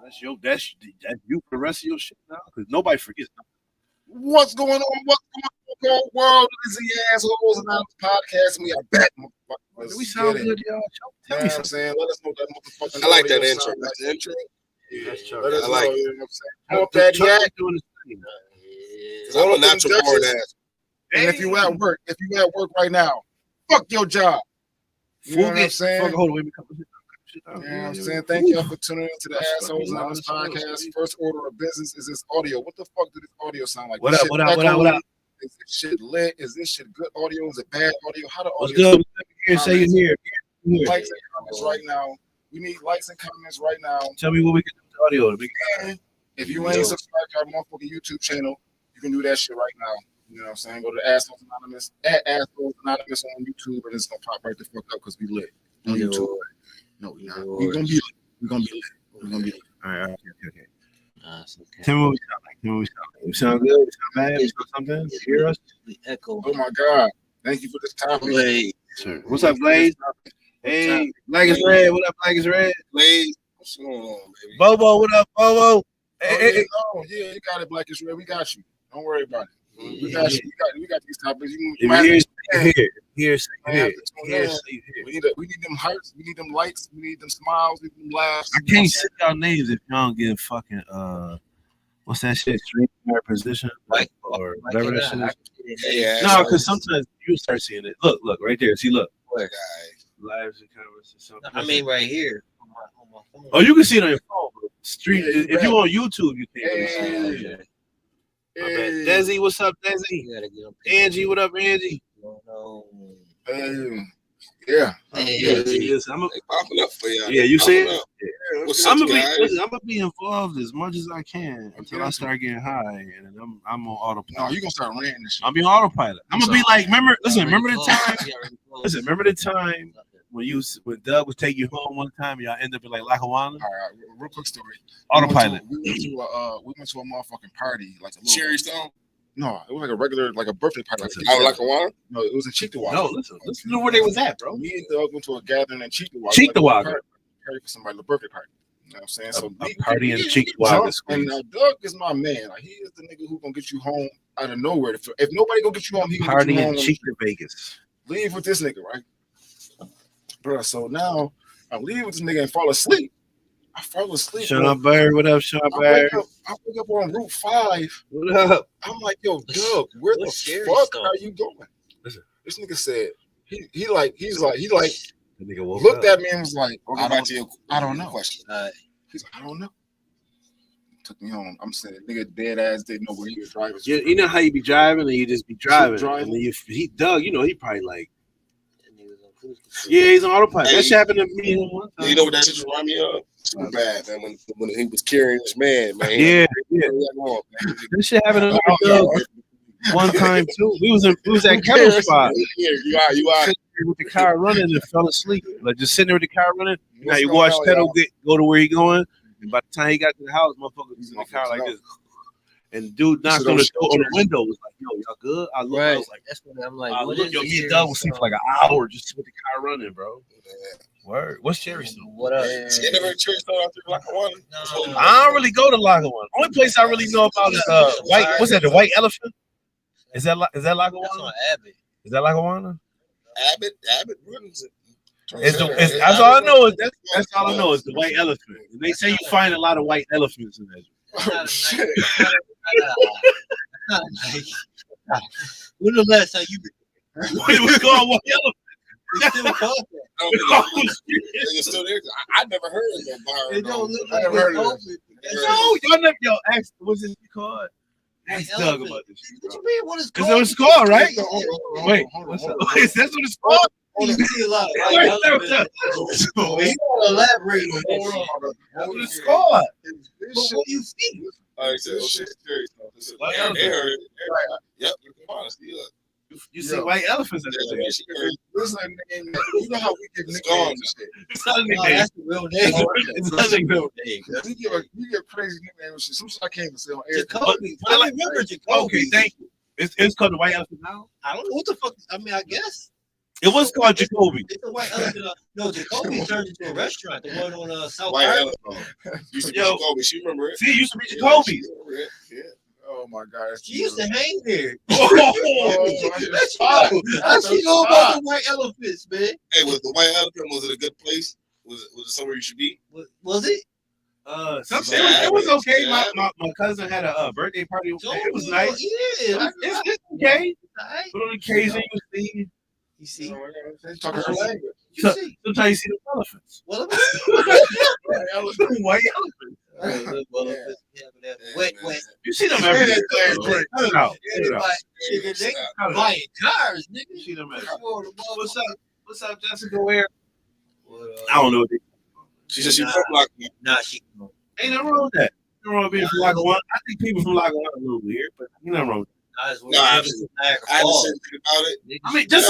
That's you for the rest of your shit now. Because nobody forgets. What's going on? What's going on, world? This is the Assholes and Anonymous podcast, and we are back. We sound good, y'all. Tell me what I'm saying. Let us know that motherfucking. I like that intro. That's the intro. Yeah, that's let us I like know. You know what I'm saying? Come up, Daddy. I'm a natural born ass. And if you at work right now, fuck your job. You know what I'm saying? Hold on, You know what I'm saying? Thank y'all for tuning in to the Assholes and Anonymous podcast. First order of business is this audio. What the fuck did this audio sound like? What up? Is this shit lit? Is this shit good audio? Is it bad audio? How the What's audio? good? Here, say you here. Likes and comments right now. We need likes and comments right now. Tell me what we can do with the audio. And if you ain't subscribed to our motherfucking YouTube channel, you can do that shit right now. You know what I'm saying? Go to the Assholes Anonymous at Assholes Anonymous on YouTube, and it's gonna pop right the fuck up because we lit on YouTube. No, we're not. We're gonna be lit. We're gonna be lit. All right. Okay. Okay. Tell me what we sound like. We sound good. We sound bad. We sound something. You hear us? We echo. Oh my God! Thank you for this topic. Blaze. Sure. What's up, Blaze? Hey, Black is Red. What up, Black is Red? Blaze, what's going on, baby? Bobo, what up, Bobo? Hey. Yeah, you got it, Black is Red. We got you. Don't worry about it. We got you. We got these topics. Here. We need them hearts. We need them likes. We need them smiles. We need them laughs. I can't say y'all names if y'all don't get fucking what's that shit? Stream position or whatever that shit is. Yeah. No, because sometimes you start seeing it. Look right there. See, look. Where? Lives and comments or something. I mean, right here on my phone. Oh, you can see it on your phone. Bro. Street. If you on YouTube, you can't really see it. Hey. Desi, what's up, Desi? Angie, what up, Angie? Yeah. I'm popping up for y'all. Yeah, you see it? Yeah. What's up, guys? I'm gonna be involved as much as I can until I start getting high, and then I'm on autopilot. No, you gonna start ranting this shit. I'll be on autopilot. I'm gonna be like, remember the time when Doug was taking you home one time, y'all end up in like Lackawanna? All right, real quick story. Autopilot. We went to a motherfucking party, like a little Cherry Stone? No, it was like a regular, like a birthday party. Like a water? No, it was in Cheektowaga. No, listen to where they was at, bro. Me and Doug went to a gathering in Cheektowaga. Cheektowaga. Party for somebody, a birthday party. You know what I'm saying? So a party in Cheektowaga. And Doug is my man. Like, he is the nigga who gonna get you home out of nowhere. If nobody gonna get you home, he gonna party get you home. Party in Vegas. Leave with this nigga, right? Bro, so now I leave with this nigga and fall asleep. I fall asleep. Sean Bird, what up, Sean Bird? I wake up on Route 5. What up? I'm like, yo, Doug, where the fuck are you going? Listen. This nigga said he looked at me and was like, I don't know. He's like, I don't know. Took me home. I'm saying, nigga, dead ass didn't know where he was driving. You know how you be driving and you just be driving. And then Doug, he probably like. Yeah, he's on autopilot. That shit happened to me one time. You know what that shit remind me of? Super bad, man. When he was carrying this man. Yeah. That shit happened to me one time too. We was at Kettle Spot. Yeah, you are. With the car running and fell asleep. Like just sitting there with the car running. Now you watch Kettle go to where he going, and by the time he got to the house, motherfucker was in the car like this. And dude knocked on the window. Was like, "Yo, y'all good?" I looked. I was like, "That's what I'm like." Me and Doug was sleeping for like an hour just with the car running, bro. Word. What's Cherry Stone? What up? You never heard Cherry Stone out there in Lackawanna? No. I don't really go to Lackawanna. Only place I really know about is white. What's that? The White Elephant? Is that Lackawanna? That's on Abbott. Is that Lackawanna? Abbott runs it. That's all I know. That's all I know is the White Elephant. And they say you find a lot of white elephants in there. Oh, shit. When the last time you been? We called White Elephant. It's still there. I never heard of that bar. It don't look I like never heard of it. No, y'all never. Yo, ask. What's it called? Ask Doug about this shit. What you mean? What is Is that what it's called, right? Wait, hold on. Is that what it's called? You see a lot. Elaborate. That's what it's called. What do you see? All right, so shit, serious. Yep. You see white elephants in there. Listen, you know how we give nicknames and shit. It's not a nickname. That's the real name. It's not a real name. We give crazy nicknames and shit. Some shit I can't even say on air. Jacoby. I remember Jacoby. Okay, thank you. It's called the White Elephant now. I don't know what the fuck. I mean, I guess. It was called Jacoby. It's a white elephant. No, Jacoby turned into a restaurant. The one on South White Park. elephant. Used to be Yo. Jacoby. She remember it. See, it used to be Jacoby's. She remember it. Yeah. Oh my God. She used to hang there. Oh, How she know about the white elephants, man? Hey, was the white elephant? Was it a good place? Was it somewhere you should be? Was it? It was okay. My cousin had a birthday party. It was nice. Yeah, It's okay. right. But on occasion, You see, Talking her language. you see. sometimes you see the elephants. Well, White elephants. wet. You see them every day. Cut it out. Nigga, they buying cars, nigga. You see them every day. What's What's up, Jessica? Where? I don't know. She said she from Lockwood. Nah, she. Ain't nothing wrong with that. Nothing wrong with being from Lackawanna. I think people from Lackawanna are a little weird, but you nothing wrong with I didn't say anything about it. that. I mean, just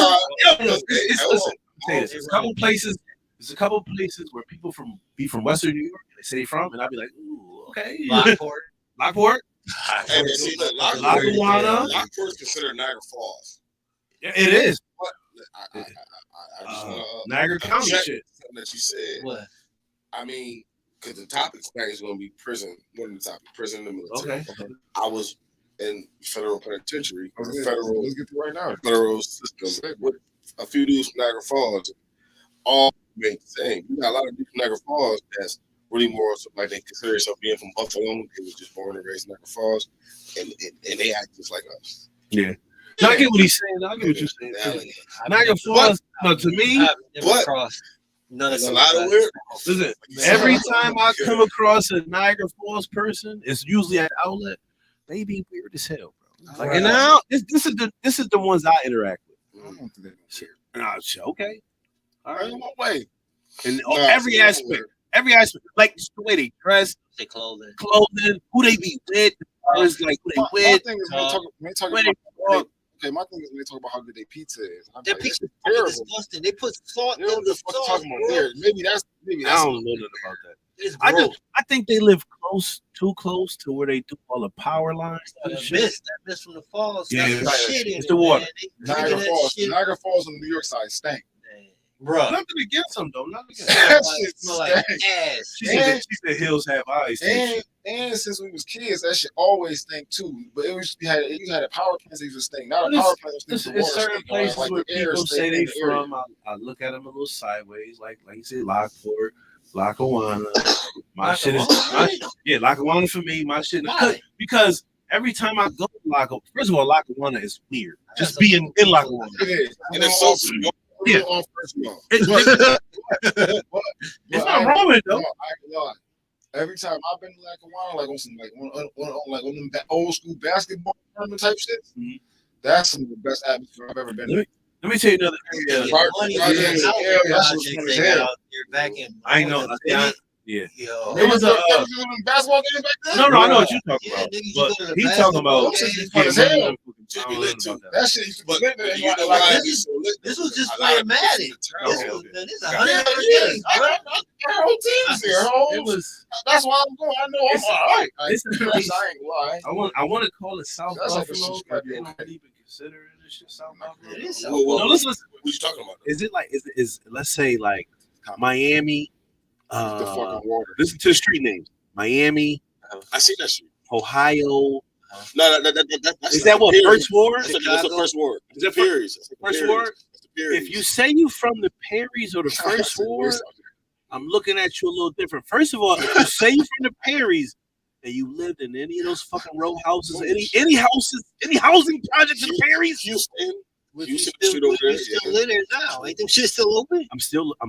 listen. Say this. There's a couple places. There's a couple places where people be from Western New York. They say they from, and I'd be like, ooh, okay. Lockport. Lockport. And see, Lackawanna. Lockport is considered Niagara Falls. Yeah, it is. I just want to Niagara County check shit. something that you said. What? I mean, because the topic tonight is going to be prison. One of the topic, prison and the military. Okay. I was in federal penitentiary, Let's federal get to right now. federal system with a few dudes from Niagara Falls, all made the same. You got a lot of dudes from Niagara Falls that's really more so like they consider themselves being from Buffalo. They was just born and raised in Niagara Falls, and they act just like us. Yeah. No, I get what he's saying. I get what you're saying. Niagara Falls, no, to me, I've never What? crossed none of That's a those lot of guys. weird. listen, every time I come across a Niagara Falls person, it's usually at outlet. They be weird as hell, bro. Like, and now this is the ones I interact with. I don't think they don't care. Okay, all Right right. on my way. And Nah, every it's aspect, like just the way they dress, They clothing. clothing, who they be with, is like who they My with. thing is when they talk When about they walk. okay, my thing is when they talk about how good their pizza is. I'm Their like, pizza it's is terrible. disgusting. They put salt You in know what the the fuck sauce. talking about bro. there? Maybe that's I don't know nothing about that. It's I gross. think they live too close to where they do all the power lines and That shit. mist from the falls. Yeah, got some shit in it's it, the water. man. They drinking Niagara that Falls. shit. Niagara Falls on the New York side stink. Bruh. Nothing against them though. Nothing against them. That Like, shit smell like stank. ass. She said hills have eyes. And since we was kids, that shit always stink too. But it was you had a power plants that used to stink. Not a Well, power plant that There's stink. The water certain stink, places like where the air people say stink they in the area. from. I look at them a little sideways, like you said, Lockport, Lackawanna. My shit is Lackawanna for me. My shit because every time I go to Lackawanna, first of all, Lackawanna is weird. Just being in Lackawanna. It is. And it's so Yeah. On first of all. It's not wrong with it though. No, I ain't gonna lie. Every time I've been to Lackawanna, like on some like on them old school basketball tournament type shit, Mhm. that's some of the best atmosphere I've ever been. Let me tell you another area. Yeah, Right, money right, is yeah, out yeah, there, that's projects what's funny they as got hell. out there back in. I know. Yeah. Yo. There was a, basketball game back then. No, I know what you're talking Yeah, about. niggas, you But go to the he's basketball talking about game. yeah, Fun as hell. I don't know lit about too. that. That shit used to be But lit. you know Like, why this it's so lit? This was just A lot playing of Madden. people This Okay, was okay. this is Yeah, 100 yeah, games, yeah. bro. Our whole team's there. It was. That's why I'm going. I know I'm It's- all right. I it's a ain't place- lying. I want to call it South That's like a Buffalo, shit but they gotta don't be even consider it as shit South Buffalo. It is Whoa. No, listen. What you talking about? Is it like is let's say like Miami? The fucking water. Listen to the street names: Miami, I see that shit. Ohio. No, that's Is that what Perry's. first ward? That's the first ward. Is that Perry's. That's the first Perry's. ward? That's the Perry's. If you say you from the Perrys or the first ward, I'm looking at you a little different. First of all, if you say you from the Perrys and you lived in any of those fucking row houses, any housing projects in the Perrys, Houston. Which You you see still, the shit over there, you still yeah. live there now. Ain't them shit still open? I'm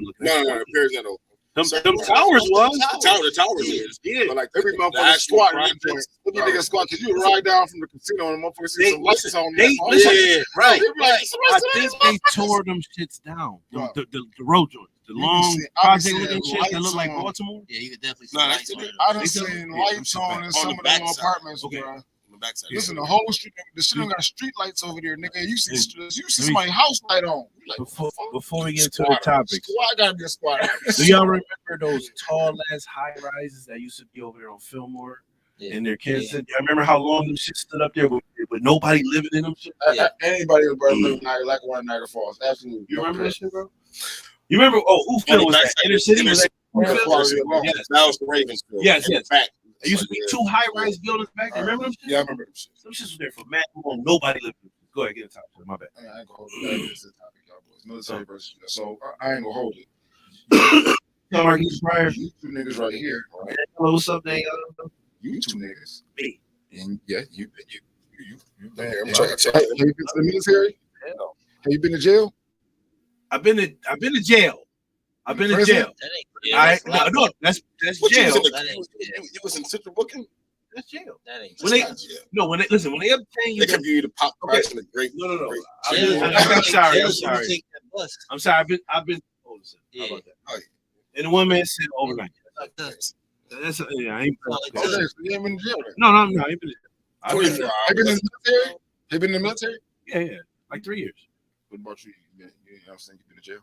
looking No, at the Perry's not open. them Certain towers was. The towers is. Yeah. But like Every the motherfucker actual squat in that projects- joint. Look at niggas squat because you ride down from the casino and motherfuckers see They- some lights listen, on. they- Oh, listen, yeah. right. They be like, I think they tore them shits down. Wow. The road joints. The You long can see- I project can see looking shit that lights look like on. Baltimore. Yeah, you could definitely see Nah, lights that's on it. it. I done They seen yeah, lights on in some the of them backside. apartments, Okay. bro. On the backside. Listen, the whole street, the shit don't got street lights over there, nigga. You see Let me- somebody's house light on. You like, Before we get into the topics, Squad gotta be a squad. do y'all remember those tall ass high rises that used to be over there on Fillmore Yeah. and their kids? I remember how long them shit stood up there with with nobody living in them shit. Anybody who's living in like one in Niagara Falls, absolutely. You remember that shit, bro? You remember? Oh, who film was that? Inner City? Was that? Yes, that was the Ravensville. Yes. Back. There used to be 2 high-rise buildings back there. Remember them shit? Yeah, I remember them shit. Some shit was there for mad long. Nobody lived in them. Go ahead, get the top. My bad. I ain't gonna hold it. This is the topic, y'all boys. Military versus. So I ain't gonna hold it. Marquise Pryor. You 2 niggas right here. Right? Hello, what's up, man? You 2 niggas. Me. And yeah, you. Man, I'm Have trying to you been to the military? Hell. Have you been to jail? I've been to jail. I've been to jail. No, that's What jail. You was in Central Booking? That's jail. That ain't When they listen, when they obtain you, They can give you the pop price and the grape. no. grape I'm sorry. Take that bus. I'm sorry. I've been. How about that? Oh, yeah. And the one man said overnight. Like that. That's I ain't. Okay, so you ain't been to jail then? No, I ain't been. I've been. 24 Have you been in hours. the military? Have you been in the military? Yeah, like 3 years. What about you? You know what I'm saying? You been to jail?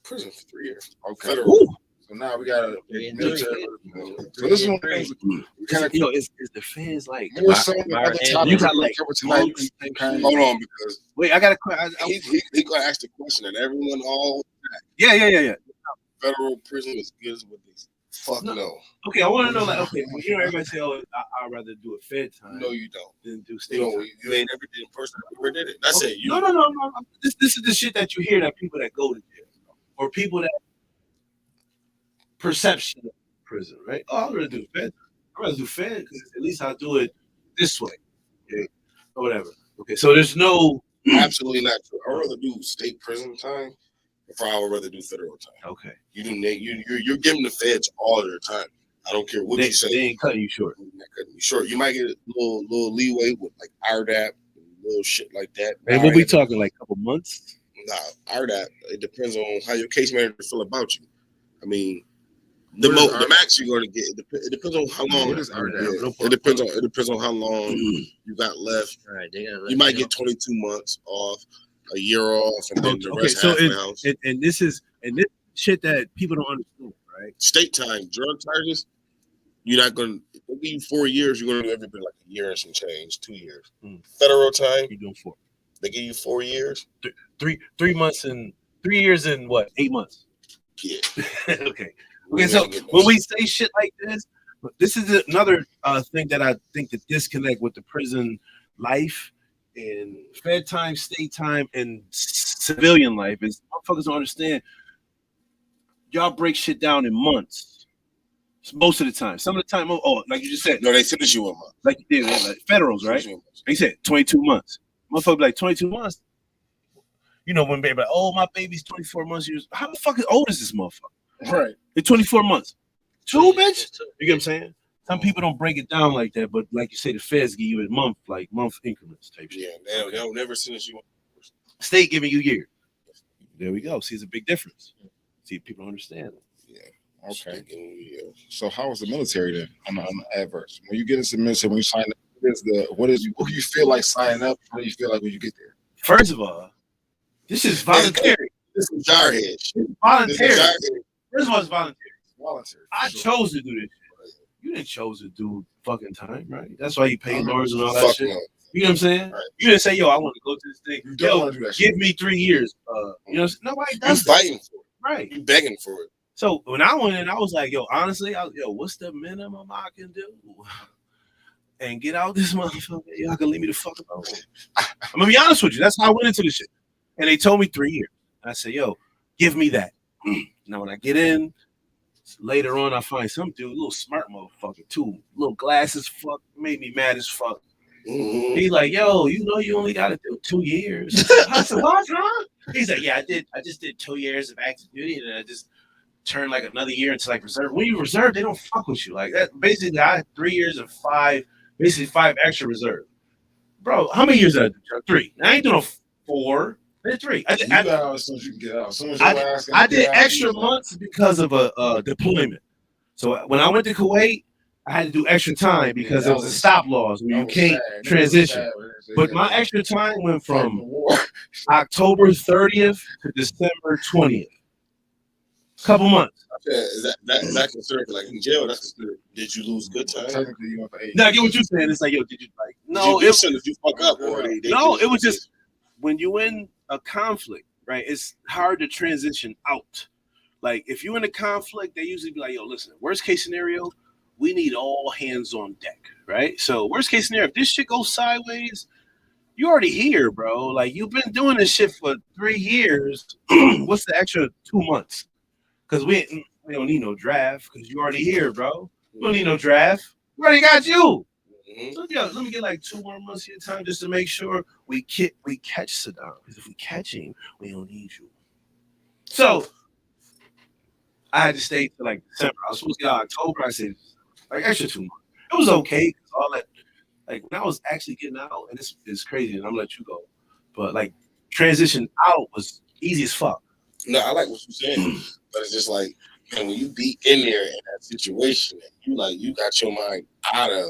Prison for 3 years. Okay. Federal. Ooh. So now we got a Yeah, military. yeah. So this is one of the things we kind of Is the fans like? more so than other topics You got we like cover tonight. months We kind of Hold on, because Wait, I got a question. he gonna ask the question that everyone all Yeah. federal prison is good as what they fuck no. Okay, I want to know like, okay, well, you know, everybody say, oh, I'd rather do a Fed time No, you don't. than do You state know, time. you ain't never did in person. Never did it. That's Okay. it. You No. This is the shit that you hear that people that go to jail or people that perception of prison, right? Oh, I'd rather do Fed. I'd rather do Fed because at least I'll do it this way, okay, or whatever. Okay, so there's no. absolutely not true. I'd rather do state prison time before I would rather do federal time. Okay, You're giving the feds all their time. I don't care what they you say. ain't cutting you short. Sure, you might get a little leeway with like RDAP and little shit like that. And we'll be talking like a couple months. Nah, RDAP. It depends on how your case manager feel about you. I mean, What is the max you're going to get. It depends on how long. What is RDAP? Yeah, it depends on how long you got left. All right, they gotta You might get 22 months off, a year off, and then the Okay, rest so halfway house. and this shit that people don't understand, right? State time, drug charges. You're not going to give you 4 years. You're going to do everything like a year and some change, 2 years. Federal time, You're doing 4. they give you 4 years. 3 months and 3 years and what? 8 months. Yeah. Okay. So when we say shit like this is another thing that I think the disconnect with the prison life and Fed time, state time, and civilian life is motherfuckers don't understand. Y'all break shit down in months. Most of the time. Some of the time, like you just said, No, they finish you a month. like you did, like federals, right? They said 22 months. Motherfucker be like 22 months. You know, when baby like, oh, my baby's 24 months. How the fuck old is this motherfucker? Right. It's 24 months. 2, bitch? You get what I'm saying? Some people don't break it down like that, but like you say, the feds give you a month increments type shit. Yeah, they'll never finish you. State giving you years. There we go. See, it's a big difference. See, people don't understand. Okay. So how was the military then on the adverse? When you get into the military, when you sign up, what do you feel like signing up? How do you feel like when you get there? First of all, this is voluntary. This is jarhead shit. Voluntary. This is First of all, it's voluntary. Voluntary. I chose to do this shit. You didn't chose to do fucking time, right? That's why you pay lawyers and all that Fuck shit. no. You know what I'm saying? Right. You didn't say, yo, I want to go to this thing. You don't Yo, want to do that shit. give me 3 years. You know, nobody You does that. fighting for it. Right. You begging for it. So when I went in, I was like, yo, honestly, what's the minimum I can do? And get out this motherfucker. Y'all can leave me the fuck alone. I'm gonna be honest with you. That's how I went into this shit. And they told me 3 years. I said, yo, give me that. Now when I get in, later on I find some dude, a little smart motherfucker too. Little glasses, fuck, made me mad as fuck. He's like, yo, you know you only gotta do 2 years. I said, what, huh? He's like, yeah, I just did 2 years of active duty, and I just turned like another year into like reserve. When you reserve, they don't fuck with you like that. Basically, I had 3 years of 5, basically 5 extra reserve. Bro, how many years did I do? 3. I ain't doing 4. I did 3. You got out as soon as you can get out. As soon as your ass can I get did out, extra months because of a deployment. So when I went to Kuwait, I had to do extra time because there was a stop laws where you can't transition. But my extra time went from October 30th to December 20th. Couple months. Is that considered like in jail? That's considered. Did you lose good time? Technically, you went for 8. Now, I get what you're saying. It's like, yo, did you like? No, if you fuck up, or it was just when you in a conflict, right? It's hard to transition out. Like if you in a conflict, they usually be like, "Yo, listen, worst case scenario, we need all hands on deck, right?" So worst case scenario, if this shit goes sideways, you already here, bro. Like you've been doing this shit for 3 years. What's the extra 2 months? Because we don't need no draft because you already here, bro. We don't need no draft. We already got you. So let me get like 2 more months of your time just to make sure we catch Saddam. Because if we catch him, we don't need you. So I had to stay till like December. I was supposed to get out October. I said like extra 2 months. It was okay because all that, like when I was actually getting out, and this is crazy, and I'm gonna let you go. But like transition out was easy as fuck. No, I like what you're saying, but it's just like, man, when you be in there in that situation, and you got your mind out of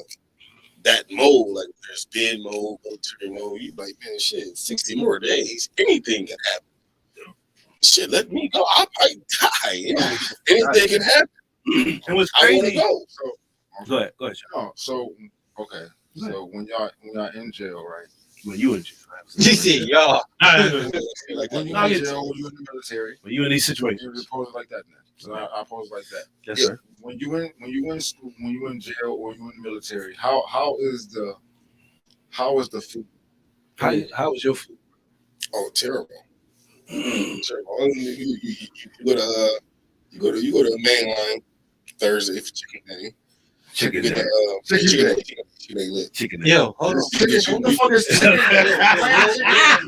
that mode, like there's bid mode, military mode, you like, man, shit, 60 more days, anything can happen. Shit, let me go. I might die. Yeah. Anything can happen. It was I want to crazy. go. Go ahead. Oh, so okay. So when y'all in jail, right? Well, you in jail. You see, y'all. Like, When you I'll in get jail, when you in the military, But you in these you situations. pose it like that now. So I pose it like that. Yes, sir. When you in school, when you in jail or you in the military, how is the food? How was your food? oh, terrible. Terrible. You go to the main line Thursday for chicken day. Chicken Get day. chicken day lit. Chicken day. Yo, hold on. What the fuck is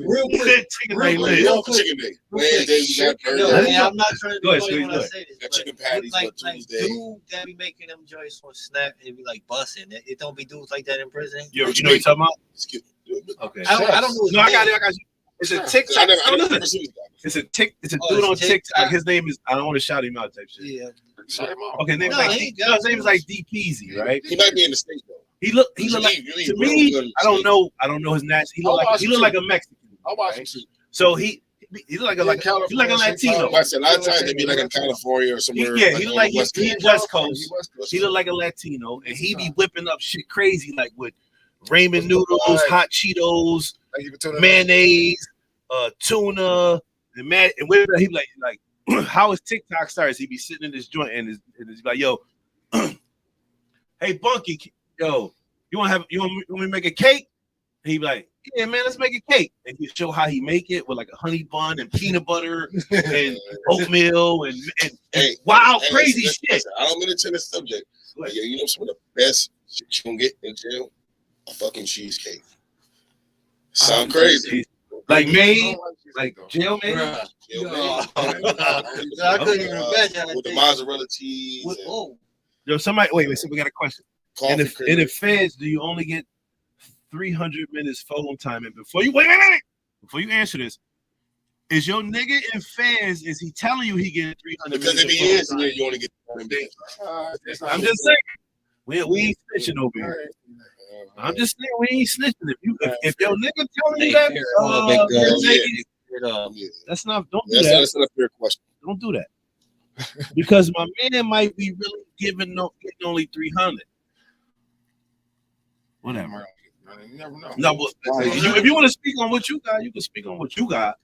Real quick. Chicken Real day quick. lit. Yo, chicken day. Wednesday we got No, burger. man, I'm not trying to be Go ahead, funny Squeeze, when go I ahead. say this. Got but chicken patties on like Tuesday. dude that be making them joints on Snap, it be like busting. It don't be dudes like that in prison. You know what you're talking about? Okay. I don't know his No, I got name. it. It's a I TikTok. never seen this guy. It's a dude Oh, on it's TikTok. TikTok. His name is, I don't want to shout him out type shit. Yeah. Okay, his name is No, like he got his name is like D Peasy, right? He might be in the state though. He look like, to me, I don't know his national. He look like a Mexican. I watch him too. So he look like a Latino. I said a lot of times they be like in California or somewhere. He look like West he Coast. West Coast. He look like a Latino, and he be whipping up shit crazy like with ramen noodles, hot Cheetos, mayonnaise, tuna, and with he be like how his TikTok starts. He be sitting in this joint and he's like, yo, hey Bunky, yo, you want me to make a cake? And he be like, yeah, man, let's make a cake. And he show how he make it with like a honey bun and peanut butter and oatmeal and wild crazy shit. Listen, I don't mean to change the subject. But yeah, you know some of the best shit you gonna get in jail? A fucking cheesecake. Sound crazy. Like made, like jail made. Bruh. Jail No. made. I couldn't even imagine. With the mozzarella cheese. Oh, Yo, somebody, wait, so we got a question. In Coffee the, in the feds, do you only get 300 minutes phone time? And before you before you answer this, is your nigga in feds? Is he telling you he getting 300 Because minutes? if he is, then you only get 20 minutes. I'm just saying, we ain't snitching over here. I'm just saying we ain't snitching. If your nigga telling you that, that's not. Don't do that. That's not a fair question. Don't do that. Because my man might be really getting only 300. Whatever. You never know. No, but if you want to speak on what you got, you can speak on what you got.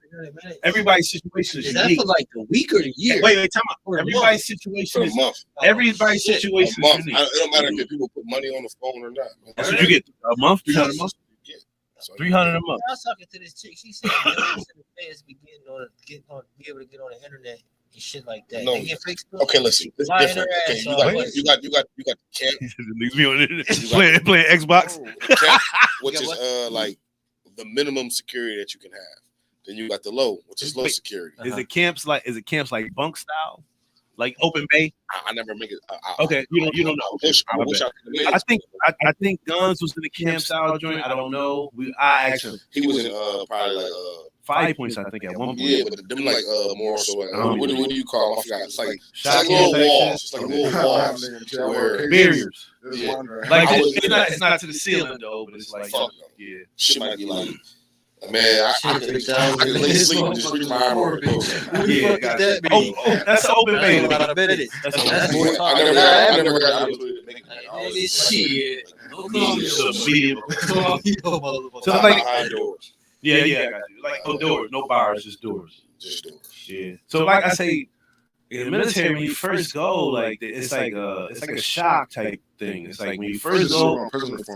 Everybody's situation is is that unique. for like the week or the year? Wait, time out. For a Everybody's For situation a is month. everybody's shit. situation A month. is unique. It don't matter if people put money on the phone or not. That's what you get a month, 300 a month, So 300 a month. I was talking to this chick. She said millions of the fans be be able to get on the internet and shit like that. No. They get Facebook. okay, listen, it's Lying different. their Okay, ass you off. got the camp, playing Xbox. camp, which is like the minimum security that you can have. Then you got the low, which is low security. Is it camps like bunk style, like open bay? I never make it. Okay, you don't know. I wish I could have made it. I think Guns was in the camp style joint. I don't know. I actually He was in probably like 5 points. I think at one point. yeah, but them like more so like what do you call them? I forgot. It's like Shotgun little section. walls. It's like little walls where Barriers. Yeah. Like I it's not to the ceiling though, but it's like Fuck no. yeah. shit might be like Man, I can lay sleep and just reach my arm over the door. Yeah, gotcha. That's an open beta. That's more talk. I never got out of it. Shit. So like, behind doors. yeah, I got you. Like no doors, no bars, just doors. Just doors. Yeah. So like I say, in the military, when you first go, like it's like a shock type thing. It's like when you first go.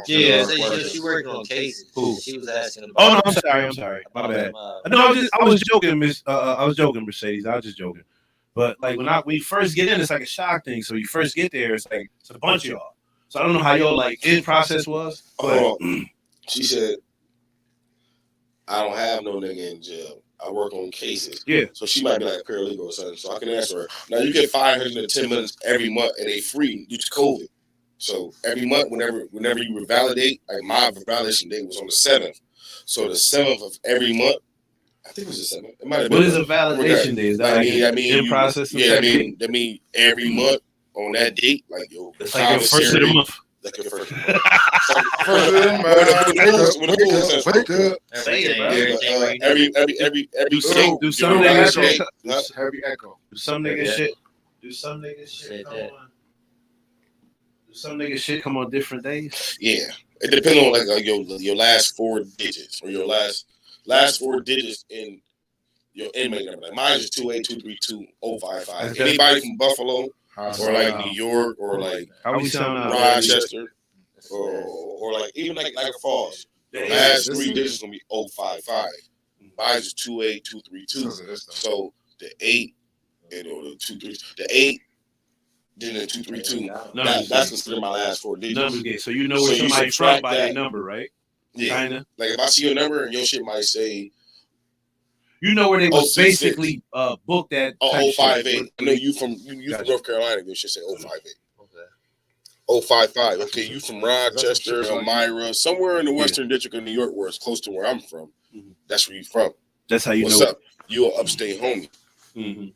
Yeah, she worked on cases. Who? She was asking about. Oh no, I'm sorry. My bad. No, I was joking, Miss. I was joking, Mercedes. I was just joking. But like when you first get in, it's like a shock thing. So you first get there, it's like it's a bunch of y'all. So I don't know how your like in process was. But she said, "I don't have no nigga in jail. I work on cases." Yeah. So she might be like a paralegal or something. So I can answer her. Now you get 510 minutes every month, and they free due to COVID. So every month, whenever you revalidate, like my validation date was on the 7th. So the 7th of every month, I think it was the 7th. It might have been. What is a validation day? Is that I mean, in process? Yeah, I mean every month on that date, like yo, it's like the first of the month. Like your first. Every do some nigga shit. Heavy echo. Do some nigga shit. Do some nigga shit come on different days? Yeah, it depends on like your last 4 digits or your last 4 digits in your inmate number. Like mine is 28232-055. Anybody from Buffalo or like New York or like Rochester or like even like Niagara Falls, the last 3 digits is gonna be 055. Mine is 28232. So the 8 and the 23, the 8. Then the 232. That's considered my last 4 digits. Numbers game. So you know where somebody's from by that number, right? Yeah. Kinda. Like if I see your number and your shit might say, you know where they was basically booked at 058. I know you from North Carolina. Your shit say 058. Okay. 055. Okay, you from Rochester, Elmira, somewhere in the Western District of New York, where it's close to where I'm from. That's where you from. That's how you know. What's up? You an upstate homie. Mm-hmm.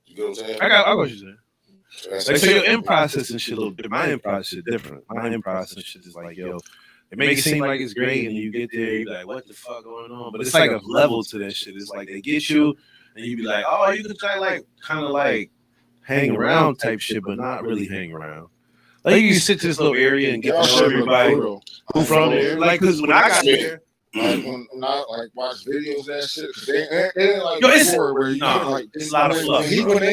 You get what I'm saying? I got what you're saying. Like, so your in process and shit, my in process is different. My in process shit is like, yo, it makes it seem like it's great, and you get there, you're like, what the fuck going on? But it's like a level to that shit. It's like they get you, and you be like, oh, you can try like kind of like hang around type shit, but not really hang around. Like you can sit to this little area and get to know everybody who from there. Like, cause when I got there. Like when I like watch videos of that shit, they like it's where you like it's a lot of fluff. When he went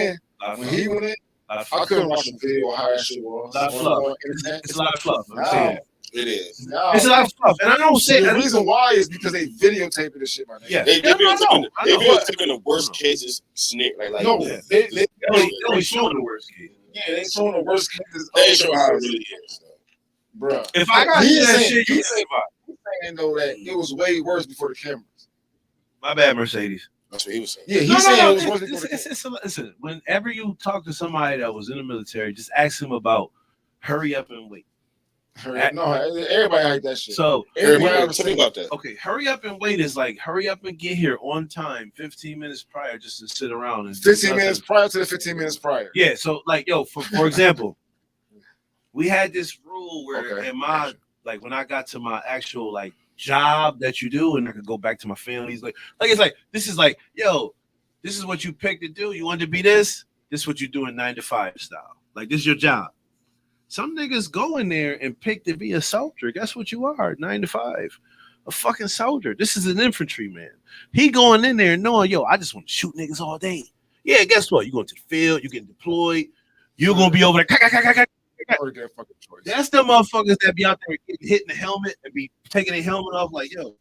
in, I couldn't watch the video of how that shit was. It's a lot of fluff. It's a lot of fluff. I'm saying. It is. It's a lot of fluff, and I don't say the reason why is because they videotaping this shit. Yeah, they videotaping the worst cases. No, they only showing the worst case. Yeah, they showing the worst cases. They show how it really is, bro. If I got that shit, you say saying though that it was way worse before the cameras. My bad, Mercedes. That's what he was saying. Yeah, he's saying it was worse before the cameras. Listen, whenever you talk to somebody that was in the military, just ask him about hurry up and wait. No, everybody like that shit. So everybody was thinking about that. Okay, hurry up and wait is like hurry up and get here on time, 15 minutes prior, just to sit around and 15 minutes prior to the 15 minutes prior. Yeah, so like yo, for example, we had this rule where in my like when I got to my actual like job that you do, and I could go back to my family, like it's like this is like yo, this is what you picked to do. You want to be this. This is what you do in 9 to 5 style. Like this is your job. Some niggas go in there and pick to be a soldier. Guess what you are? 9 to 5. A fucking soldier. This is an infantryman. He going in there knowing, yo, I just want to shoot niggas all day. Yeah, guess what? You going to the field, you getting deployed, you're gonna be over there. That's the motherfuckers that be out there hitting the helmet and be taking their helmet off like, yo.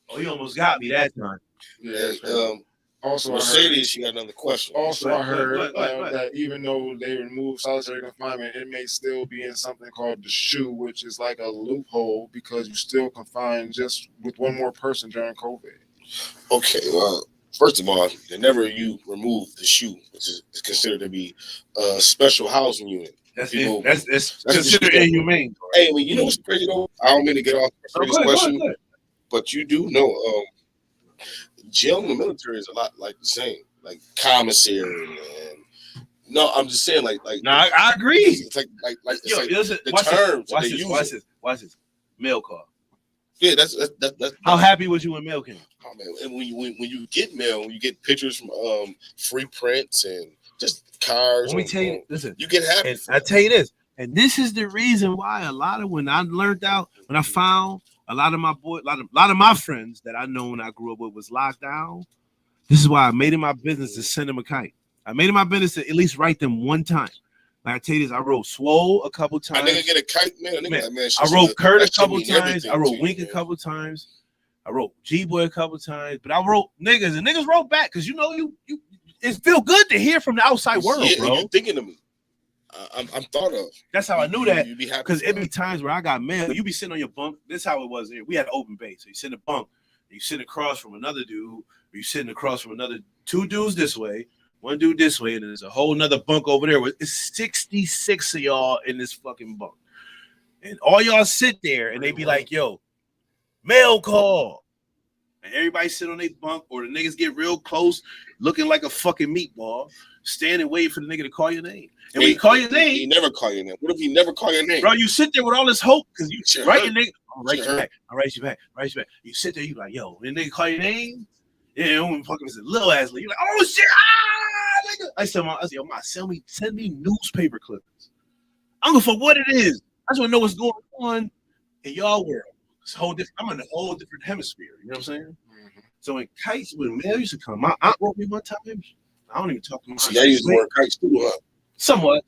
Oh, you almost got me that time. Yeah. Also, Mercedes, she got another question. Also, I heard that even though they removed solitary confinement, it may still be in something called the SHU, which is like a loophole because you still confined just with one more person during COVID. Okay, well, first of all, whenever you remove the SHU, which is considered to be a special housing unit. That's considered inhumane. Hey, well, you know what's crazy though? I don't mean to get off the question, but you do know jail in the military is a lot like the same, like commissary and no, I'm just saying like. No, I agree. It's like yo, like listen, the terms watch this. Mail call. Yeah, that's How happy was you when mail came? Oh man, and when you get mail, when you get pictures from free prints and just cars. Let me tell you, listen, you get happy. And I tell you this, and this is the reason why a lot of when I learned out, when I found a lot of my a lot of my friends that I know when I grew up with was locked down. This is why I made it my business to send them a kite. I made it my business to at least write them one time. Like I tell you this, I wrote Swole a couple times. I nigga get a kite, man. I wrote Kurt a couple times. I wrote Wink a couple times. I wrote G-Boy a couple times. But I wrote niggas, and niggas wrote back because you know you it feel good to hear from the outside world, bro. You're thinking of me. I'm thought of. That's how I knew that. You be happy because it be times where I got mail. You be sitting on your bunk. This is how it was here. We had an open base. So you sit in a bunk. You sit across from another dude. Or you sitting across from another two dudes this way. One dude this way, and then there's a whole nother bunk over there. It's 66 of y'all in this fucking bunk. And all y'all sit there, and they be like, yo, mail call. And everybody sit on their bunk, or the niggas get real close, looking like a fucking meatball, standing waiting for the nigga to call your name. And when you call your name, he never call your name. What if he never call your name? Bro, you sit there with all this hope, because you write your nigga, I'll write you back. You sit there, you like, yo, when the nigga call your name, yeah, I'm fucking this little ass. You're like, oh shit, nigga. I said, yo, ma, send me newspaper clippings. I don't give a fuck what it is. I just want to know what's going on in y'all world. It's a whole different. I'm in a whole different hemisphere. You know what I'm saying? Mm-hmm. So when kites, when mail used to come, my aunt wrote me one time. I don't even talk to my aunt. See, I used to wear kites too, huh? Somewhat.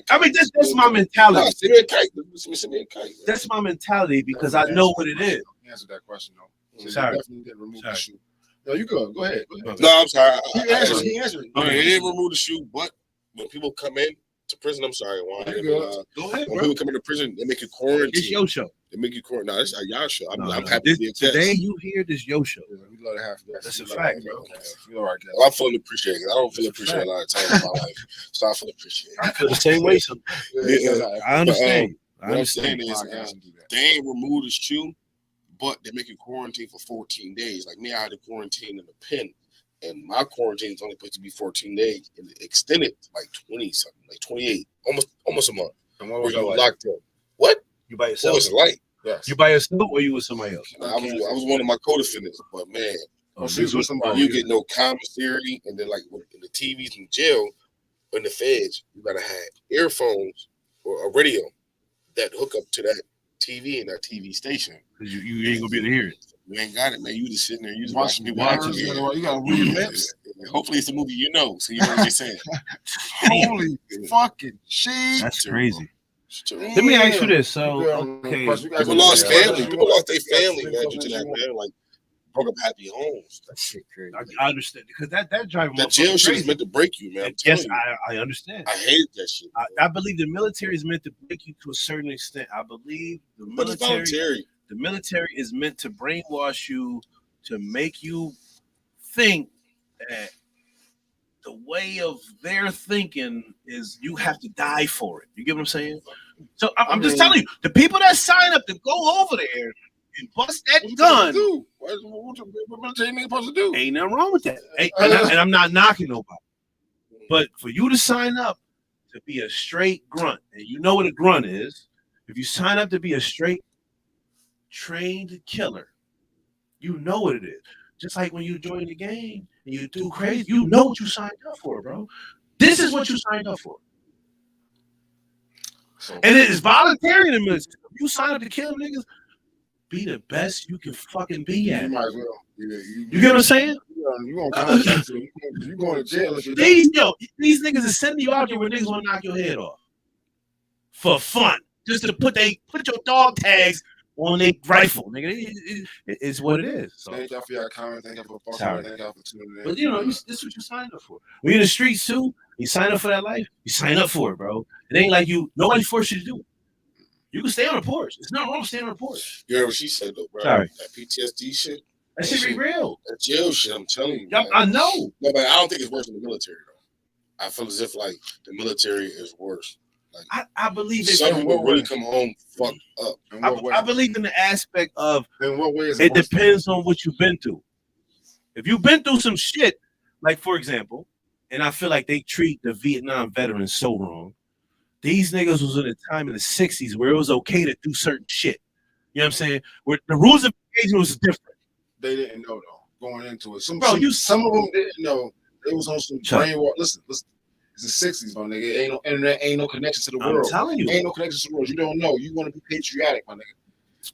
I mean, that's my mentality. No, send me a kite. Send me a kite. That's my mentality because I know what it is. Answer that question though. So sorry. Definitely didn't remove the shoe. No, you go. Go ahead. No, I'm sorry. He answered. They didn't remove the shoe, but when people come in to prison, I'm sorry, Juan. Go ahead, when people come into prison, they make you quarantine. It's your show. They make you quarantine. No, it's y'all show. I'm happy this, to be a today you hear this yo show. Yeah, we love to have that. That's a fact, bro. You all right, guys? Well, I feel appreciated. I don't feel appreciated a lot of times in my life, so I feel appreciated. I feel the same way. I understand. What I'm saying is, they ain't remove the shoe, but they make you quarantine for 14 days. Like me, I had to quarantine in a pen, and my quarantine is only supposed to be 14 days, and it extended like 20 something, like 28, almost a month. And what was you locked up? What? You by yourself? What was it like? Yes. You by yourself or you with somebody else? I was one of my co-defendants, but man, you get no commissary, and then like in the TVs in jail, in the feds, you gotta have earphones or a radio that hook up to that TV and that TV station. Because you ain't gonna be able to hear it. You ain't got it, man. You just sitting there, you just watching people watching. watching. You gotta read your lips. Hopefully, it's a movie you know, so you know what they're saying. Holy fucking shit! That's crazy. Let Let me ask you this. So, okay, people lost family. People lost their family, man, due to that, man. Like broke up happy homes. That shit crazy. I understand because that driving that jail shit is meant to break you, man. Yes, I understand. I hate that shit. I believe the military is meant to break you to a certain extent. I believe the military is meant to brainwash you to make you think that the way of their thinking is you have to die for it. You get what I'm saying? So I'm just telling you, the people that sign up to go over there and bust that gun, what military nigga supposed to do? Ain't nothing wrong with that. And I'm not knocking nobody. But for you to sign up to be a straight grunt, and you know what a grunt is, if you sign up to be a straight trained killer, you know what it is. Just like when you join the game and you do crazy, you know what you signed up for, bro. This is what you signed up for. And it is voluntary in the military. If you sign up to kill niggas, be the best you can fucking be at. You might as well. You get what I'm saying? You going to jail. These niggas is sending you out there where niggas want to knock your head off for fun, just to put your dog tags on their rifle, nigga. It's what it is. So. Thank y'all for your comment. Thank y'all for following. Thank y'all for tuning in. But this is what you signed up for. When you're in the streets too, you sign up for that life. You sign up for it, bro. It ain't like nobody forced you to do it. You can stay on the porch. It's not wrong to stay on the porch. You heard what she said though, bro. Sorry. That PTSD shit. That shit be real. That jail shit, I'm telling you. I know. No, but I don't think it's worse than the military though. I feel as if like the military is worse. Like, I believe some people really come home fucked up. I believe in the aspect of in what way is it depends on what you've been through. If you've been through some shit, like for example, and I feel like they treat the Vietnam veterans so wrong. These niggas was in a time in the 60s where it was okay to do certain shit. You know what I'm saying? Where the rules of engagement was different. They didn't know though going into it. Some of them didn't know. They was on some brainwash. Listen. It's the 60s, my nigga. Ain't no internet, ain't no connection to the world. I'm telling you. Ain't no connection to the world. You don't know. You want to be patriotic, my nigga.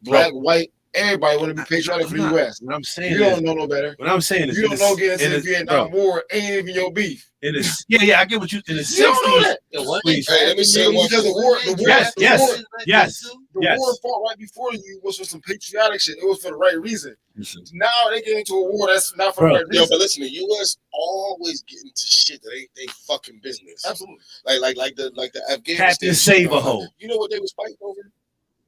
Black, white, everybody want to be patriotic for the U.S. What I'm saying, you don't know no better. What I'm saying is, you don't know getting into the Vietnam War ain't even your beef. Yeah, I get what you. In the 60s, you don't know that. Please. Hey, let me say what. Because the war, Yes. The war fought right before you was for some patriotic shit. It was for the right reason. Now they get into a war that's not for the right reason. Yo, but listen, the U.S. always get into shit that ain't they fucking business. Absolutely. Like the Afghanistan. Captain Save-A-Hole. You know what they was fighting over?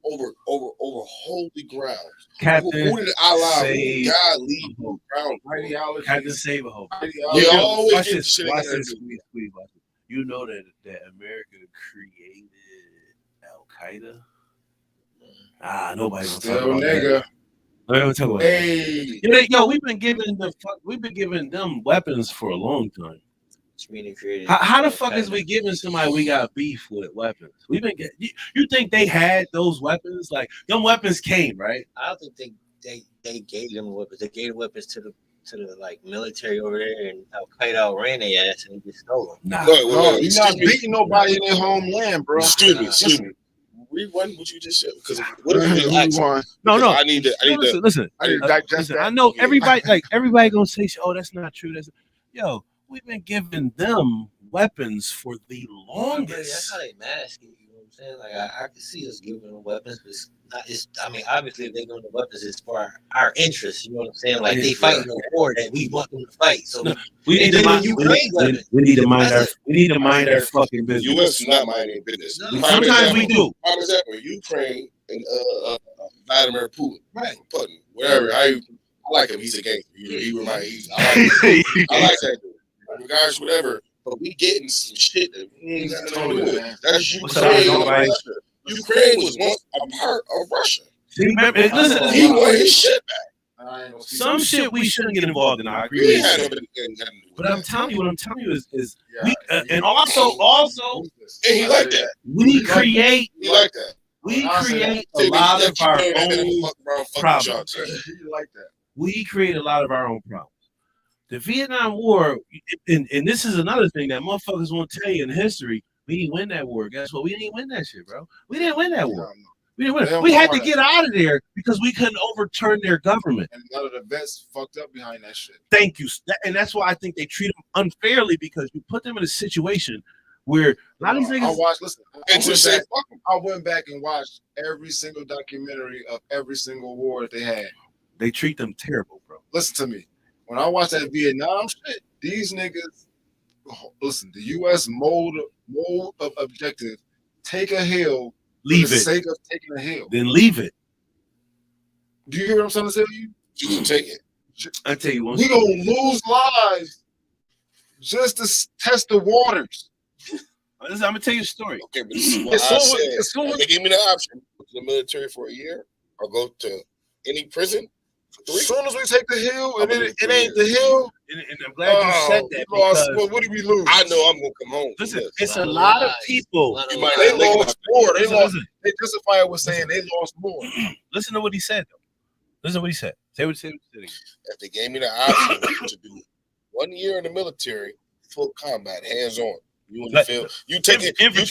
Over holy grounds. Captain who did Allah God leave ground? Ideology. Captain Save-A-Hole. They always watch get this. shit. Watch this. Please watch it. You know that America created Al Qaeda. Nobody gonna talk about that. Nobody talk about that. Yo, we've been giving them weapons for a long time. How the fuck is we giving somebody we got beef with weapons? We've been getting. You think they had those weapons? Like them weapons came, right? I don't think they gave them weapons. They gave weapons to the like military over there, and Al Qaeda outran their ass and they just stole them. Nah, you're not beating nobody in their homeland, bro. Excuse me. Rewind what you just said because what if you No. I need to listen. I need to digest that. I know everybody gonna say, "Oh, that's not true." Yo. We've been giving them weapons for the longest. That's how they mask it. You know what I'm saying? Like I can see us giving them weapons, but obviously, if they give them the weapons, it's for our interests. You know what I'm saying? Like they fighting a war that we want them to fight. So we need to mind our fucking business. U.S. is not minding business. Sometimes we do. For example, Ukraine and Vladimir Putin, right? Putin, whatever. I like him. He's a gangster. I like that dude. Regardless, whatever, but we getting some shit that we ain't got nothing to do with. That's Ukraine. Ukraine was once a part of Russia. See, remember, listen, he wanted his shit back. Some shit we shouldn't get involved in. I agree. But I'm telling you, we and also, and he like that. We create. He like that. We create a lot of our own problems. He like that. We create a lot of our own problems. The Vietnam War, and this is another thing that motherfuckers won't tell you in history. We didn't win that war. Guess what? We didn't win that shit, bro. We didn't win that war. We didn't win. We had to get out of there because we couldn't overturn their government. And a lot of the vets fucked up behind that shit. Thank you. And that's why I think they treat them unfairly because you put them in a situation where a lot of these niggas. I went back and watched every single documentary of every single war that they had. They treat them terrible, bro. Listen to me. When I watch that Vietnam shit, these niggas, listen, the U.S. mode of objective, take a hill leave for the it. sake of taking a hill. Then leave it. Do you hear what I'm trying to tell you? You can take it. I tell you one. We gonna lose lives just to test the waters. I'm gonna tell you a story. Okay, but this is what I said. They gave me the option: go to the military for a year or go to any prison. As soon as we take the hill, and it ain't the hill. And I'm glad you said that. Because what did we lose? I know I'm gonna come home. Listen, it's a lot of people. They lost more. They justify it with saying they lost more. Listen to what he said, though. Listen to what he said. Say what he said. If they gave me the option to do 1 year in the military, full combat, hands on. You in the field. You taking hills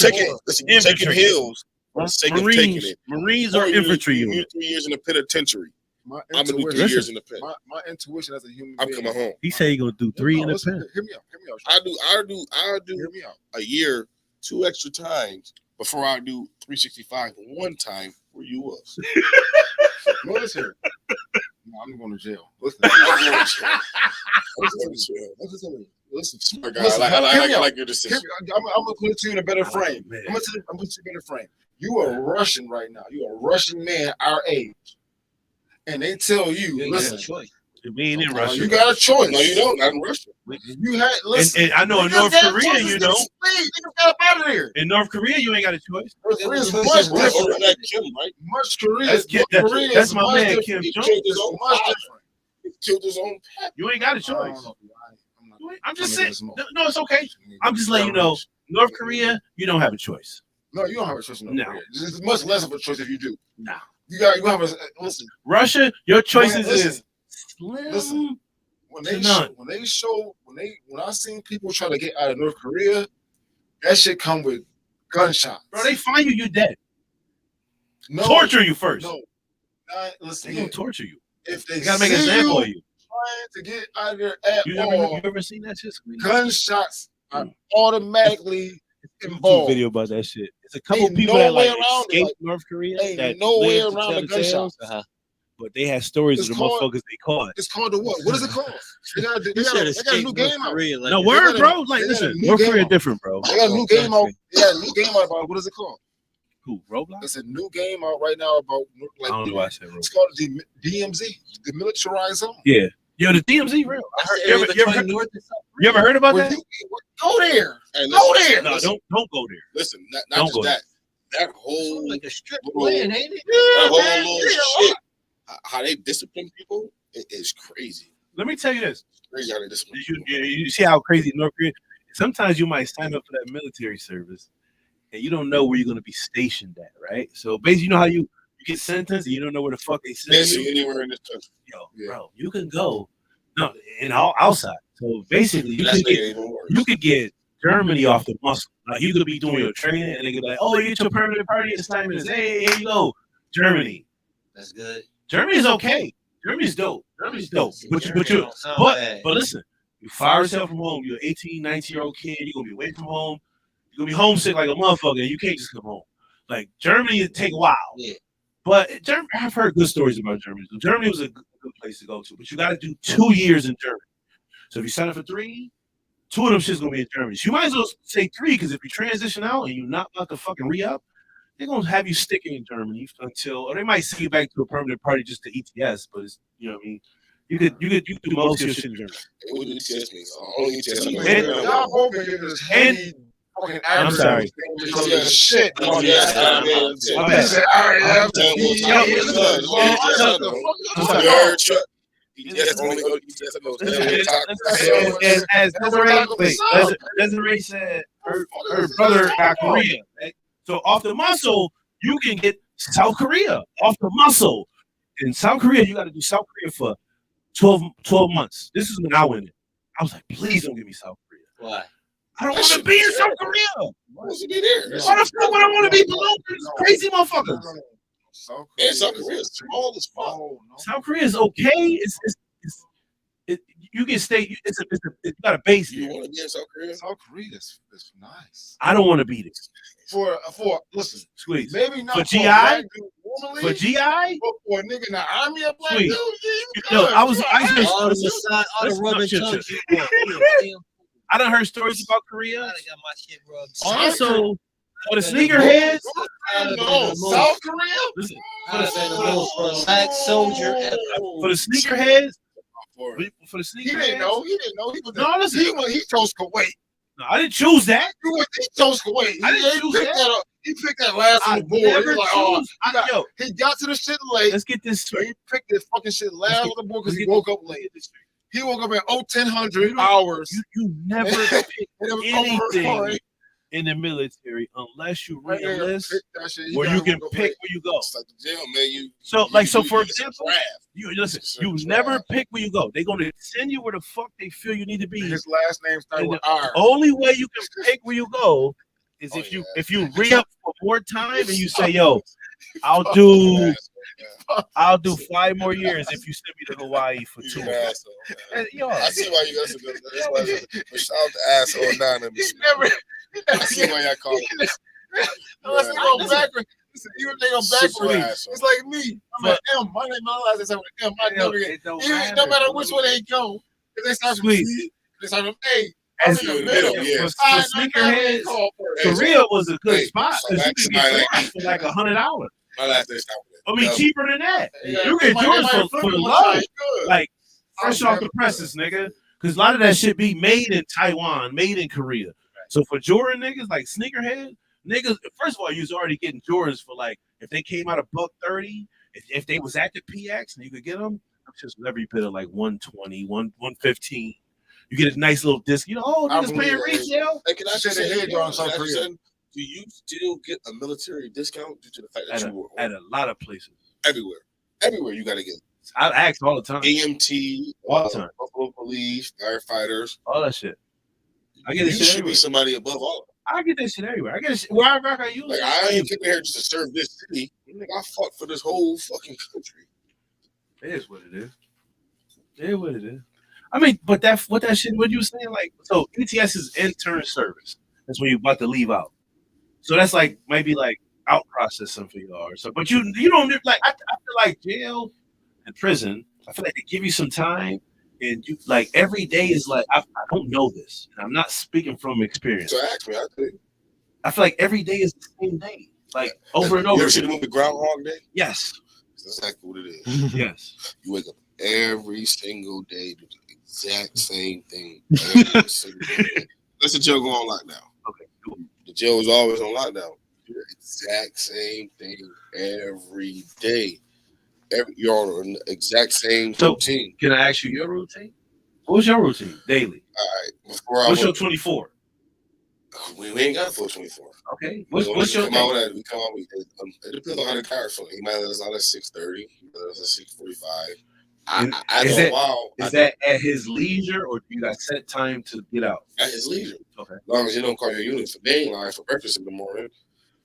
for the sake of taking it. Marines or infantry unit. 3 years in the penitentiary. I'm gonna do 3 years in the pen. My intuition as a human I'm being. coming home. He said he gonna do 3 in the pen. Hear me out. I do a year 2 extra times before I do 365 one time where you was. Listen. No, I'm going to jail. Listen, smart guy. I like your decision. I'm gonna put it to you in a better frame. I'm gonna put you in a better frame. You are Russian right now. You are a Russian man our age. And they tell you, listen, we ain't in Russia. You got a choice. No, you don't. Not in Russia. You had listen. And I know in North Korea you don't. You got out of here. In North Korea you ain't got a choice. North Korea is much different. Much Korea. That's my man Kim Jong. He killed his own pet. You ain't got a choice. I'm just saying. No, it's okay. I'm just letting you know. North Korea, you don't have a choice. No, you don't have a choice in North Korea. It's much less of a choice if you do. No. You have a listen. Russia, your choices Listen. is slim. Listen. When I seen people try to get out of North Korea, that shit come with gunshots. Bro, they find you, you're dead. No, torture you first. No, listen. They gonna torture you. If they gotta make an example of you. Trying to get out of there at You ever seen that shit? Gunshots are automatically involved. Video about that shit. It's a couple people that like escaped North Korea. Ain't no way around the gunshots. But they had stories of the motherfuckers they caught. It's called the what? What is it called? They got a new game out. No word, bro. Like, listen, North Korea different, bro. They got a new game out. They got a new game out about what is it called? Who? Roblox? There's a new game out right now about like. I don't know why I said Roblox. It's called the DMZ, the militarized zone. Yeah. Yo, the DMZ real. You ever heard about that? Go there. Hey, go there. No, don't go there. Listen, not just that. That whole like a strip land, ain't it? That whole little shit. How they discipline people is crazy. Let me tell you this. It's crazy how they discipline you see how crazy North Korea. Sometimes you might sign up for that military service, and you don't know where you're going to be stationed at, right? So basically, you know how you get sentenced, and you don't know where the fuck they send you. Anywhere in this country. Yo, bro, you can go outside. So basically, you could get Germany off the muscle. Like you could be doing your training, and they could be like, "Oh, you get your permanent party assignment is here you go, Germany." That's good. Germany is okay. Germany's dope. But listen, you fire yourself from home. You're an 18, 19-year-old kid. You're gonna be away from home. You're gonna be homesick like a motherfucker. And you can't just come home. Like Germany, it take a while. Yeah. But I've heard good stories about Germany. So Germany was a good place to go to. But you got to do 2 years in Germany. So if you sign up for 3, 2 of them shit's gonna be in Germany. So you might as well say 3 because if you transition out and you're not about to fucking re-up, they're gonna have you sticking in Germany or they might send you back to a permanent party just to ETS, but it's, you know what I mean. You could do most of your shit in Germany. What do ETS mean? Only ETS. I'm sorry. Shit. As Desiree said, her brother got Korea. Right? So off the muscle, you can get South Korea off the muscle. In South Korea, you got to do South Korea for 12 months. This is when I went in. I was like, please don't give me South Korea. Why? I don't want to be in South Korea. Why would you be there? Why the fuck would I want to be below these crazy motherfuckers? South Korea is small as fuck. South Korea is okay. You can stay. It's got a base. You want to be in South Korea? South Korea is nice. I don't want to be there. For listen, squeeze. Maybe not for GI. For GI, but for a nigga in the army, a black dude. No, I done heard stories about Korea. Also, for the sneakerheads, South Korea. Listen, for the black soldier. For the sneakerheads. For the sneakerheads. He didn't know. He was. No, listen. He chose Kuwait. No, I didn't choose that. He chose Kuwait. I didn't choose that. He picked that last on the board. He got to the shit late. Let's get this straight. He picked this fucking shit last on the board because he woke up late. He woke up at 1000 hours. You never pick anything in the military unless you read a list where you can pick where you go. It's like the jail, man. So for example, you never pick where you go. They're gonna send you where the fuck they feel you need to be. His last name started with R. Only way you can pick where you go is if you re-up for more time and you say, yo, I'll do 5 more years if you send me to Hawaii for 2 years. I see why you guys are shout out to asshole anonymous. I see why y'all call it. Let's go backwards. Even they go backwards. It's like me. I'm an M. My name, my last name is M. No matter which way they go, if they start from C, they start from A. As in the middle, for sneakerheads, Korea was a good spot because you could get for like $100. My last day stopped. I mean, cheaper than that. You get yours for low, like fresh off the presses, nigga. Because a lot of that shit be made in Taiwan, made in Korea. So for Jordan niggas, like sneakerhead niggas, first of all, you was already getting Jordans for like if they came out of $130, if they was at the PX and you could get them, I'm just every bit of like 120, 115. You get a nice little disc. You know, niggas paying retail. Hey, can I just say, do you still get a military discount due to the fact that you were at a lot of places? Everywhere you got to get. I ask all the time. EMT, All the time. Buffalo Police, firefighters. All that shit. I get this You shit should everywhere. be somebody above all of them. I get that shit everywhere. I get it wherever I use like, it. I ain't coming here just to serve this city. I fought for this whole fucking country. It is what it is. It is what it is. I mean, but that shit, what you were saying, like, so ETS is intern service. That's when you're about to leave out. So that's like maybe like out processing for y'all or something. But you don't like. I feel like jail and prison. I feel like they give you some time, and you like every day is like I don't know this. And I'm not speaking from experience. So ask me, I tell you. I feel like every day is the same day, like over and over. You ever seen the movie Groundhog Day? Yes. That's exactly what it is. Yes. You wake up every single day to do the exact same thing. Every single day. That's the jail going on lockdown. Okay, cool. The jail is always on lockdown. The exact same thing every day. You're on the exact same routine. Can I ask you your routine? What was your routine daily? All right. What's your 24? We ain't got a full 24. Okay. What's your come out with that? We come out with it depends on how the car is feeling. He might let us out at 6:30. He might let us at 6:45. Is that at his leisure, or do you got set time to get out? At his leisure. Okay. As long as you don't call your unit for day line for breakfast in the morning.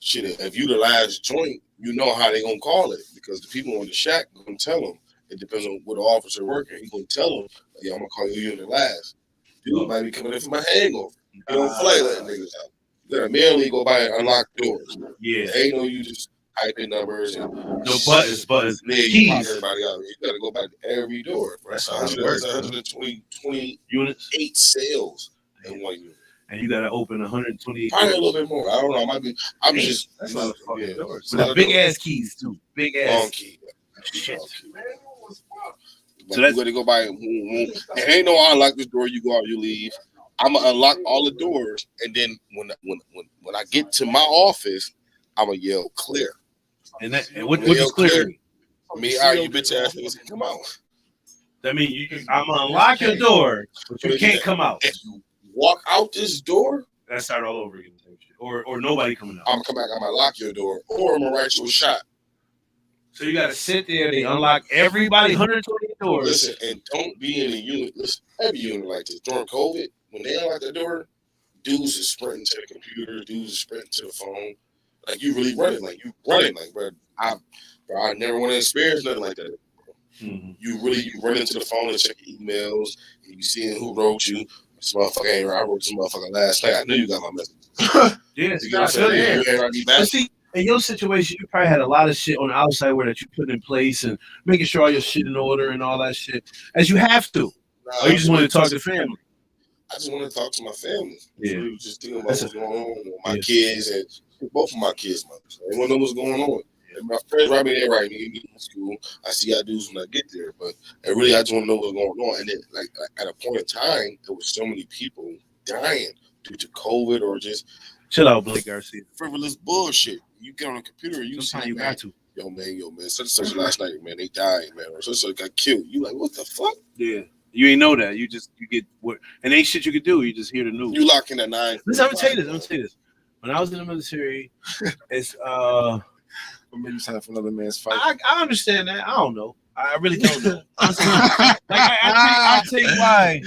Shit, if you the last joint, you know how they gonna call it because the people in the shack gonna tell them. It depends on what the officer working. He gonna tell them, "Yeah, I'm gonna call your unit last." Dude might be coming in for my hangover. You don't play letting niggas out. You gotta manually go by and unlock doors. Yeah. Ain't no you just type in numbers and no buttons. Keys. Everybody out. You gotta go back to every door. That's 128 units sales in one unit. And you gotta open 128. Probably a little bit more. I don't know. I'm just. That's a lot of fucking doors. With big ass keys too. Big ass. Long key. Shit. So that's where they go by. And ain't no I unlock this door. You go out. You leave. I'm gonna unlock all the doors, and then when I get to my office, I'm gonna yell clear. And what is clear? Me, all right, you bitch ass niggas can come out. That means I'm gonna unlock your door, but you can't come out. If you walk out this door, that start all over again. Or nobody coming out. I'm gonna come back. I'm gonna lock your door, or I'm gonna write you a shot. So you gotta sit there. They unlock everybody 120 doors. Listen, and don't be in a unit. Listen, every unit like this during COVID, when they unlock the door, dudes is sprinting to the computer, dudes is sprinting to the phone. Like you really running, like bro. I never want to experience nothing like that. Mm-hmm. You run into the phone and check your emails, and you seeing who wrote you. This motherfucker ain't right. I wrote this motherfucker last night. I knew you got my message. Yes, you know what I'm saying? But see, in your situation, you probably had a lot of shit on the outside where that you put in place and making sure all your shit in order and all that shit, as you have to. Or you just want to talk to the family. I just want to talk to my family. Yeah. Really just thinking about what's going on with my kids and both of my kids' mothers. They want to know what's going on. And my friends right there, right me in school. I see how dudes when I get there, but really I just want to know what's going on. And then, like at a point in time, there was so many people dying due to COVID or just chill out, Blake Garcia. Frivolous bullshit. You get on a computer, you sometimes see, you man, got to. Yo, man, such and such last night, man, they died, man, or such and such got killed. You like, what the fuck? Yeah. You ain't know that. You get what, and ain't shit you could do. You just hear the news. You lock in at 9. Listen, I'm gonna tell you this. When I was in the military, it's maybe it's time for another man's fight. I understand that. I don't know. I really don't know. I'll tell you why.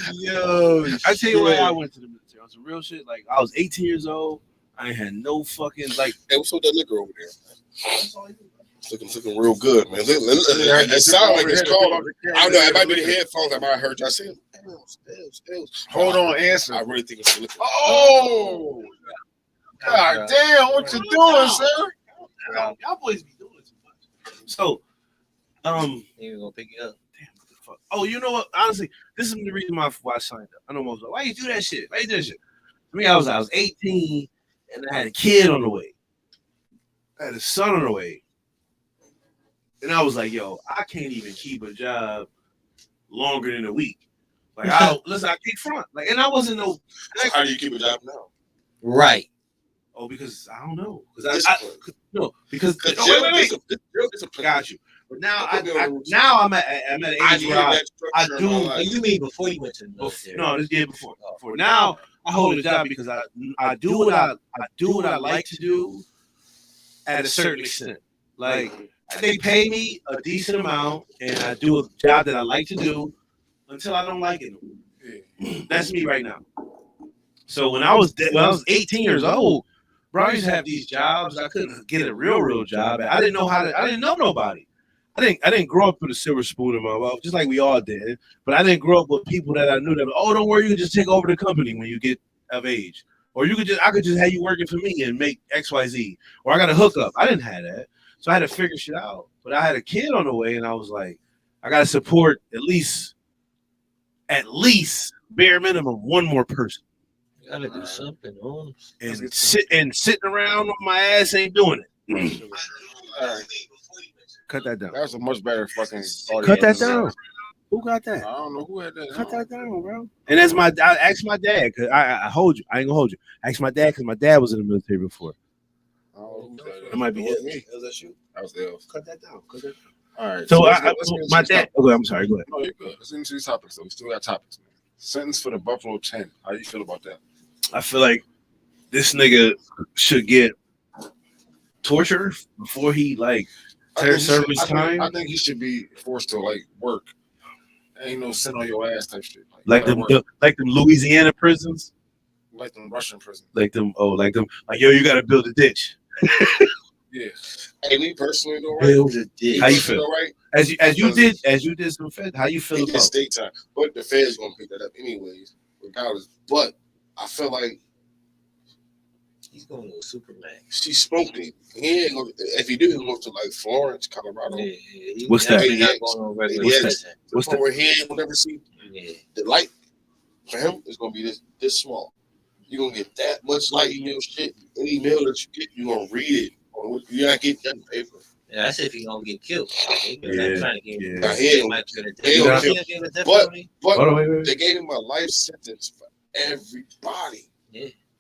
I tell you why I went to the military. On some real shit. Like I was 18 years old. I ain't had no fucking like. Hey, what's with that liquor over there? It's looking real good, man. It sounds like it's cold. I don't know. It might be the headphones. I might have heard y'all say. Hold on, answer. I really think it's liquor. Oh, God damn! What you doing, sir? Y'all boys be doing it too much. So, ain't gonna pick you up. Damn, what the fuck? Oh, you know what? Honestly, this is the reason why I signed up. I know most. Why you do that shit? Why you do that shit? I mean, I was 18 and I had a kid on the way. I had a son on the way. And I was like, yo, I can't even keep a job longer than a week. Like, I can't front. Like, and I wasn't no. Like, how do you keep a job now? Right. Oh, because I don't know. Because wait. Got you. But now I'm at an age where I do. You mean before you went to the military? No, this year before. Now I hold a job because I do what I like to do at a certain extent. Like they pay me a decent amount, and I do a job that I like to do until I don't like it. That's me right now. So when I was 18 years old, bro, I used to have these jobs. I couldn't get a real job. I didn't know I didn't know nobody. I didn't grow up with a silver spoon in my mouth, just like we all did. But I didn't grow up with people that I knew that, oh, don't worry, you can just take over the company when you get of age. Or I could just have you working for me and make XYZ. Or I got a hookup. I didn't have that. So I had to figure shit out. But I had a kid on the way, and I was like, I gotta support at least bare minimum one more person. You gotta do something, Holmes. And sitting around on my ass ain't doing it. All right. Cut that down. That's a much better fucking audio. Cut that down. Who got that? I don't know who had that. Cut that down, bro. And that's I asked my dad, because I hold you. I ain't gonna hold you. I asked my dad because my dad was in the military before. It might be me. Was that you? That was Elf. Cut that down. Cut that down. All right. So my dad. Okay, I'm sorry. Go ahead. No, you're good. Let's get into these topics, though. We still got topics, man. Sentence for the Buffalo 10. How do you feel about that? I feel like this nigga should get tortured before he serve his time. I think he should be forced to work. Ain't no sit on your ass type shit. Like them Louisiana prisons. Like them Russian prisons. Like yo, you gotta build a ditch. Yeah. Hey, me personally, though, right? Build a ditch. How you feel? Right? As you did some Fed. How you feel It about gets state time, but the Fed's gonna pick that up anyways, regardless. But I feel like He's going to Superman. she smoked it. He ain't gonna, if he do, he'll go to Florence, Colorado. Yeah. What's that? Not going on regular Yes. prison. What's that? Where he ain't gonna never see Yeah. the light for him is gonna be this small. You're gonna get that much light in your shit. Any mail that you get, you're gonna read it. You're not getting that paper. Yeah, that's if he gonna get killed. Yeah. Trying to get him. Now, he ain't- Might get a he ain't death gonna penalty. But Hold on, wait. they gave him a life sentence for everybody.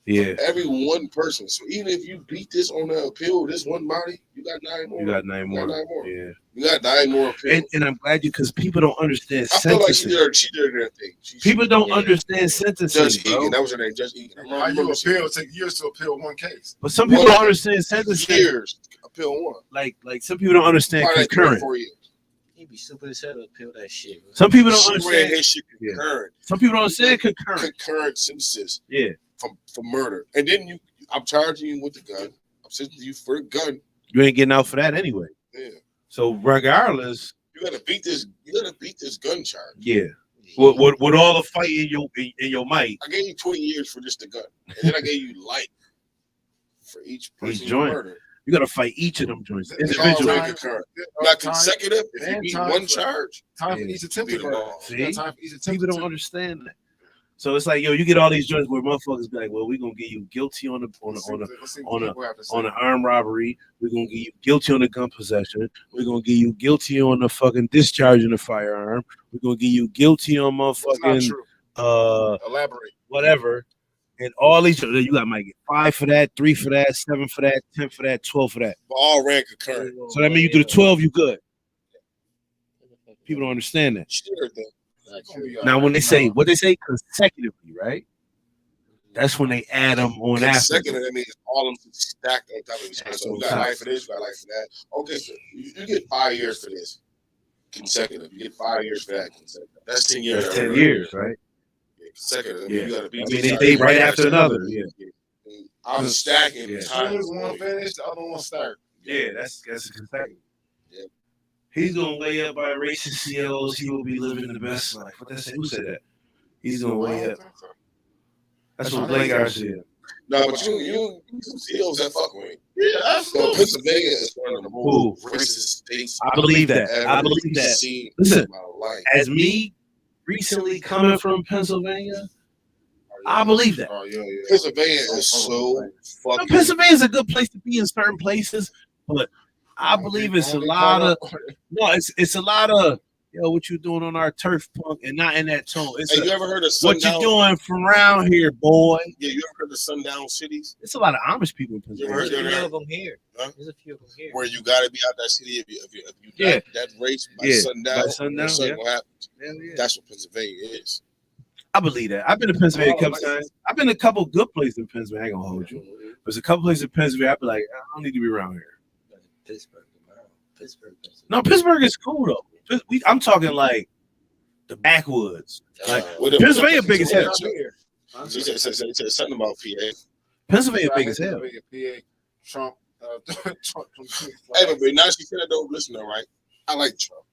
Yeah. Every one person. So even if you beat this on the appeal, this one body, you got 9 more. You got 9 more. nine more. Yeah. You got 9 more appeals. And I'm glad because people don't understand I feel like she sentencing. did her thing. People don't Yeah. understand sentencing, Judge bro. Egan, that was her name, Judge Egan. How you appeal? Take years to appeal one case. But some people don't understand sentencing. Years. Appeal one. Like some people don't understand Why they concurrent. 4 years? He'd be stupid as hell to appeal that shit. Bro. Some people don't She ran understand. his shit concurrent. Some people don't understand concurrent. Concurrent sentences Yeah. for murder. And then I'm charging you with the gun. I'm sentencing you for the gun. You ain't getting out for that anyway. Yeah. So regardless, You gotta beat this gun charge. yeah. With all the fight in your might. I gave you 20 years for just the gun. And then I gave you life for each person you joint. murdered. You gotta fight each of them joints It's individually. already concurrent. Not consecutive. If you beat one charge, Time for Yeah. each attempted Beat 'em murder. all. See? You got time for each attempted People don't murder. understand that. So it's like, yo, you get all these joints where motherfuckers be like, well, we're gonna get you guilty on an armed robbery. We're gonna get you guilty on the gun possession. We're gonna get you guilty on the fucking discharging the firearm. We're gonna get you guilty on motherfucking Elaborate. whatever. And all these, you might get 5 for that, 3 for that, 7 for that, 10 for that, 12 for that. but all ran concurrent. So that means you do the 12, you good. People don't understand that. She did her thing. Now, when they say what they say consecutively, right? That's when they add them on after. Second, that means all of them stacked on top of each other. So you got life for this, you got life for that. Okay, so you get 5 years for this consecutive. You get 5 years for that consecutive. That's 10 years. That's 10 years, right? Yeah, consecutive. Yeah. You gotta be. I mean, they right after another. Yeah. I'm stacking. Yeah. As soon as one finish, the other one start. Yeah, that's consecutive. Yeah. He's gonna lay up by racist CLs. He will be living the best life. What that say? Who said that? He's gonna lay up. That's what Blake said. No, but you some CEOs that fuck with me. Yeah, So absolutely. Pennsylvania is one of the more racist states I believe that. I I've believe that. seen Listen, in my life. As me recently coming from Pennsylvania, I believe that. Oh, yeah. Pennsylvania is so fucking. Pennsylvania is a good place to be in certain places, but I believe it's a lot of it's a lot of yo, what you doing on our turf, punk, and not in that tone. It's Hey, you ever heard of what sundown? you doing from around here, boy? Yeah, you ever heard of sundown cities? It's a lot of Amish people in You Pennsylvania. heard There's a that? few of them here. Huh? There's a few of them here. Where you gotta be out that city if you Yeah. that race by Yeah, sundown. by sundown, Something will happen. Hell yeah. That's what Pennsylvania is. I believe that. I've been to Pennsylvania a couple times. I've been to a couple good places in Pennsylvania. I ain't gonna hold you. There's a couple places in Pennsylvania. I'd be like, I don't need to be around here. Pittsburgh tomorrow. Pittsburgh. No, Pittsburgh is cool though. I'm talking like the backwoods. Like Pennsylvania big as hell. He said something about PA. Pennsylvania big as hell. PA, Trump. Trump. Hey, but now she said I don't listen though, right? I like Trump.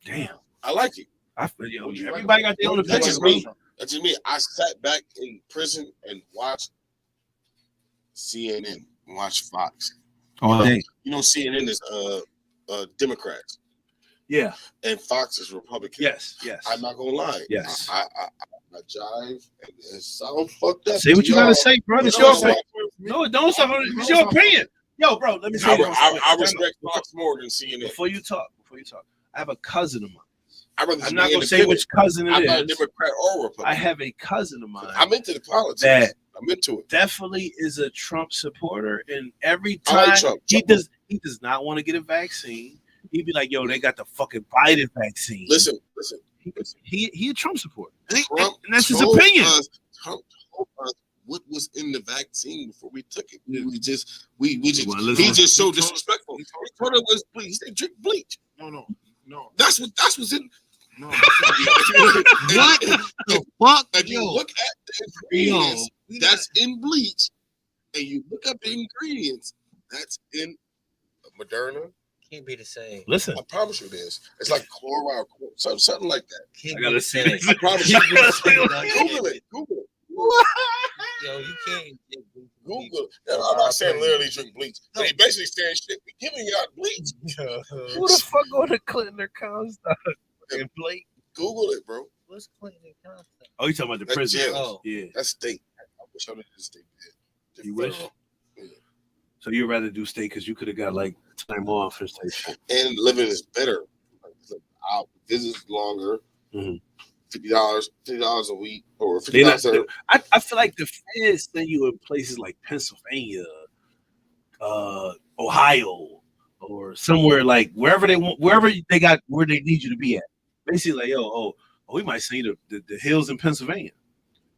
Damn, I like it. Everybody got their own opinion. That's just me. That's just me. I sat back in prison and watched CNN, watched Fox. All day. You know, CNN is Democrats. Yeah. And Fox is Republican. Yes. I'm not gonna lie. Yes. I jive and it sound fucked up. Say what you gotta say, bro. It's your opinion. No, don't stop. It's your opinion. Yo, bro, let me say this. I respect Fox more than CNN. Before you talk, I have a cousin of mine. I'm not gonna say which cousin it is. I'm not a Democrat or Republican. I have a cousin of mine. I'm into the politics. I'm into it. Definitely is a Trump supporter, and every I time like he does not want to get a vaccine. He'd be like, "Yo, they got the fucking Biden vaccine." Listen. He a Trump supporter, and Trump that's his opinion. Trump told us what was in the vaccine before we took it. We just he just so disrespectful. He told us he said drink bleach. No. That's what's in. No. What the fuck? If you look at the ingredients, that's in bleach, and you look up the ingredients, that's in Moderna. Can't be the same. Listen, I promise you this. It's like chloride, something like that. Can't I gotta see it. I promise you. Google it. Yo, you can't Google. I'm not saying literally drink bleach. No. They basically saying shit. We giving you out bleach. Who the fuck go to Clinton or Comstock and Blake? Google it, bro. What's Clinton and Comstock? Oh, you talking about the That's prison? jail. Oh, Yeah. That's state. I wish I did state. You wish? Yeah. So you'd rather do state because you could have got like time off and stuff. And living is better. Our visits longer. Mm-hmm. $50 a week or $50. I feel like the feds send you in places like Pennsylvania, Ohio, or somewhere like wherever they want, where they need you to be at. Basically, like, we might send you the hills in Pennsylvania,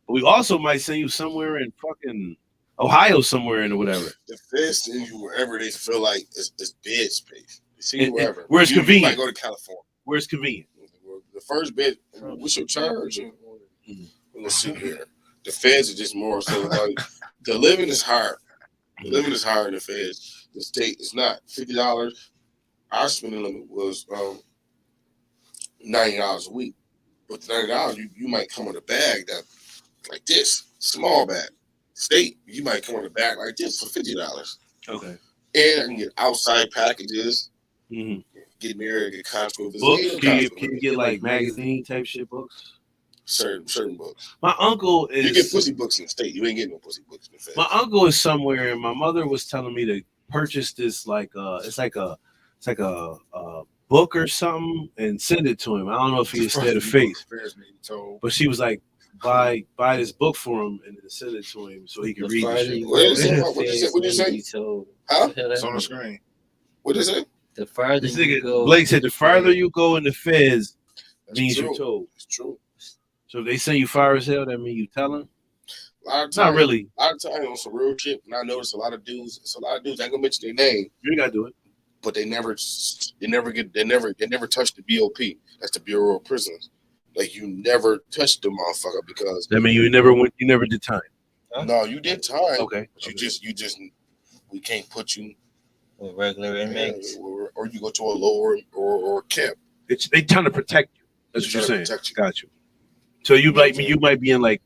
but we also might send you somewhere in fucking Ohio, somewhere in or whatever. The feds send you wherever they feel like it's bed space. They send you wherever. Where it's convenient. You might go to California. Where it's convenient. The first bed, what's your charge? Let's see here. The feds are just more so like the living is hard. The living is hard in the feds. The state is not. $50. Our spending limit was $90 a week. But the $90, you might come with a bag that like this, small bag. State, you might come with a bag like this for $50. Okay. And I can get outside packages. Mm-hmm. Get married, get contract books. Can you get like magazine type shit books? Certain books. My uncle is. You get pussy books in the state. You ain't getting no pussy books in the feds. My uncle is somewhere, and my mother was telling me to purchase this it's like a book or something and send it to him. I don't know if he instead of face, but she was like, buy this book for him and then send it to him so he can read it. What did you say? Huh? It's on the screen. What did you say? The farther you go, Blake said, the farther you go in the feds means you're told. It's true. So if they say you fire as hell, that mean you tell them? Not really. A lot of times on some real shit, and I notice a lot of dudes, I ain't gonna mention their name. You gotta do it. But they never touch the BOP. That's the Bureau of Prisons. Like you never touched the motherfucker because that mean you never did time. Huh? No, you did time. Okay. But you just we can't put you with regular inmates. Or you go to a lower or camp. They trying to protect you. That's what you're saying. Got you. So you might be in like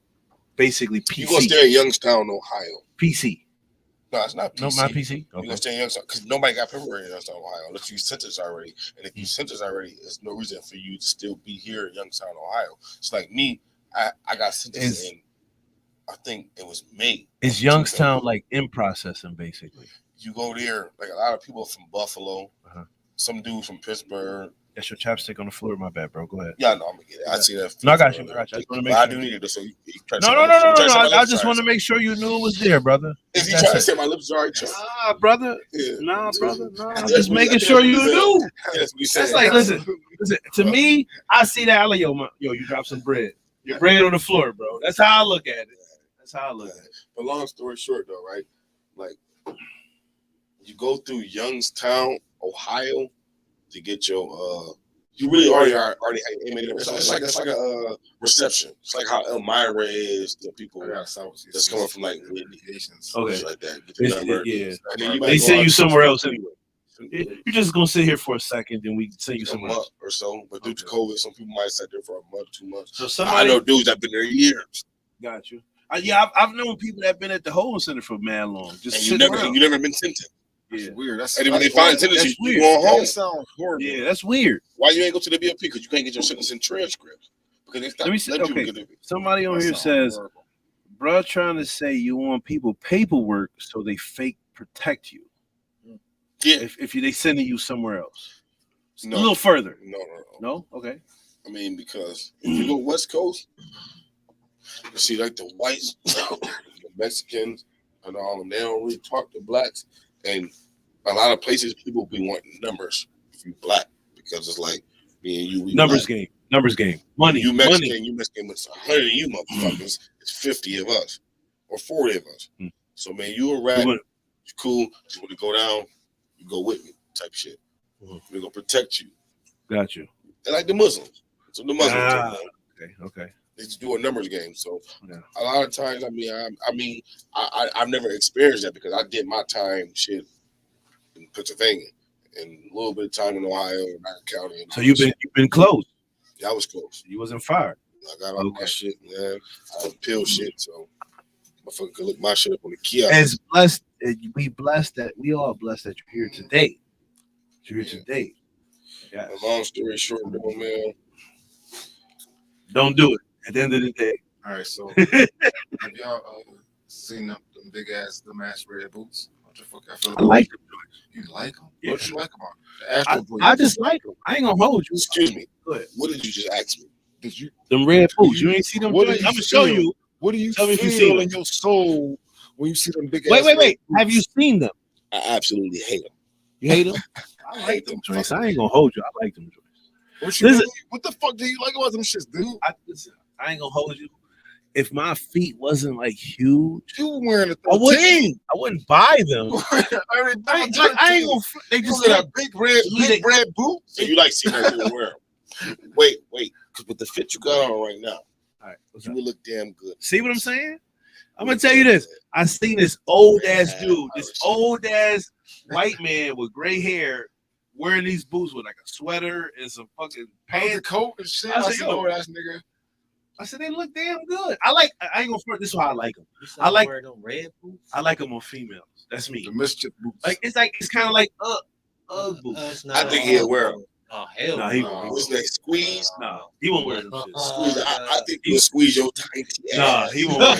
basically PC. You gonna stay in Youngstown, Ohio. PC. No, it's not PC. No, not PC. Okay. You gonna stay in Youngstown because nobody got paperwork in Youngstown, Ohio, unless you sentenced already. And if you sentenced already, there's no reason for you to still be here in Youngstown, Ohio. It's like me, I got sentenced in, I think it was May. Is Youngstown like in processing basically? You go there, like a lot of people from Buffalo, some dudes from Pittsburgh. That's your chapstick on the floor. My bad, bro. Go ahead. Yeah, no, I'm gonna get it. I see that. No, I got you. I just want to make sure. I do need it. So you no. I just want to make sure you knew it was there, brother. If you try to say my lips are already Nah, brother. Yeah. Nah, brother. Nah. I'm just making sure you knew. That's like, listen. To me, I see that. I'm like, yo, you dropped some bread. Your bread on the floor, bro. That's how I look at it. But long story short, though, right? Like, you go through Youngstown Ohio to get your you really already have your image. It's like a reception. It's like how Elmira is to people that's coming from like Asians, like that. Get your number. Yeah, and then they send you somewhere else anyway. You're just gonna sit here for a second, then we send you somewhere else or so. But due to COVID, some people might sit there for a month, 2 months. So I know dudes that've been there years. Got you. I've known people that've been at the holding center for mad long. Just you never been sentenced. That's weird. That's and when they find sentencing, you going home. That sounds horrible. Yeah, that's weird. Why you ain't go to the BOP? Because you can't get your sentencing transcript. Because they stop Somebody on here says, horrible. Bro, trying to say you want people paperwork so they fake protect you. Yeah. If they sending you somewhere else. A little further. No? Okay. I mean, because if you go West Coast, you see like the whites, the Mexicans, and all of them, they don't really talk to blacks. And a lot of places people be wanting numbers if you black because it's like me and you. Numbers game. Money. You Mexican, with 100 of you motherfuckers. It's 50 of us or 40 of us. So man, you a rat. You cool. You want to go down? You go with me, type shit. We're gonna protect you. Got you. They like the Muslims. So the Muslims. Okay. They just do a numbers game. So a lot of times, I've never experienced that because I did my time shit in Pennsylvania and a little bit of time in Ohio and Madison County. So you've been close. Yeah, I was close. You wasn't fired. I got all my shit, man. I had pill shit, so motherfucker could look my shit up on the kiosk. As blessed, we all blessed that you're here today. You're here today. Yeah. Long story short, though, man. Don't do it. At the end of the day. All right, so have y'all seen them big ass, the match red boots? What the fuck? I like them. You like them? Yeah. What you like about them? I just like them. I ain't gonna hold you. Excuse me. Go ahead. What did you just ask me? Did you them red boots? You ain't see them? I'm gonna show you. What do you feel in your soul when you see them big ass? Wait. Have you seen them? I absolutely hate them. You hate them? I hate them joints. I ain't gonna hold you. I like them joints. What the fuck do you like about them shits, dude? I ain't gonna hold you. If my feet wasn't like huge, you were wearing a 13. I wouldn't buy them. I ain't gonna. They just got a big red boot. So you like seeing people wear them? Wait, because with the fit you got on right now, all right, you will look damn good. See what I'm saying? I'm gonna tell you this. I seen this old ass dude, this old ass white man with gray hair, wearing these boots with like a sweater and some fucking pants, a coat and shit. I said, old ass nigga. I said they look damn good. I ain't gonna front. This is why I like them. I like wearing them red boots. I like them on females. That's me. The mischief boots. It's kind of like boots. I think he'll wear them. Oh hell no! He won't. What's that? Squeeze? No, he won't wear them. Squeeze. I think he'll squeeze your tiny ass. Nah, he won't.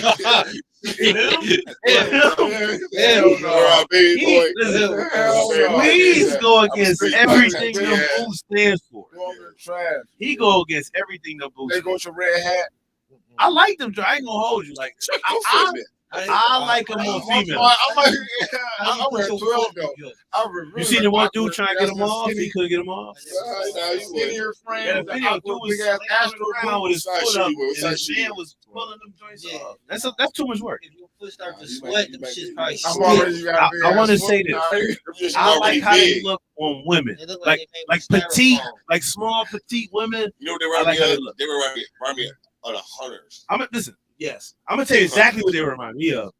Squeeze go against everything them boots stands for. He go against everything them boots. They go with your red hat. I like them. I ain't gonna hold you. Like I like them on female. I'm wearing 12 though. You seen the one dude trying to get them off? He couldn't get them off. Skinnier frame. Yeah, the video dude was big ass Astro around with his foot up, and his man was pulling them joints off. That's too much work. If your foot start to sweat, them shit's probably I want to say this. I like how they look on women, like petite, like small petite women. You know they remind me of the hunters. Listen. Yes, I'm gonna tell you exactly what they remind me of.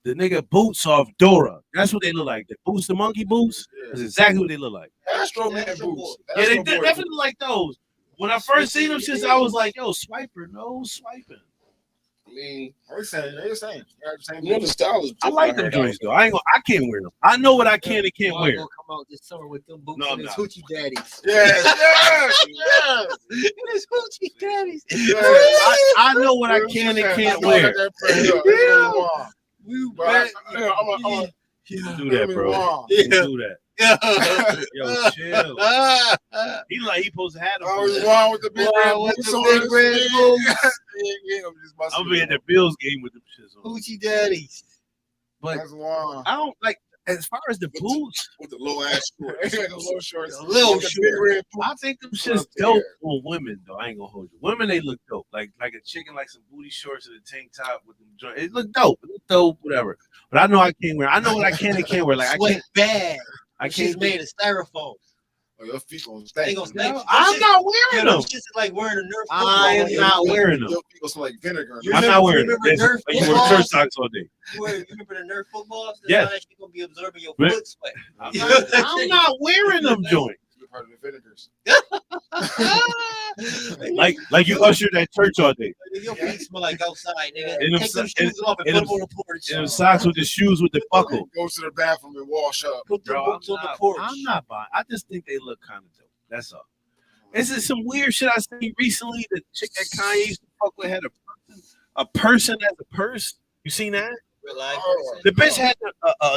The nigga boots off Dora. That's what they look like. The boots, the monkey boots. That's exactly what they look like. Astro Man boots. Yeah, they definitely look like those. When I first seen them, I was like, "Yo, swiper, no swiping." I mean, they're saying. You know the style is. I like them joints though. I can't wear them. I know what I can and can't wear. Come out this summer with them boots No, and his hoochie daddies. Yes. His hoochie daddies. I know what I can and can't wear. Do that, bro. Do that. Yo, chill. He like he supposed to have them. I was wrong with the big red boots. I'm be at the Bills game with them shits on. Hoochie daddies. But I don't like as far as the boots with the low ass shorts. Little short. I think them shit's dope on women though. I ain't gonna hold you. Women they look dope. Like a chicken, like some booty shorts and a tank top with them joints. It look dope. It look dope, whatever. But I know I can't wear. I know what I can and can't wear. Like I can't bad. I She's can't made of styrofoam. Oh, your feet gonna They stink. gonna stink. No, I'm not wearing them. It's just like wearing a Nerf I am football. not wearing them. Your feet gonna smell like vinegar. You I'm remember- not wearing you them. remember Nerf You wear footballs? church socks all day. You remember the Nerf footballs? That's Yes. how that shit gonna be absorbing your But- foot sweat. I'm not wearing them joints. You're part of the vinegars. Like you usher that church all day. Your feet smell like outside, nigga. And them Take them so- shoes off and and put them on the porch. And them socks with the shoes with the buckle. Go to the bathroom and wash up. Put the Bro, boots on the porch. I'm not buying. I just think they look kind of dope. That's all. This is some weird shit I seen recently. The chick that Kanye used to fuck with had a person as a purse. You seen that? Real life Oh, The person. bitch had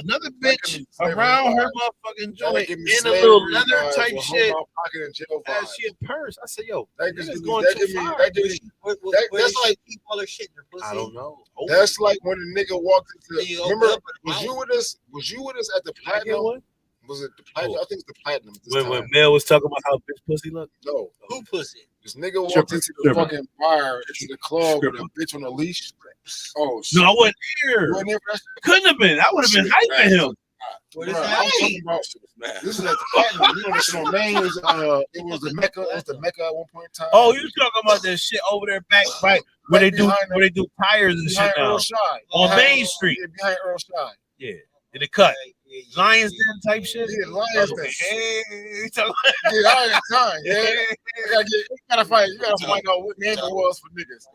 another bitch around her motherfucking joint give me in a slavery little leather vibes type or shit. hold my pocket and jail As vibes. she a purse. I said, yo, That this gives is me- going that too give me- far. that gives me- Where that's does she like- keep all her shit in her pussy? I don't know. That's like when the nigga walked into. You Remember, open up the was you mouth. with us? Was you with us at the I get platinum? one. Was it the platinum? I think it's the platinum. This When time. Mel was talking about how bitch pussy look. No, Who pussy? this nigga walked Stripper. into the Stripper. fucking bar, into the club with a Stripper. bitch on a leash. Oh shit. No, I wasn't You here. wasn't there for that shit? Couldn't have been. I would have been hyping him. What is Bruh, that? I'm talking about. Man. This is at the platinum. You know, this on Main. It was the Mecca. It was the Mecca at one point in time. Oh, you talking about that shit over there back right where they do behind where they do tires and shit behind now Earl Shy. on Behind- Main Street. Yeah, behind Earl Shy. Yeah, in the cut. Yeah. Lions Den type shit. Yeah, Lions Den. Hey, you talking Yeah, I ain't time. Yeah, you gotta find. You gotta find out what name it was for niggas.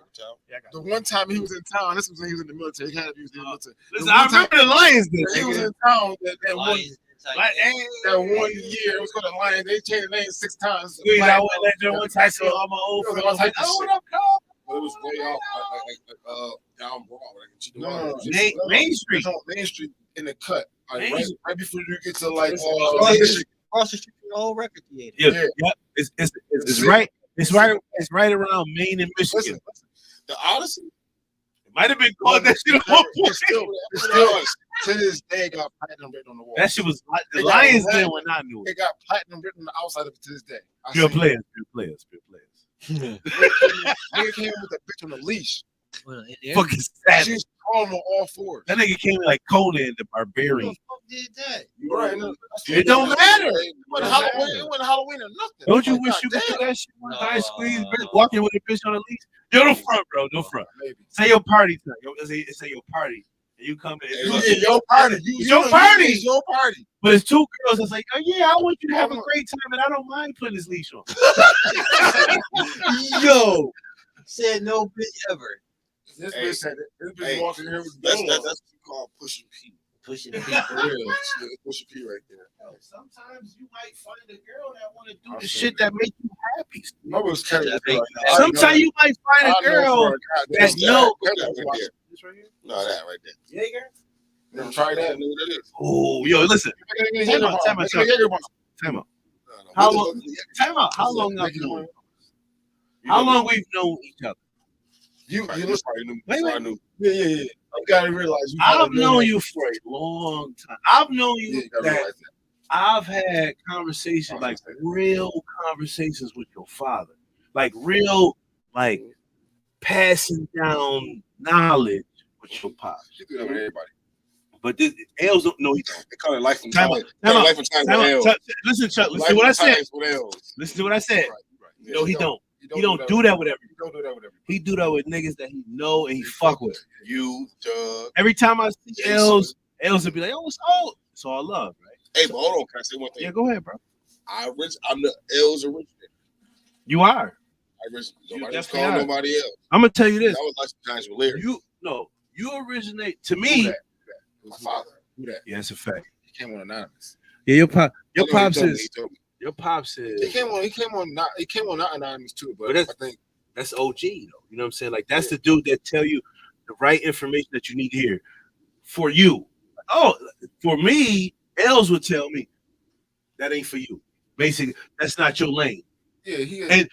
The one time he was in town, this was when he was in the military. He had to be in the military. Listen, The I one time remember the Lions Den. he was nigga. in town that one Lions type. Like, hey, that 1 year. It was called the Lions. They changed the name 6 times. squeeze out with that joint one time. So, See all my old you know, friends. Like, type of oh, shit. what up, Carl? But it was way off, down Broad. No, Main Street. It's on Main Street in the cut. Like, Main right, Street. right before you get to like Across the street from the whole record theater. Yeah, Yeah. yeah. It's right. It's right around Maine and Michigan. listen, The Odyssey. It might have been called that shit at one point. it's still to this day got platinum written on the wall. That shit was the They got Lions red. Den when I knew it. It got platinum written on the outside of it to this day. I Pure seen it. players, pure players, pure players. Nigga came with a bitch on a leash. Well, there- Fucking She savage. was crawling on all fours. That nigga came like Conan the Who Barbarian. the fuck did that? You right? It don't matter. It wasn't Halloween. It wasn't Halloween or nothing. Don't you Like, wish you could goddamn. do that shit one time? No. Squeeze, bitch, walking with a bitch on a leash. Yo, no front, bro, no front. Maybe. Say your party time. Yo, say your party. And you come in. Yeah, your party. It's your party. It's your party. But it's two girls that's like, oh yeah, I want you to have a great time, and I don't mind putting this leash on. Yo, said no bitch ever. This Hey. bitch said it. This bitch Hey. walking here with That's the what you call pushing P. Pushing the For people. real. That's pushing P right there. Sometimes you might find a girl that want to do I the feel shit that make you happy. I was carrying this That right make- now. Sometimes you might find a girl that's no. Put that right there. This right here? No, that right there. Yeah, girl. Never tried I that. know what that is. Oh, yo, listen. Time out. Time No, no. How What long- the- Time out. How long have you known? How long we've known each other? You Probably listen. knew. Wait, wait. Probably knew. Yeah. You gotta realize. I've known you for a long time. I've known Yeah, you you gotta that realize that. I've had conversations, like real conversations with your father, like real, like passing down knowledge with your pops. You do that with everybody. But this L's don't know. He don't. They call it life and Time times. out, time out, Life and times Time with out, L's. Listen, Chuck. Listen Life to what I and said. times with L's. Listen to what I said. Yeah. No, he don't. You He don't do that with everyone. You don't do that with everybody. He do that with niggas that he know and he fuck with. You, Doug. Every time I see L's will be like, "Oh, it's all love, right?" Hey, but hold on. Can I say one thing? Yeah, go ahead, bro. I'm the L's original. You are. Nobody definitely called are. nobody else. I'm gonna tell you this. That was life and times with Larry. You originate to me. Who that? My father. Who that? Yeah, it's a fact. He came on anonymous. Yeah, your pops He told me. your pops He is came on not anonymous too, but But I that's- think that's OG though. You know what I'm saying? Like that's the dude that tell you the right information that you need to hear for you. Oh, for me, Els would tell me that ain't for you. Basically, that's not your lane. yeah, he And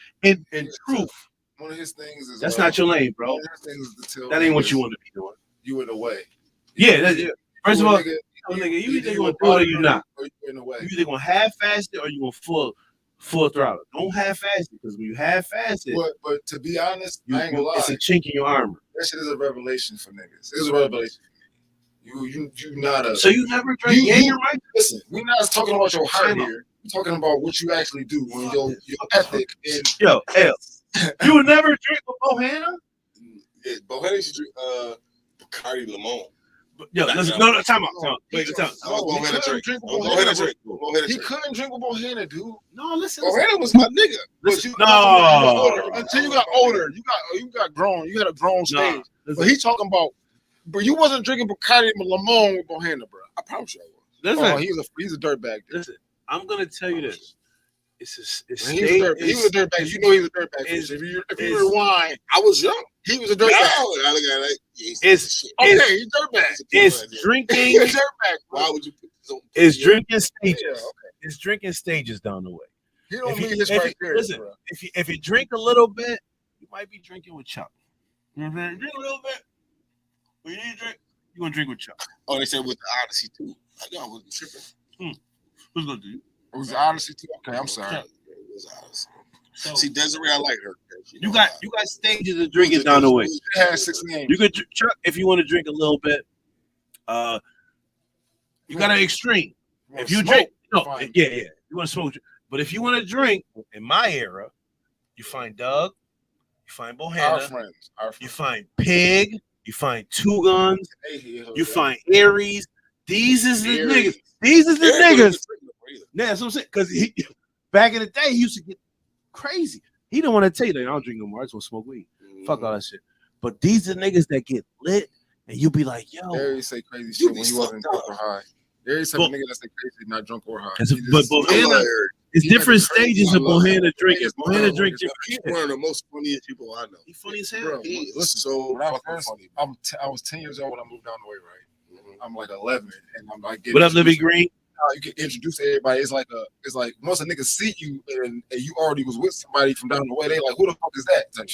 in truth, one of his things is that's not your lane, bro. One of his things is to tell That ain't what niggas you want to be doing. You in the way. Yeah, yeah. First of all, nigga, nigga, you either gonna do it or you not. Or you in the way. You either gonna half-fast it or you gonna full throttle. Don't half-fast it because when you half-fast it, But to be honest, I ain't gonna lie. it's a chink in your armor. That shit is a revelation for niggas. It was a revelation. You not a. So you never drink? Yeah, you're right. Listen, we're not talking about your heart here. We're talking about what you actually do when your ethic and Yo, hell, you would never drink with Bohanna? Yeah, Bohanna used to drink Bacardi Limon. Yo, listen, no, time out. Wait, time out. Bohanna drink. He couldn't drink with Bohanna, dude. No, listen. Bohanna was my nigga. Listen, Until you got older, you got grown. You had a grown stage. But he talking about. But you wasn't drinking Bacardi Limon with Bohanna, bro. I promise you I was. Listen, he's a dirtbag. Listen, I'm gonna tell you this. He was a dirtbag. You know he was a dirtbag. If you rewind, I was young. He was a dirtbag. It's he's dirtbag. It's drinking. He's dirtbag. Why would you put this on? It's drinking stages. Yeah, okay. It's drinking stages down the way. He don't mean his criteria. Listen, if you drink a little bit, you might be drinking with Chuck. You know what I'm saying? Drink a little bit. When you need to drink, you're gonna drink with Chuck. Oh, they said with the Odyssey too. I know I wasn't tripping. Who's gonna do? It was the Odyssey too. Okay, I'm sorry. It was Odyssey. So, see, Desiree, I like her. You got stages of drinking down the way. It has 6 names. You could Chuck if you want to drink a little bit. You got an extreme. If you drink, yeah. You want to smoke, but if you want to drink, in my era, you find Doug, you find Bohanna, Our friends. You find Pig, you find Two Guns, you find Aries. These is the niggas. These is the niggas. Yeah, that's what I'm saying. Because back in the day, he used to get crazy. He didn't want to tell you that I don't drink no more. I just want to smoke weed. Fuck all that shit. But these are niggas that get lit, and you be like, yo. Aries say crazy shit when he wasn't drunk or high. Aries type of nigga that say crazy, not drunk or high. But Bohanna, it's different stages of Bohanna drinking. Bohanna drink different He's shit. one of the most funniest people I know. He funny as hell. Bro, He is listen, so when I was fucking first, funny. I was 10 years old when I moved down the way, right? I'm like 11, and I'm like, What up, Libby Green? You can introduce everybody. It's like once a nigga see you and you already was with somebody from down the way, they like, who the fuck is that? Like,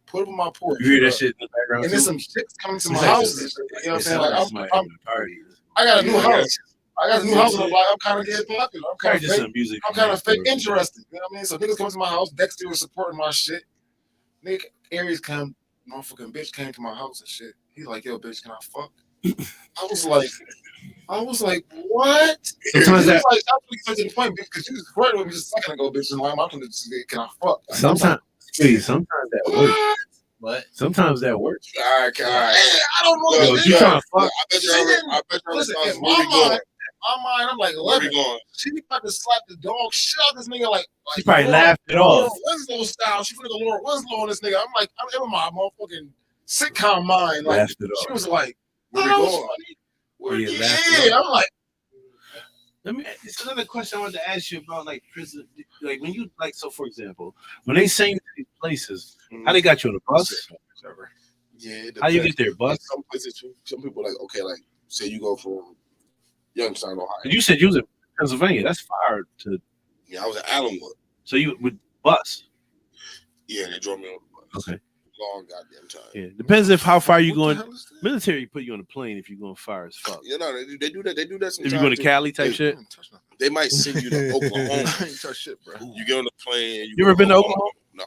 put up on my porch. You hear that shit in the background? And then some chicks coming to my house. You know what I'm saying? Like, I got a new house. And I'm like, I'm kind of getting popular. I'm kind of fake interested. You know what I mean? So niggas come to my house. Dexter was supporting my shit. Nick Aries come, motherfucking bitch came to my house and shit. He's like, yo, bitch, can I fuck? I was like, what? Sometimes that, like, I'm to the point because you was flirting with me just a second ago, bitch. And like, I'm going to say, can I fuck? Like, sometimes that works. What? Sometimes that works. All right. I don't know. Yo, you trying to fuck? I bet you Listen, in where we going. my mind, I'm like, Where we 11. going? She about to slap the dog shit out this nigga like She probably laughed it off. Laura Winslow style. She finna go Laura Winslow on this nigga. I'm like, I'm in my motherfucking sitcom mind. Like, Laughed it she off. was like, Where we going? I'm like, It's another question I wanted to ask you about, like prison, like when you like. So, for example, when they send you to these places, how they got you on the bus? Yeah. How you get there, bus? Some places, some people like, okay, like say you go from Youngstown, Ohio. You said you was in Pennsylvania. That's far to. Yeah, I was in Allenwood. So you would bus? Yeah, they drove me on the bus. Okay. Long goddamn time. Yeah, depends if how far you going. Military put you on a plane if you're going far as fuck. Yeah, no, they do that. They do that sometimes. If you go to too. Cali type shit. They might send you to Oklahoma. I ain't touch shit, bro. You get on the plane. You ever been to Oklahoma? No.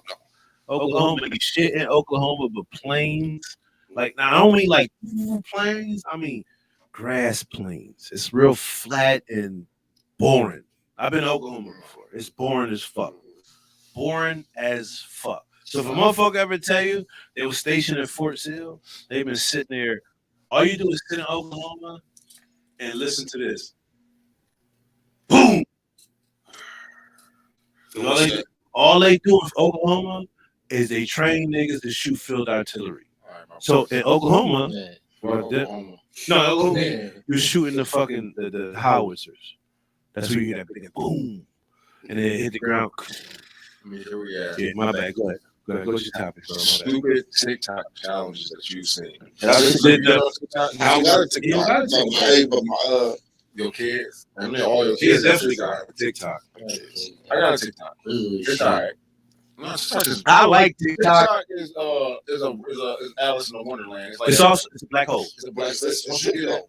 Oklahoma, you shit in Oklahoma, but plains, like not only like plains, I mean grass plains. It's real flat and boring. I've been to Oklahoma before. It's boring as fuck. Boring as fuck. So if a motherfucker ever tell you they were stationed at Fort Sill, they've been sitting there. All you do is sit in Oklahoma and listen to this. Boom. All they do in Oklahoma is they train niggas to shoot field artillery. So in Oklahoma, you're shooting the fucking the howitzers. That's where you hear that big boom, and then it hit the ground. Here we are. Yeah, my bad. Go ahead. Go to your topic. Stupid TikTok challenges that you've seen. I got a TikTok. Hey, but my your kids, I mean, all your kids definitely got TikTok. I got a TikTok. It's all right. No, I like TikTok. TikTok is Alice in the Wonderland. It's also a black hole. It's a black hole.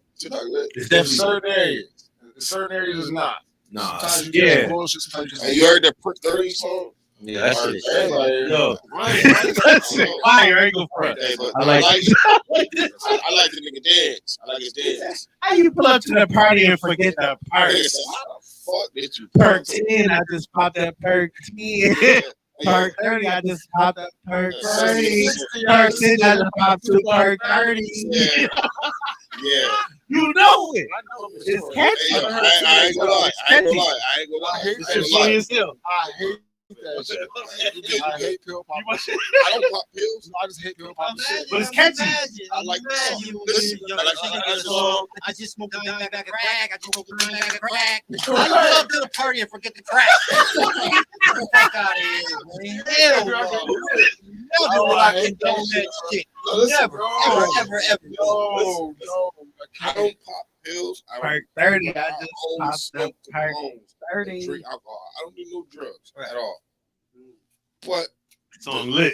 It's definitely certain areas. Certain areas is not. Nah. Sometimes Yeah. bullshit, sometimes and you heard that Prick 30 song? Yeah, that shit is Hey, shit. Yo, Right. that's it. Fire, I ain't gonna front. Hey, but I like I like the nigga dance. I like his dance. How you pull up to the party and forget the perk? Hey, so how the fuck did you Perk 10, I just popped that perk 10. Perk 30, I just popped that perk 30. Perk 10, I just popped 2 perk 30. Yeah. Yeah. You know it. I know It's it's catchy. Hey, yo, I ain't gonna lie. I ain't gonna lie. I ain't gonna lie. hate It's I ain't just gonna funny lie. as hell. I hate that shit. I hate pill pop. I don't pop pills. I just hate pill pop shit. But it's catchy. I like the song. Listen, I like the song. I just smoked a dime bag of crack. I just smoked a dime bag of crack. How you go up to the party and forget the crack? Fuck out of here, man. Hell no. Never will I condone that shit. No, listen, Never, ever. No, no. I don't pop pills. I Perk don't 30, I I just only popped that smoke perk Capones. 30. Drink alcohol. I don't do no drugs at all. But Song lit.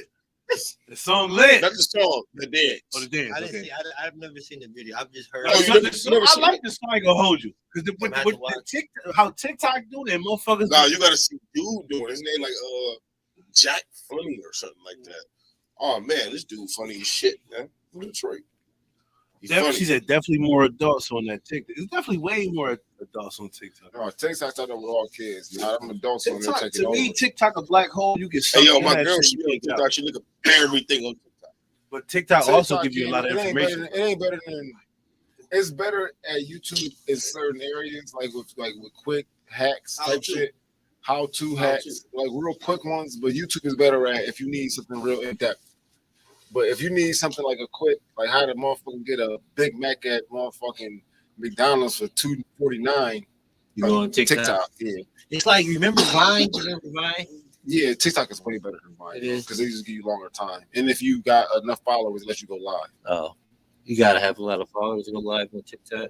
The song lit. not the song, the dance. Oh, the dance. I didn't Okay. see. I've never seen the video. I've just heard. No, you never seen I like the song. I gonna hold you because I'm gonna have to watch. how TikTok do that, motherfuckers. No, you gotta see dude doing it. His name like Jack Funny or something like that. Oh man, this dude funny as shit, man. From Detroit. He's funny. She said definitely more adults on that TikTok. It's definitely way more adults on TikTok. No, TikTok thought that with all kids. Now I'm adults on there TikTok, taking to me, over. TikTok a black hole. You can Hey yo, suck my that girl, shit, she you on can't TikTok. tell. She look at everything on TikTok. But TikTok also TikTok, give you a lot of it ain't information. better than- It ain't better than. It's better at YouTube in certain areas, like with quick hacks type shit, how to hacks, like real quick ones. But YouTube is better at if you need something real in depth. But if you need something like a quick, like how to motherfucking get a Big Mac at motherfucking McDonald's for $2.49, You go on TikTok. Yeah, It's like remember Vine. You remember Vine? yeah. TikTok is way better than Vine It is. because they just give you longer time, and if you got enough followers, it lets you go live. Oh, you gotta have a lot of followers to go live on TikTok.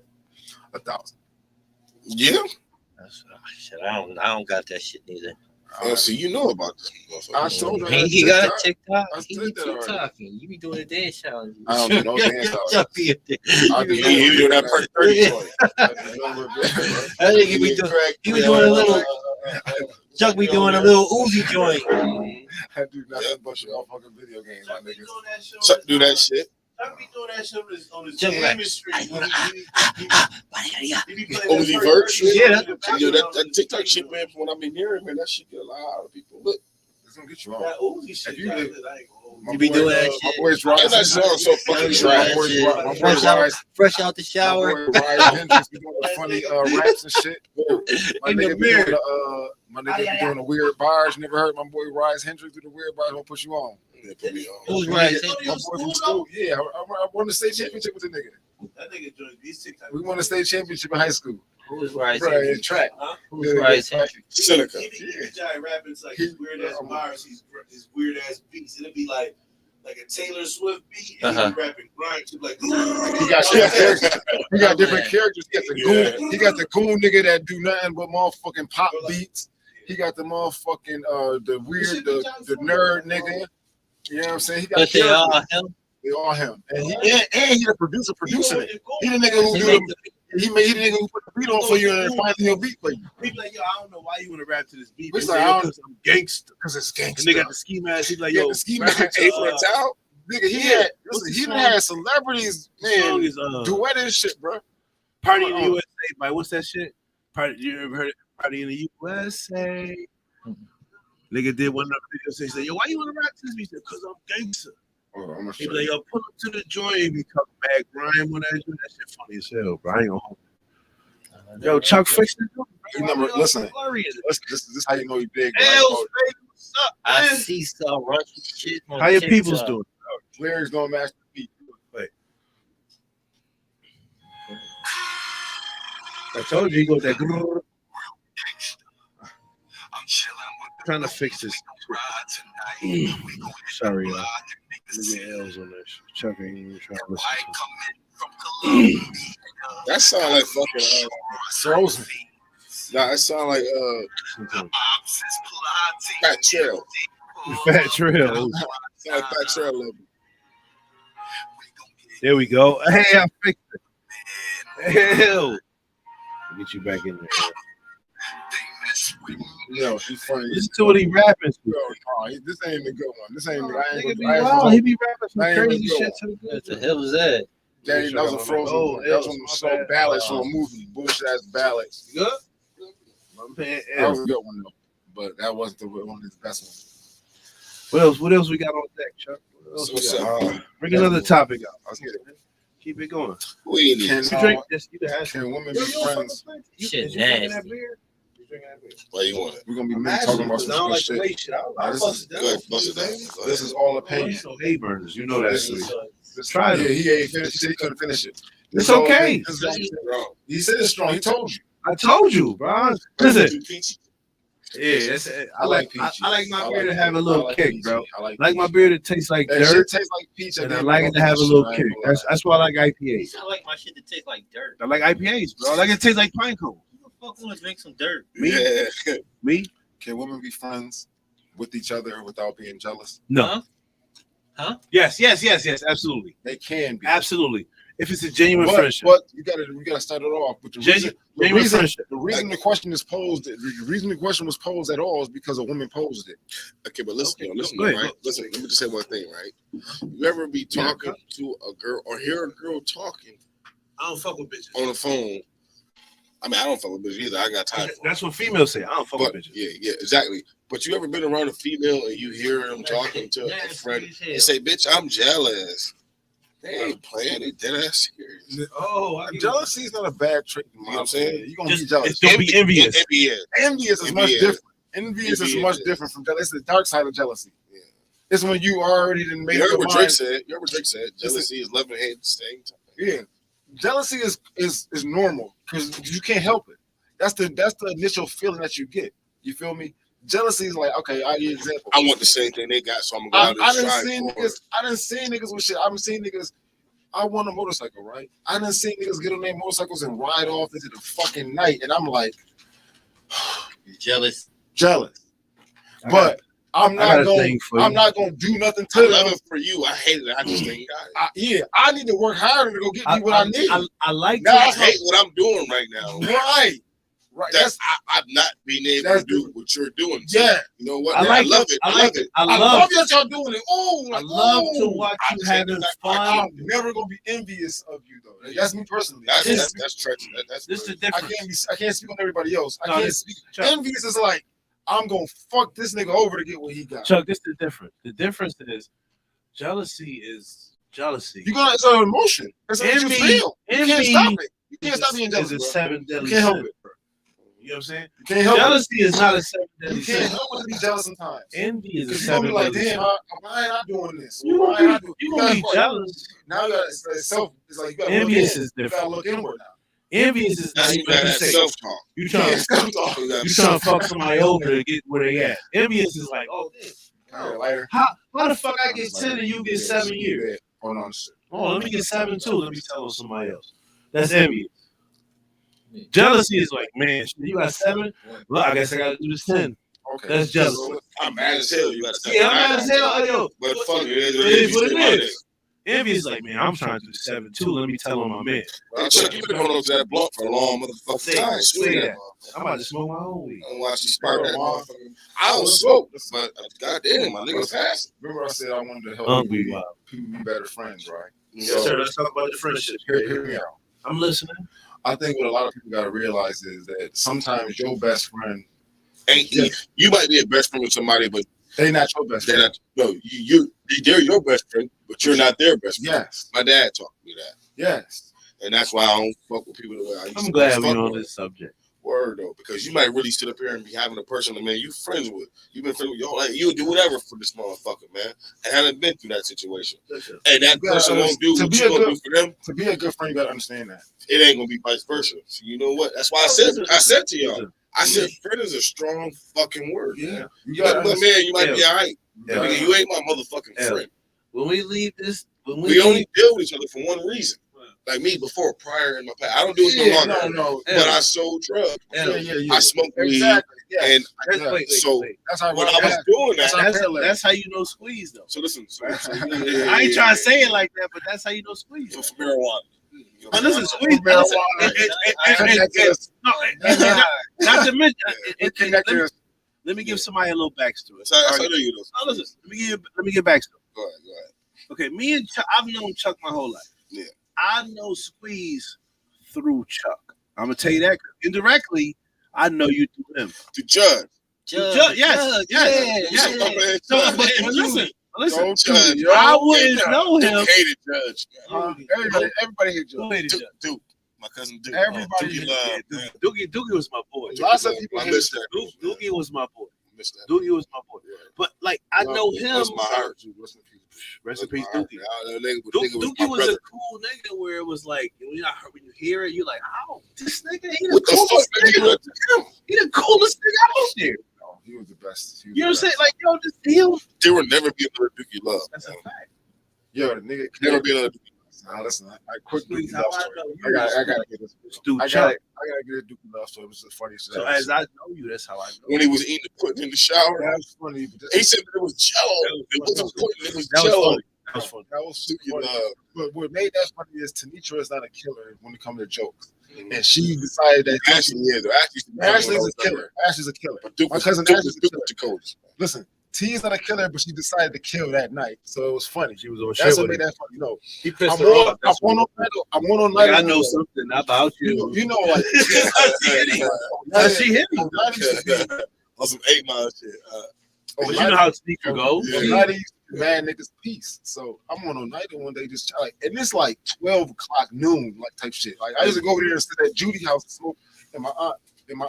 1,000. Yeah. That's, shit, I don't got that shit neither. So you know about this. I told her. Hey, you got a TikTok? I He said be that already. TikToking. You be doing a dance challenge. I don't do no dance challenges. Chuck be I do You doing that perk 30 joint. I think he be doing. He be doing a little. Chuck be doing a little Uzi joint. I do nothing but your fucking video games, my niggas. Chuck do that shit. I be doing that shit on his Chuck like, street. Uzi Vert shit. Yeah. You know, that TikTok shit, man, from what I've been hearing, man, that shit get a lot of people lit. It's gonna get you on. That Uzi shit. If you live- You be doing that My shit. boy's And Rise. that song so fucking trash. My boy Fresh out the My shower. boy Rise Hendrix be doing the funny raps and shit. My In the nigga be mirror. doing my nigga be doing the weird bars. Never heard my boy Rise Hendrix do the weird bars. Gonna put you on. Yeah, put me on. Who's right? My boy from school. Yeah, I won the state championship with the nigga. That nigga doing these TikTok. We won the state championship in high school. Who's right? Right, in track. Who's right? Seneca. He be giant rapping like his weird ass bars, his weird ass beats. It'll be like a Taylor Swift beat, and he be rapping grind to like. He got different characters. He got different characters. He got the goon. He got the goon nigga that do nothing but motherfucking pop beats. He got the motherfucking the weird the nerd nigga. You know what I'm saying? He got But they all characters. him. They all him. And he the producer producing it. He the nigga who He do make the, he made the nigga who put the beat on for you and finally he'll beat for you. He be like, yo, I don't know why you want to rap to this beat. He's He like, say, I yo, don't- 'cause I'm gangster. Because it's And gangster. they got the ski mask. He's like, Yeah, yo, the ski rap mask. it Hey, to, for a towel? Nigga, he had he done had celebrities, the song man, is duet and shit, bro. Party in the USA by what's that shit? Party, you ever heard it? Party in the USA. Nigga did one of the videos. He said, yo, why you want to rap to this beat? He said, because I'm gangster. Oh, I'm gonna He show be like, you. yo, pull up to the joint. He be talking back, grime on that joint. That shit funny as hell, bro. I ain't gonna hold you. Yo, Chuck fixed it. You remember- listen. This how you know he big. Right? Hell's baby, what's up, I man? see some runchy shit. On How your TikTok. people's doing? Lyrics don't match the beat. I told you he got that. Trying to fix this. Sorry, y'all. Let me get L's on this. Chuck ain't even trying to listen to That sound like fucking Frozen. nah, that sound like it. Fat Trail. Fat Trail. Sound like Fat Trail level. There we go. Hey, I fixed it. Hell. Get you back in there. Yo, he's funny. Listen to what he rapping. Yo, this ain't a good one. This ain't. Nigga be wild. He be rapping some crazy shit to the good. What the hell was that? Daddy, that was a frozen. That was one of the slow ballads from a movie. Bullshit ass ballads. Good. That was a good one though, but that wasn't one of his best ones. What else we got on deck, Chuck? Bring another topic out. Keep it going. We Can Drink this. You can have can women be friends? Shit drinking that nasty. beer? Why you want it? We're gonna be talking about some good shit. This is all opinion. So hay burners, you know that. Try it. Yeah, he ain't finished. He said he couldn't finish it. It's okay. He said it's strong. He told you. I told you, bro. Listen. Yeah, I like peachy. I like my beer to have a little kick, bro. I Like my beer to taste like that shit dirt, tastes like peach. and I like it to have a little kick. That's why I like IPAs. I like my shit to taste like dirt. I like IPAs, bro. I like it to taste like pine cone. Who the fuck want to drink some dirt? Me? Can women be friends with each other without being jealous? No. Huh? Yes. Absolutely. They can be. Absolutely. If it's a genuine But friendship. we gotta start it off with the Genuine friendship. The reason the question is posed, the reason the question was posed at all is because a woman posed it. Okay, but listen, Go ahead. right? Listen, let me just say one thing, right? You ever be talking to a girl or hear a girl talking I don't fuck with bitches. on the phone? I mean, I don't fuck with bitches either. I got time for it. That's what females say. I don't fuck But with bitches. yeah, exactly. But you ever been around a female and you hear them talking to a friend and say, "Bitch, I'm jealous." They ain't playing. They dead ass serious. Jealousy is not a bad trait. You know what I'm saying? You're gonna be jealous. Don't be envious. Envious is much different. Envious is much different from jealousy. It's the dark side of jealousy. Yeah. It's when you already done made You heard up what your Drake mind. said. You heard what Drake said. Jealousy is love and hate at the same time. Yeah, jealousy is normal because you can't help it. That's the initial feeling that you get. You feel me? Jealousy is like, okay, I give you an example. I want the same thing they got, so I'm gonna go out and strive for it. I done seen niggas with shit. I've seen niggas. I want a motorcycle, right? I done seen niggas get on their motorcycles and ride off into the fucking night, and I'm like, Jealous. But I'm not gonna do nothing to I them. love it for you. I hate it. I just ain't got it. I need to work harder to go get me what I need. I like Now I that. hate what I'm doing right now. Right. I'm not being able to do what you're doing. So, Yeah. you know what? I I like love it. it. I I like love it. it. I I love love that y'all doing it. I love to watch you having fun. I'm never gonna be envious of you though. That's me personally. That's treacherous. That's This is the I difference. can't speak on everybody else. I No, can't this- speak. Chuck. Envious is like I'm gonna fuck this nigga over to get what he got. Chuck, this is the difference. The difference is jealousy is jealousy. It's an emotion. It's what you Envy- feel. You can't envy stop it. You can't stop being jealous. Is a Bro. seven You deadly can't help sin. it. You know what I'm saying? You can't help Jealousy is not a seven it. deadly You can't sin. help but to be jealous sometimes. Envy is a Because you're gonna seven be like, deadly sin. damn, why ain't I doing this? You Why ain't I doing gonna be gotta- jealous. Now you got it's self. It's like you got Envious is You gotta different. look inward now. Envious is That's not you even got the that same. self-talk. You trying to fuck somebody over to get where they at. Envious is like, oh, Later. how the fuck I get 10 and you get 7 years? Hold on. Shit. Oh, let me get 7 too. Let me tell somebody else. That's envious. Jealousy is like, man, you got 7. Well, I guess I got to do this 10. Okay. That's jealousy. I'm mad as hell. You gotta say Yeah, I'm mad as hell. Yo, But fuck it. It is what is. it is. Envy is like, man, I'm trying to do 7 too. Let me tell on my man. Hey, Chuck, you've been holding on to that blunt for a long motherfucking Say time. that. I'm about to smoke my own weed. I don't watch you spark that motherfucker. I don't smoke, but goddamn, my nigga's fast. Remember I said I wanted to help Hungry people wild. be better friends, right? Yes, sir. Let's talk about the friendship. Hear me out. I'm listening. I think what a lot of people got to realize is that sometimes your best friend, Ain't you might be a best friend with somebody, but they not your best friend. they're your best friend, but you're not their best friend. Yes. My dad taught me that, Yes. and that's why I don't fuck with people the way I used to. I'm glad fuck we're on with. this subject. Word though, because you might really sit up here and be having a person that man you friends with. You've been friends with your whole life. You'll do whatever for this motherfucker, man. I haven't been through that situation. And that You gotta person won't do to what be you a gonna good- do for them. To be a good friend, you got to understand that. It ain't gonna be vice versa. So you know what? That's why I said to y'all. I said friend is a strong fucking word. Yeah. You got but man, you might be all right. Yeah. Nigga, you ain't my motherfucking Yeah. friend. When we leave this, when We only deal with each other for one reason. Like me before, prior in my past. I don't do it no longer. No. But I sold drugs. Yeah. I smoked weed. Exactly. Yeah. And wait. so That's how when I was doing That's how you know squeeze though. so listen. I ain't trying to say it like that, but that's how you know squeeze. So for marijuana. But listen, squeeze. Marijuana. Not to mention, It connected us. Let me give somebody a little backstory. So I know you know. Oh, listen, let me give backstory. Go ahead. Okay, me and Chuck, I've known Chuck my whole life. Yeah. I know Squeeze through Chuck. I'm gonna tell you that indirectly. I know you through him. The judge. Yes. So, but listen. Don't judge. I wouldn't know him. Duke hated Judge. Everybody hate Joe. Duke. My cousin Duke. Everybody Dookie love. Doogie was my boy. Lots of people I hate missed that. Doogie was my boy. Missed that. Doogie was my boy. But like I know him. That's my heart. Rest in peace, Dookie. Dookie was a cool nigga where it was like when you hear it, you're like, oh, this nigga, he What the coolest nigga. He the coolest nigga out there. He was the best. You know what I'm saying? Like, yo, just deal. There will never be another Dookie love. That's a fact. Yo, the nigga Never be another Dookie. Nah, listen, I quickly How I know you. I gotta get this. Stu I Chuck. gotta get a Dookie love story. It was the funniest shit. So as I know you, that's how I know. When he was eating the pudding in the shower, That was funny. But he said that it was jello. It wasn't pudding, it was jello. That was funny. That was super Dookie funny. love. But what made that funny is Tanitra is not a killer when it comes to jokes, and she decided that Ashley is. Ashley's a killer. Ashley's a killer. But Duke My was cousin Duke Ashley's was a Duke killer. was Dakotas. Listen, T is not a killer, but she decided to kill that night, so it was funny. She was on That's shit what with made it. that funny. You know, He pissed I'm her on off. That's what I'm on like, night. I know something about you. You know, like She hit me. On some 8 Mile shit. But you know how sneaker goes. Yeah. Oneida used to be mad niggas peace. So I'm on Oneida one day, just like, and it's like 12 o'clock noon, like type shit. Like I used to go over there and sit at Judy house and smoke in my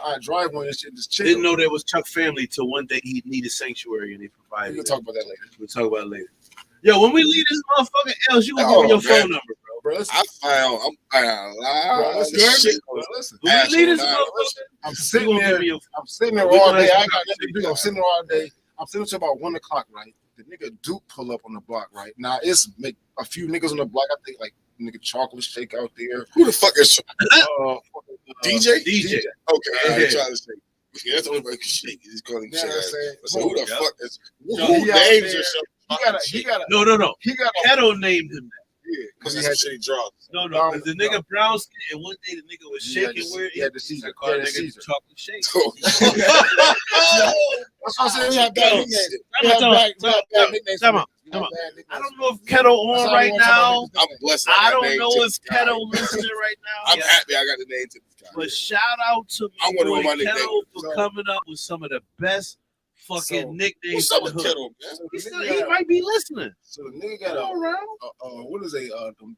aunt driveway and shit, and just chill. Didn't know there was Chuck family till one day he needed sanctuary and they We provided. can it. talk about that later. We'll talk about it later. Yo, when we leave this motherfucking else, you gonna Oh, give me your man. phone number, bro. Bro, listen, I'm a lot of shit. listen. When we leave this Asshole, motherfucker, I'm you sitting gonna there. give me your I'm sitting there We all gonna day. I have got some nothing to do. I'm sitting there all day. I'm sitting until about 1 o'clock, right? The nigga Duke pull up on the block, right? Now it's make a few niggas on the block. I think like nigga Chocolate Shake out there. Who the fuck is DJ? DJ. Okay, I Yeah. ain't trying to say. Yeah, that's the only way he can shake. He's calling him You know what I'm shit. saying? So who the Yeah. fuck is No, who he out names there. yourself? He got a No. he got a Keto named him that. Because he had shitty drugs. No, because the nigga brown skin, and one day the nigga was He had shaking the- weird. he had the seizure. I called He had the nigga seizure. chocolate shake. That's what I'm saying. He had bad nicknames. He had Time bad nicknames. time out. He had bad nicknames. I don't know if Keto on right now. I'm blessed. I don't know if Keto listening right now. I'm happy I got the name to this guy. But shout out to I my wonder boy what my nickname Keto is. for coming up with some of the best fucking So, nicknames. What's up for with the hood. Kettle, man? He might be listening. So the nigga got All around. what is them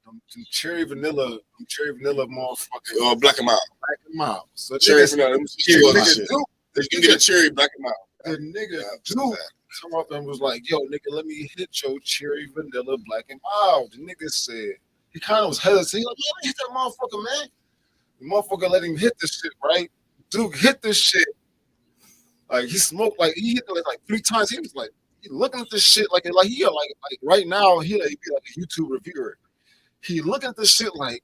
cherry vanilla motherfucking Black and mild. black and mild. So Cherry niggas, vanilla. Them nigga shit. Duke, You can get a cherry black and mild. the nigga Duke come up and was like, "Yo, nigga, let me hit your cherry vanilla black and mild." The nigga said he kind of was hesitant. He like, "Yeah, let me hit that motherfucker, man." The motherfucker let him hit this shit, right? Duke hit this shit. Like he smoked, like he hit it like 3 times. He was like, he looking at this shit like he like right now he like be like a YouTube reviewer. He looking at this shit like,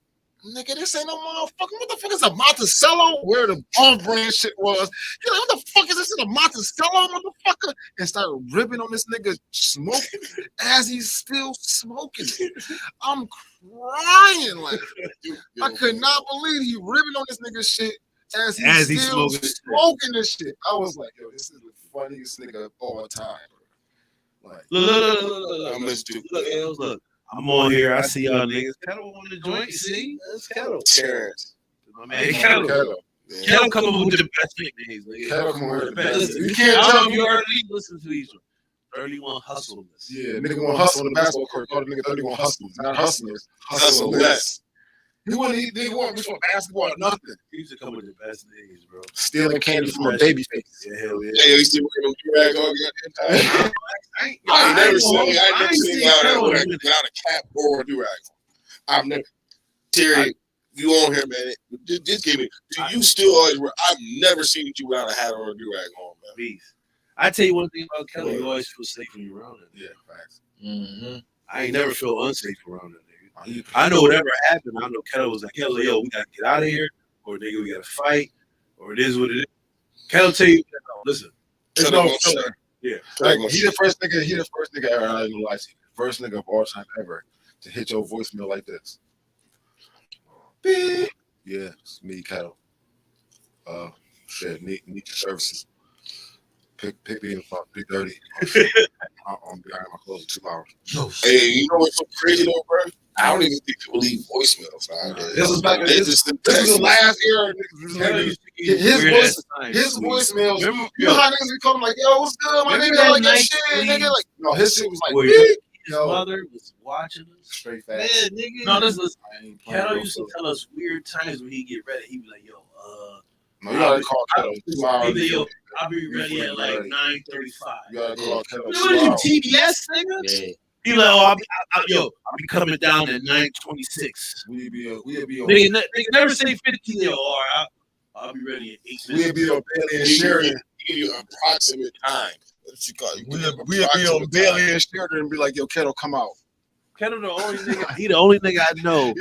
nigga, this ain't no motherfucker. What the fuck is a Monticello? Where the off-brand shit was? He like, what the fuck is this? In a Monticello, motherfucker? And started ripping on this nigga smoking as he's still smoking it. I'm crying like I could not believe he ripping on this nigga shit as he's still smoking this shit. I was like, yo, this is the funniest nigga of all time. Like, Look. I miss Duke. Look. I'm on here. I see y'all niggas. Kettle on the joint. See? That's Kettle. Terrence. My man, Kettle. Kettle come up with the best nicknames. Kettle come with the best. Listen, You can't I don't tell know if me. you already listen to these. 31 hustle. Yeah, nigga want to hustle on the basketball court. Call the nigga 31 hustlers, not hustlers. Hustle less. He want me for basketball or nothing. He used to come with the best names, bro. Stealing candy from a baby face. Yeah, hell yeah. Yeah, you see what I'm doing? I ain't never seen him without a cap or a do-rag. I've never. Terry, you on here, man. Just give me. Do you still always wear? I've never seen you without a hat or a do-rag on, man. Beast. I tell you one thing about Kelly, you always feel safe when you're around him. Yeah, facts. I ain't never feel unsafe around him, nigga. I know whatever happened, I know Kelly was like, Kelly, yo, we gotta get out of here, or nigga, we gotta fight, or it is what it is. Kelly tell you, listen. There's no filter. Yeah. Like, he the first nigga ever, I ain't gonna lie to you, first nigga of all time ever to hit your voicemail like this. Beep. Yeah, it's me, Kettle. Shit, need your services. Pick me about 3:30. I'm behind my clothes in 2 hours. Hey, you know what's so crazy though, bro? I don't even think people leave voicemails nowadays. This was back. This is the last era. His voicemails. You know how niggas be calling like, "Yo, what's good, my nigga?" Like that shit, nigga. Like, no, his shit was like, his mother was watching us. Straight Man, fast. nigga. No, this was. Kettle used to tell us weird times when he get ready. He'd be like, "Yo, no, you gotta call Kettle 2 hours. He'd be, yo, I'll be ready at like 9:35." You gotta call Kettle. What are you, TBS, nigga? Yeah. He like, "Oh, I'll be coming down at 9:26." We'd be on. Nigga never say 15. Yo, all right, I'll be ready at 8 minutes. We'd be on Bailey and Sheridan. Give you approximate time. That's what you call it. We'd be on Bailey and Sheridan and be like, "Yo, Kettle, come out." Kettle the only nigga. He the only nigga I know.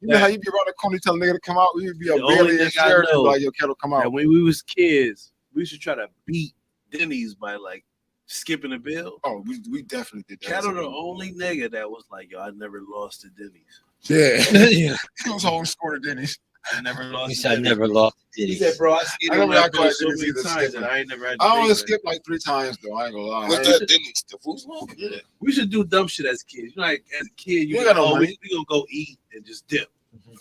You know how you be around the corner telling nigga to come out? We'd be on The only Bailey and nigga I Sheridan know like, "Yo, Kettle, come out." And when we was kids, we should try to beat Denny's by like skipping a bill. Oh, we definitely did that. Kettle the only nigga that was like, yo, I never lost to Denny's. Yeah. Yeah. He was always scoring Denny's. I never He lost. said I never lost. He said, bro, I skipped I don't that know bill how so Denny's many either times skipping. and I ain't never had to I only pay skipped like 3 times though. I ain't gonna lie. What's that? Denny's? The food's long? Yeah. We should do dumb shit as kids. You know, like as a kid, You ain't got no oh, money. we gonna go eat and just dip.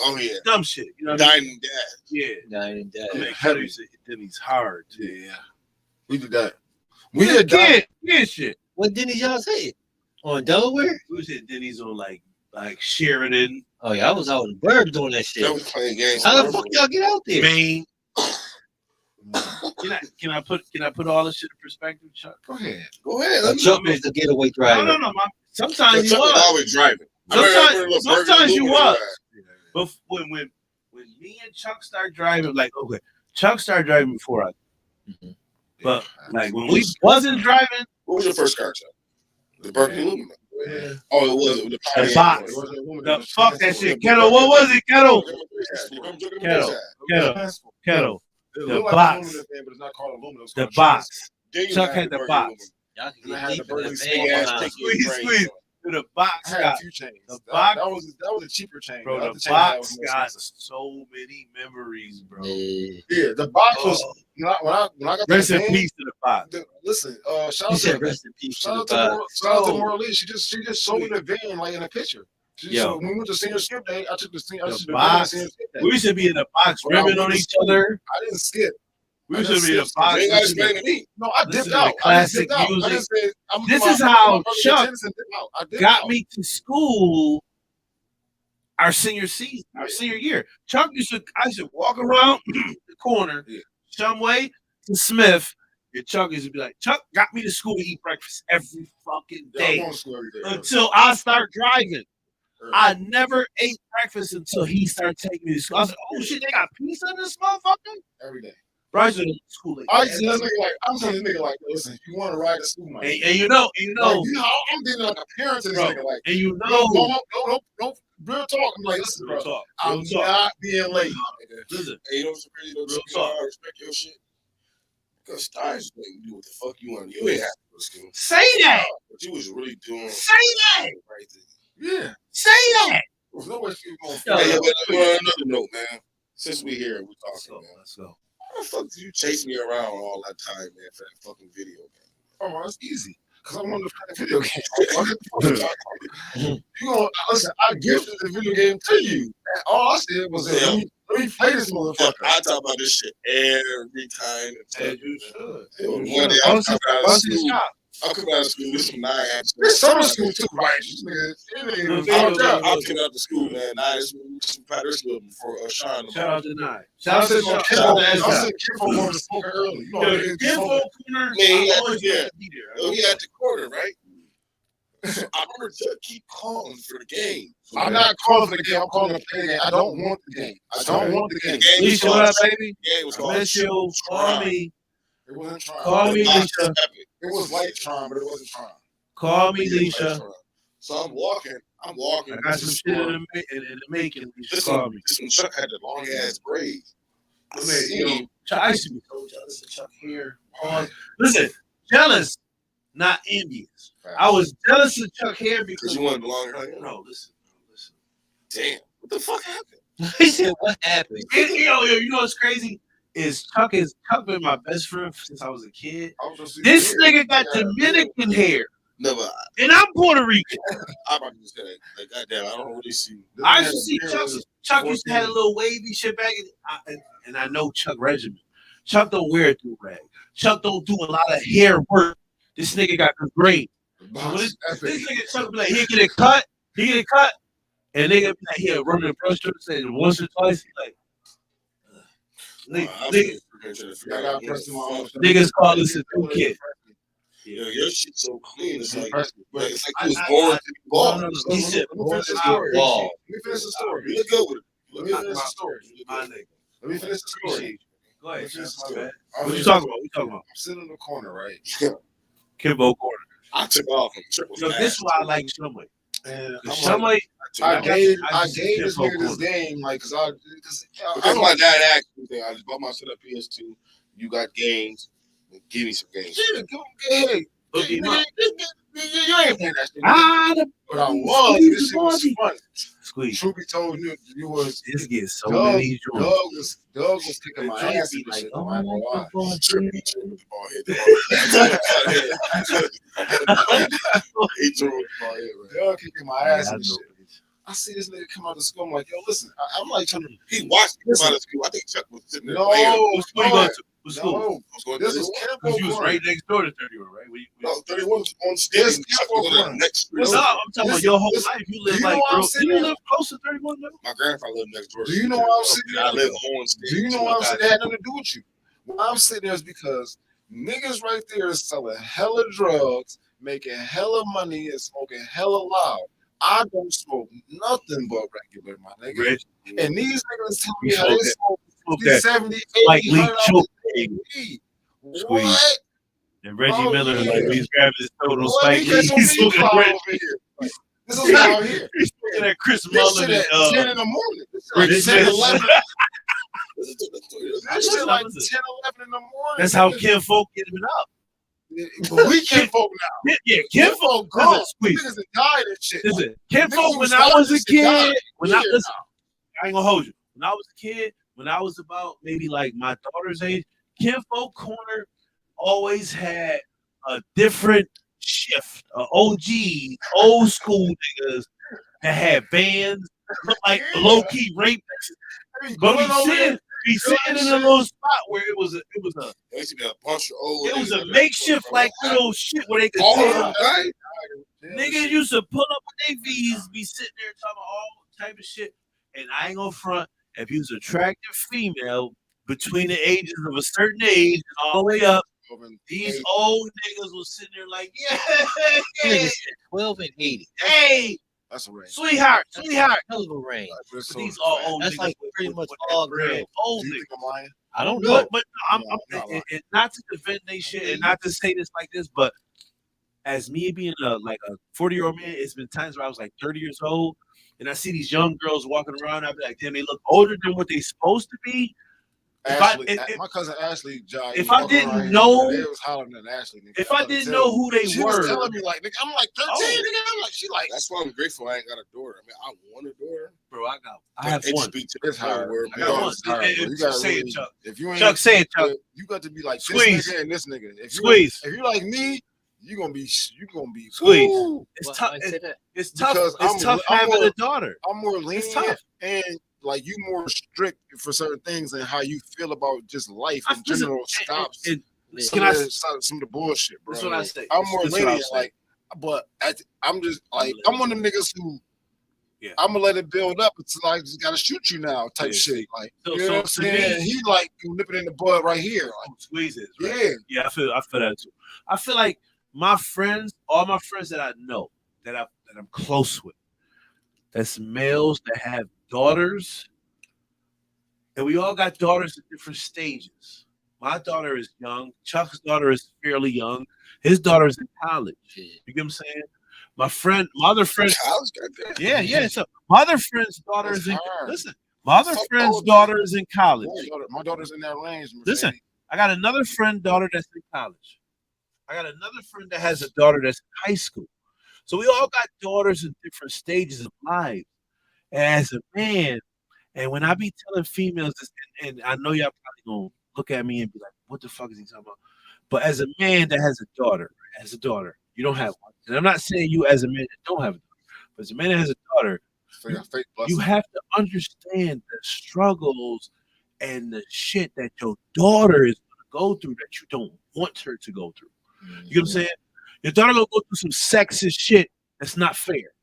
Oh yeah. Dumb shit. You know what I mean? Dining dad. Yeah. Nine and I dead. mean, Kettle used to hit Denny's hard. Too. Yeah. We did that. We did that. kid shit. What did y'all say? On Delaware? We was hit Denny's on like Sheridan, Oh yeah, I was out in the burbs doing that shit. That was playing games. How the fuck y'all get out there? Maine. Can I put all this shit in perspective, Chuck? Go ahead. Go ahead. A Let me Chuck was the getaway driver. No. Sometimes you Chuck was was. always driving. Sometimes you was. But when me and Chuck started driving, like okay, Chuck started driving before I. Mhm. But like when we wasn't driving, What was your first car, Chuck? The Berkeley Lumen. Yeah. Oh, it was. The the box. The fuck that shit, Kettle. What was it, Kettle? Kettle. The box. The box. Chuck had the box. Y'all can I get had deep the in Burger the King van. ass Squeeze. The box I had a got, few chains. the That box- that was a cheaper chain. bro. other The chain I had box was more got expensive. so many memories, bro. Yeah. Yeah, the box was Oh, when I got rest that in van, peace to the box. Listen, shout He out said to rest in peace to shout the out to box. shout out to Marley. She just showed me the van like in a picture. Yo. So when we went to senior skip day, I took the senior. I The took the box. senior skip day. We used to be in the box, ribbing on each other. I didn't skip. We used to be in the You box. ain't got to explain to me. No, I Listen dipped to out. the classic I just dipped out. music. I just said, I'm This gonna is go out. how I'm gonna go to Chuck tennis and dip out. I dipped got out. me to school our senior season, our senior year. Chuck I used to walk around the corner, some way to Smith, and Chuck used to be like, Chuck got me to school to eat breakfast every fucking Yeah, I'm day going to school every day. until I start driving. I never ate breakfast until he started taking me to school. I was like, oh shit, they got pizza in this motherfucker? Every day. Bro, I used to go to school like I used to tell this nigga like, I'm telling this nigga like, listen, if you want to ride to school, man. and you know, Like, you know, I'm getting like a parent to this bro, nigga like, and you no, know, no, real talk. I'm like, listen, bro, real talk, I'm real talk. not being late. Listen, Hey, you know what's crazy though? Real You know talk. how I respect your shit? Because Stars let you do what the fuck you want. You ain't have to go to school. say that, But you was really doing say that, right there. Yeah. say that. There's no way she was Yo, going Hey, to but on another note, man. Since we here, we Let's talking, go, man. let's go. How the fuck did you chase me around all that time, man, for that fucking video game? Oh, that's easy. Because I wanted to play the video game. You gonna listen, I gifted the video game to you. And all I said was, Yeah. let me play this motherfucker. I talk about this shit every time. As you should. One day I'm coming out of school. I'm coming out of school with some 9 apps. This summer school too, right? Nigga, it ain't even fucked up. I'm coming out to school, man. I just some powder school before Sean. Shout out to Nye. I Shout out to said, Shout out to I Ezra. said, Kimbo wanted to smoke early. You know, Yo, niggas be Info smoking. corner. Yeah, I yeah, always yeah. wanted to be there. Oh, he at the corner, right? So I remember Chuck keep calling for the game. I'm not calling for the game. I'm calling to play the game. I don't want the game. I don't want the game. The game was Leisha, what up, called. baby? The game was I called. miss you. Call me. It wasn't trying. Call me, The box Leisha. was epic. It was like trying, but it wasn't trying. Call me, It was like Leisha. trying. So I'm walking. I got to some the shit store. in the making. Leisha, This call one, me. this one, Chuck had the long ass braids. I Man, see yo, him. Chuck, I used to be so jealous of Chuck here. Listen, jealous, not envious. I was jealous of Chuck hair Because because you wanted the longer hair. no, listen. Damn. What the fuck happened? He said, what happened? Yo, you know what's crazy? is Chuck been my best friend since I was a kid. This Nigga got Dominican hair. No, but And I'm Puerto Rican. I'm about to say, like, goddamn, I don't really see. I used to see Chuck used to have a little wavy shit back, and I know Chuck regimen. Chuck don't wear a do-rag. Chuck don't do a lot of hair work. This nigga got the great. This nigga Chuck be like, he get it cut, and nigga be like, he'll run the brush strokes and once or twice, he like, niggas call this a new kid. Yeah, your shit's so clean. It's like you was I- born to be bald. He said, Let me finish the story. Ball. Let me finish the story. You look good with it. Let me finish the story. my nigga. Let me finish the story. Go ahead. Let me finish the My story. bad. What you talking about? I'm sitting in the corner, right? Kimbo Corner. I took off from triple. Yo, this is why I like Shumway. And Shumway, I gave just this Kimbo nigga this Corner. game, like, cause That's my dad asked me. I just bought my shit at PS2. You got games. Give me some games. yeah, go ahead. Hook him up. You ain't playing that shit. The But I was. This shit was fun. squeeze. Truth be told, you was. This gets so Doug, many joints. Doug was kicking my ass in this shit. Oh, I'm not gonna lie. He threw the ball hit, right? Doug kicking my ass Yeah, in this I know. shit. I see this nigga come out of school. I'm like, yo, listen. I'm like trying to. He watched me come out of school. I think Chuck was sitting there. No, playing. What school you going to? What school? no. I was going to This is Because Kimbo you was Corner. right next door to 31, right? No, 31 was on stage. This Chuck Kimbo was on Corner. the next street. No, I'm talking about your whole This- life. You live you know like, why I'm bro, sitting you there? live close to 31 though? My grandfather lived next door. Do you know why I'm sitting there? I live on stage. Do you know why I'm sitting there? It had nothing to do with you. Why I'm sitting there is because niggas right there is selling hella drugs, making hella money, and smoking hella loud. I don't smoke nothing but regular, my nigga. Rich, And these niggas tell me You how they smoke smoke smoke 50, that 70, 80, like Lee 100 choke. weed. Squeeze. What? And Reggie Oh, Miller, yeah. like, he's grabbing his total What? Spike He Lee. got some He's weed smoking flower Reggie. over here. This is out here. He's smoking that Chris This Mullen shit and at 10 in the morning. This shit like Rich 10, Miller. 11. This This shit like 10, 11 in the morning. That's how Kim Folk get him up. But we Kim folk now. Yeah, Kim Folk. Grown. Squeeze. Niggas that died and shit. Listen, Kim Niggas Folk, who when I was a started this shit died. kid, when I Yeah. listen, I ain't gonna hold you. When I was a kid, when I was about maybe like my daughter's age, Kim Folk Corner always had a different shift. OG, old school niggas that had bands, look like low key rapists. But we sitting in a little spot where it was a There used to be a bunch of old. it was niggas a that- makeshift like little shit where they could All tell. of them, right? Niggas used to pull up with their V's, be sitting there talking about all type of shit. And I ain't gonna front, if you was an attractive female between the ages of a certain age and all the way up, these old niggas was sitting there like, yeah, Niggas said 12 and 80. hey, That's a range. sweetheart. Hell of a range. But these are old That's niggas. like with- pretty with- much with all that real grand. old Do you niggas. think I'm lying? I don't know. But I'm No, I'm not lying. and not to defend they shit and not to say this like this, but as me being a 40-year-old man, it's been times where I was like 30 years old and I see these young girls walking around. I'd be like, damn, they look older than what they supposed to be. Ashley, my cousin Ashley, if I didn't know- they was hollering at Ashley. Nigga. If I didn't know who they she were, was telling me like, nigga, I'm like 13, Oh. nigga. I'm like, she like, That's why I'm grateful I ain't got a daughter. I mean, I want a daughter. bro, I have It one. just be to it's the point hard. where I got one. It's hard, bro. You gotta Say it, really- Chuck. If you ain't, Chuck, say it, Chuck. you got to be like Squeeze. this nigga and this nigga. If you Squeeze. if you like me, you gonna be Squeeze. Ooh. It's Why tough. I say that? It's tough. Because It's tough I'm having more- a daughter. I'm more It's lenient tough. and like you more strict for certain things and how you feel about just life in Listen, general stops. and- Some Can I? of the bullshit, bro. That's what I say. I'm more That's what I lenient, say. like, but I'm just like I'm one of them niggas who Yeah. I'm gonna let it build up until I just gotta shoot you now type Yeah. shit. Like So- you know so what I'm to me- saying? He like nip it in the bud right here. Like, Squeezes. Right? yeah. Yeah, I feel that too. I feel like my friends, all my friends that I know, that I'm close with, that's males that have daughters, and we all got daughters at different stages. My daughter is young. Chuck's daughter is fairly young. His daughter's in college. Yeah. You get what I'm saying? My other friend, College got that. yeah. So my other friend's daughter is in. hard. Listen, my other friend's daughter is in college. My daughter's in that range. Listen, Mercedes. I got another friend daughter that's in college. I got another friend that has a daughter that's in high school. So we all got daughters in different stages of life. As a man, and when I be telling females this, and I know y'all probably gonna look at me and be like, "What the fuck is he talking about?" But as a man that has a daughter, you don't have one. And I'm not saying you as a man that don't have a daughter, but as a man that has a daughter, you have to understand the struggles and the shit that your daughter is going to go through that you don't want her to go through. You know what I'm saying? Your daughter gonna go through some sexist shit that's not fair.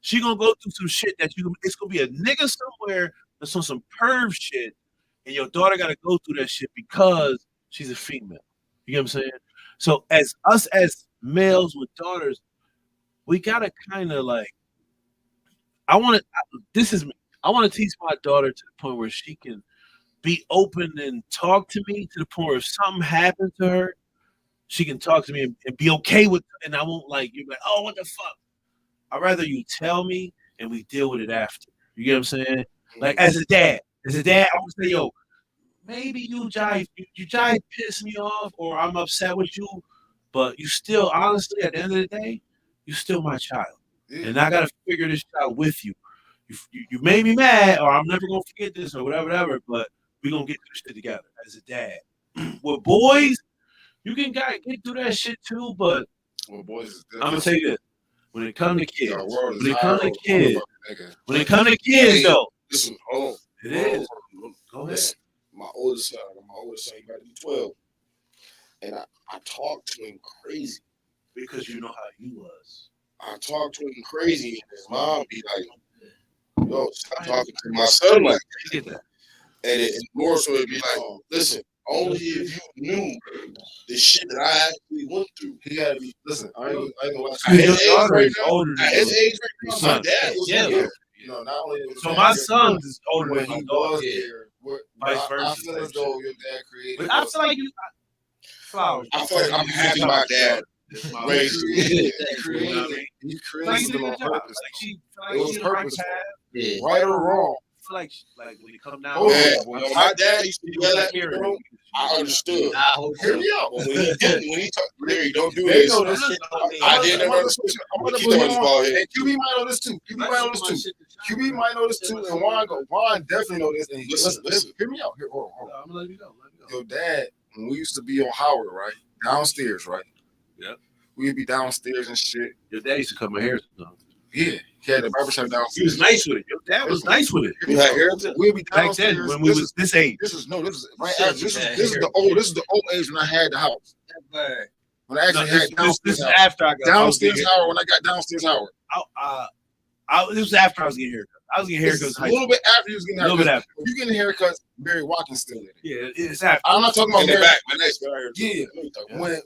She gonna go through some shit that it's gonna be a nigga somewhere that's on some perv shit, and your daughter gotta go through that shit because she's a female. You know what I'm saying? So as males with daughters, we gotta kind of like. This is me. I want to teach my daughter to the point where she can be open and talk to me to the point where if something happens to her, she can talk to me and be okay with it, and I won't you're like, oh, what the fuck? I'd rather you tell me and we deal with it after. You get what I'm saying? Like as a dad, I would say, yo, maybe you jive piss me off or I'm upset with you, but you still, honestly, at the end of the day, you still my child. And I gotta figure this out with you. You made me mad, or I'm never gonna forget this, or whatever, but we're gonna get through this shit together as a dad. With boys, you can get through that shit too, but I'm gonna tell you this. When it comes to kids, though, listen, hold on. It is. Go ahead. Listen, my oldest son, he about to be 12. And I talk to him crazy. Because you know how you was. I talk to him crazy, and his mom be like, yo, stop talking to my son like that. And it's more so it'd be like, listen, only if you knew the shit that I actually went through. He gotta be, listen, I ain't gonna lie. At his age right now, my dad was here. You know, not only so my son is older than he was here. Vice versa. I feel as though your dad created. But I feel like you flowers. I feel like I'm happy my dad raised me. He created them on purpose. It was purposeful. Yeah. Right or wrong. Like when you come down. When my dad used to yell at me, bro, I understood. Hear me out. When he talked, Larry, don't do this. I didn't understand. And QB might know this too. QB might know this too. And Juan definitely know this. And listen. Hear me out. Hold on. I'm gonna let you go. Your dad, when we used to be on Howard, right? Downstairs, right? Yep. We'd be downstairs and shit. Your dad used to cut my hair sometimes. Yeah. He had the barbershop downstairs. He was nice with it. Your dad was nice with it. You had hair? We'd be Back downstairs. then, when we was this age. This is right after. This is the old age when I had the house. When I actually had downstairs. This is after I got downstairs Howard. When I got downstairs Howard. This was after I was getting haircuts. I was getting haircuts. A little bit after you was getting haircuts. A little bit after. You getting haircuts, Barry Watkins still in it. Yeah, it's after. I'm not talking about in the back. My next yeah.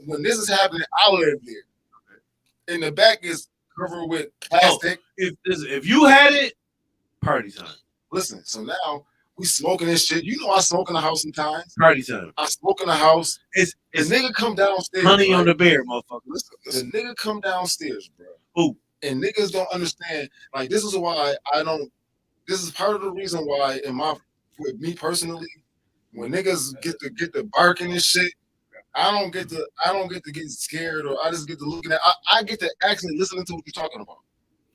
When this is happening, I live there. In the back is covered with plastic. If you had it, party time. Listen, so now we smoking this shit. You know I smoke in the house sometimes. Party time. I smoke in the house. It's nigga come downstairs. Honey on the bear, motherfucker. Listen. The nigga come downstairs, bro. Who? And niggas don't understand. Like, this is why I don't. This is part of the reason why, with me personally, when niggas get the barking and shit, I don't get to get scared, or I just get to looking at. I get to actually listening to what you're talking about.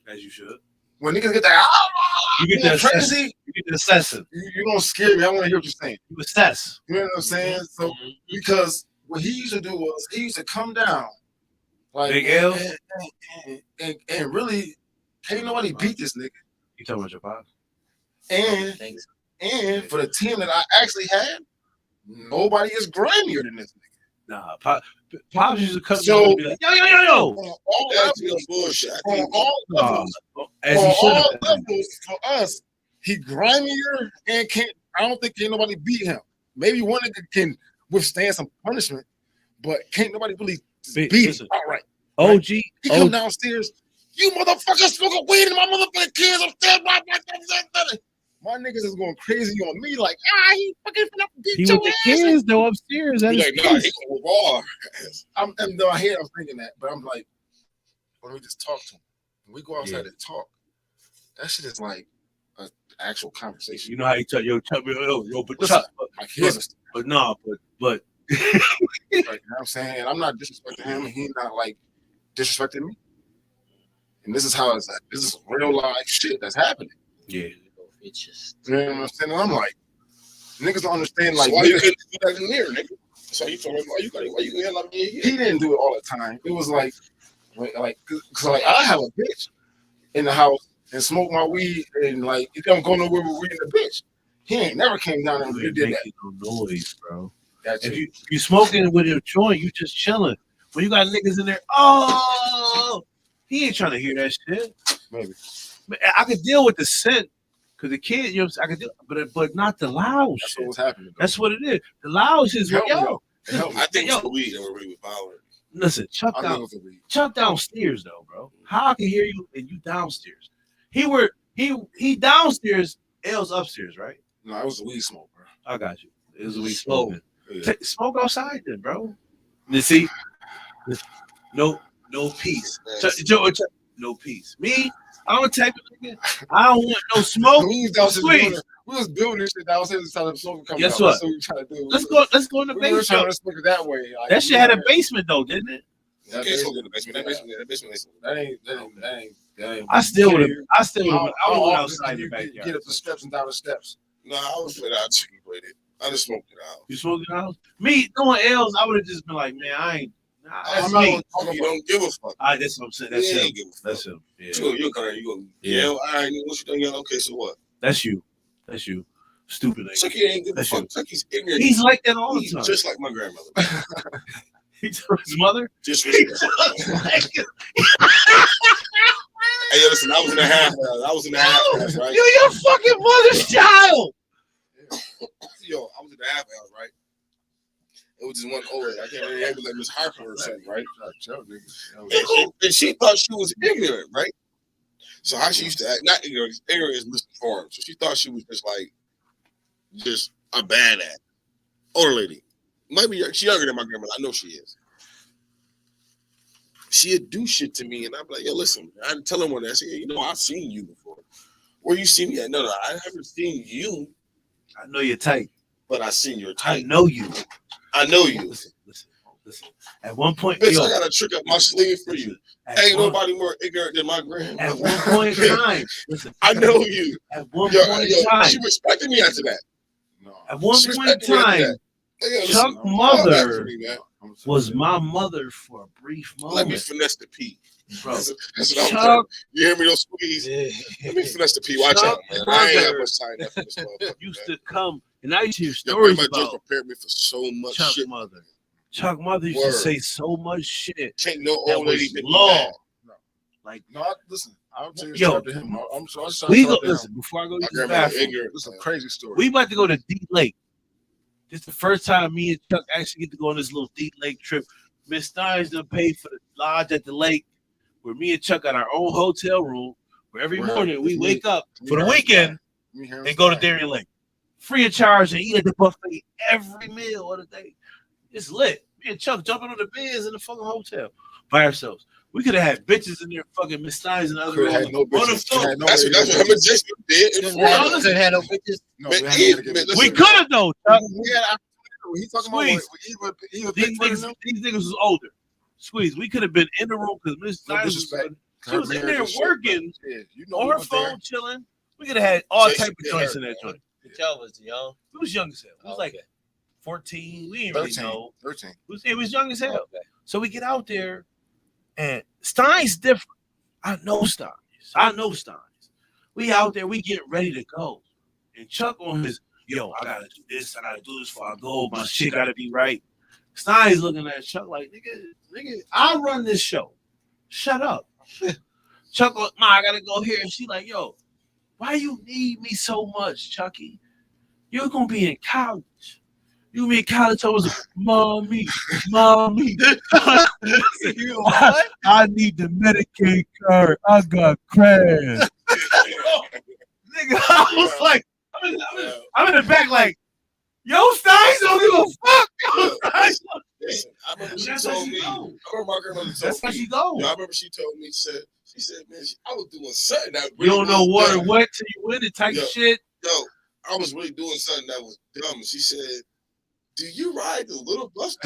As you should. When niggas get that, you get the crazy. You get the assessing. You don't scare me. I want to hear what you're saying. You assess. You know what I'm saying? So because what he used to do was he used to come down, like Big L, and really can't nobody beat this nigga. You talking about your pops? And for the team that I actually had, nobody is grimier than this nigga. Nah, Pops used to come down and be like, yo. On all levels, for us, he grimier and I don't think nobody beat him. Maybe one nigga can withstand some punishment, but can't nobody really beat him outright. OG. He come downstairs, you motherfuckers smoking weed in my motherfucking kids upstairs. My niggas is going crazy on me, like, he fucking finna beat your ass. He with the kids, though, upstairs. Like, nah, he gonna raw. I'm in my head, I'm thinking that, but I'm like, let me just talk to him. When we go outside and talk, that shit is like an actual conversation. You know how you tell yo, but listen, but no, but like, you know what I'm saying? I'm not disrespecting him, and he's not like disrespecting me. And this is how this is real life shit that's happening. Yeah. It's just, you know what I'm saying? And I'm like, Niggas don't understand. So Like, why you couldn't do that in there, nigga? So you told me why you gonna let me in here? he didn't do it all the time. It was like, cause like I have a bitch in the house and smoke my weed and like it don't go nowhere with weed in the bitch. He ain't never came down and You did that. making no noise, bro. That's If it. you smoking with your joint, you just chilling. When you got niggas in there, oh, he ain't trying to hear that shit. Maybe. I could deal with the scent because the kid, you know, I could deal, but not the loud That's shit. what was happening. Though. That's what it is. The loud shit is Help me, yo. though. It helped me. I think Yo. it's the weed that were really power. Listen, Chuck I think it down, was the weed. Chuck downstairs though, bro. How I can hear you and you downstairs? He downstairs, L's upstairs, right? No, it was the weed smoke, bro. I got you. It was a weed smoking. Yeah. Smoke outside then, bro. You see, no peace. No peace. Me, I'm a type of nigga. I don't want no smoke. We was downstairs Squeeze. building- we was building shit downstairs trying to smoke coming Guess out. what? That's what we trying to do. Let's go in the We were trying basement. to smoke it that way. Like, That shit had a basement though, didn't it? You can't smoke in the basement. That basement. That ain't. I still would have. I still would have. I How would have often outside do the you backyard. get up the steps and down the steps. No, I was flat out chicken with it. I just smoked it out. You smoked in the house? Me, knowing L's, I would have just been like, man, I ain't. Nah, that's I'm not me. gonna talk You about. don't give a fuck. That's what I'm saying. That's You him. ain't give a fuck. That's him. Yeah. You'll come here, you go, Yeah. yeah, all right, what you done yelling? Okay, so what? That's you. That's you. Stupid nigga. Chucky ain't give a That's fuck. you. Chucky's ignorant. He's like that all the He's time. just like my grandmother. He's his mother. Just He respect. just like it. Hey, yo, listen, I was in the half house, right? You're your fucking mother's child. Yo, I was in the half house, right? It was just one old lady. I can't remember. It was like Miss Harper or something, right? And she thought she was ignorant, right? So how she used to act, not ignorant, ignorant is misinformed. So she thought she was just a badass. Older lady. Maybe she's younger than my grandmother. I know she is. She'd do shit to me, and I'd be like, yo, listen, I'd tell her one day, I said, yeah, you know, I've seen you before. Where you see me at? No, I haven't seen you, I know you're tight. but I seen your I type. know you. I know you. Listen. At one point, Bitch, yo, I got a trick up my sleeve for you. Ain't one, nobody more ignorant than my grandmother. At one point in time, listen. I know you. At one Yo, point in time, she respected me after that. No. at one She point in respected me after time, that. Hey, yo, Chuck listen, mother after me, man. was my mother for a brief Let me moment, finesse the P. bro. That's what I'm saying. Chuck, You hear me, those squeeze? Let me finesse the P. Watch Chuck out, man. I ain't mother have much time left for this motherfucker. used man. to come, and I used to hear Yo, stories grandma just about prepared me for so much Chuck shit. mother. Chuck mother used Word. to say so much shit Can't no that old lady was get law. mad. Like, No, listen. I'll tell you Yo, to him. I'm sorry. we go. Listen, before I go My use the grandmother bathroom, ignorant. This is a crazy story. we about to go to Deep Lake. This is the first time me and Chuck actually get to go on this little Deep Lake trip. Miss Stein's gonna pay for the lodge at the lake, where me and Chuck got our own hotel room. Where every Word. morning we Me- wake up me for the hearing weekend Me hearing and go to Stein. Darien Lake, free of charge, and eat at the buffet every meal of the day. It's lit. Me and Chuck jumping on the beds in the fucking hotel by ourselves. We could have had bitches in there, fucking Miss Stein's and other Could have rooms had no on the bitches. phone. Had no That's way what to him get and Jason did. Didn't have no bitches. No, Man, we had to get listen, We could have though, Chuck. We had he talking Squeeze. about he was These niggas was older. Squeeze. We could have been in the room because Miss No Stein's disrespect. she was in there working Yeah, you know on we her was there. phone, chilling. We could have had all Jason type of did joints her, in that man. joint. Y'all was young. It was young as hell. It was like Okay. 14. We didn't really 13. know. 13. It was young as hell. Okay. So we get out there, and Stein's different. I know Stein's. We out there, we get ready to go. And Chuck on his, yo, I gotta do this before I go. My shit gotta be right. Stein's looking at Chuck like, nigga, I run this show. Shut up. Chuck, Ma, I gotta go here. And she like, yo, why you need me so much, Chucky? You're gonna be in college. You be in college. I was like, mommy. You what? I need the Medicaid card. I got crash. Nigga, I was like, I'm in the back like, yo, Steins don't give a fuck. Yo, Steins don't- Listen, I remember she That's how told she me. go. I remember my grandmother That's how told me. she go. Yo, I remember she told me. She said, man, I was doing something that You don't know was water dumb. wet till you win it type Yeah. shit. Yo, I was really doing something that was dumb. And she said, do you ride the little bus?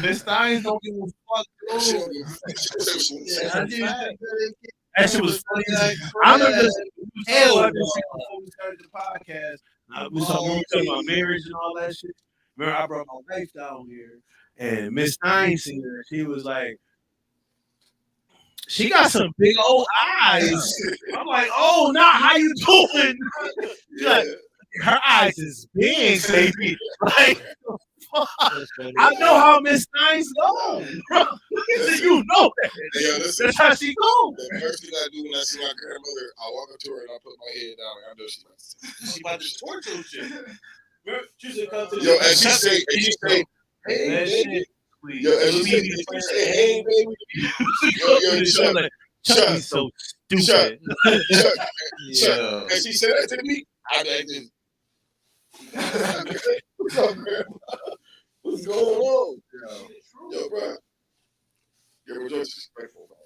Miss Steins don't give a fuck. She don't give a fuck. She said, Yeah, I did. That shit was funny. Like, I remember hell before no. we started the podcast. We was talking about marriage and all that shit. Remember, I brought my wife down here, and Miss Stein seen her. She was like, she got some big old eyes. I'm like, oh, nah, how you doing? She's like, her eyes is big, baby. Like, I know how Miss Stein's go. You know that. Yeah, listen, That's how she go. the first thing I do when I see my grandmother, I walk up to her and I put my head down. And I know she's about to torture and shit. Yo, and she say, hey, baby. Yo, and she say, hey, baby. Yo, Chuck. Chuck, so stupid. Chuck. And she said that to me. I just. What's up, man? What's going on? Yo, bro. You're disrespectful, bro.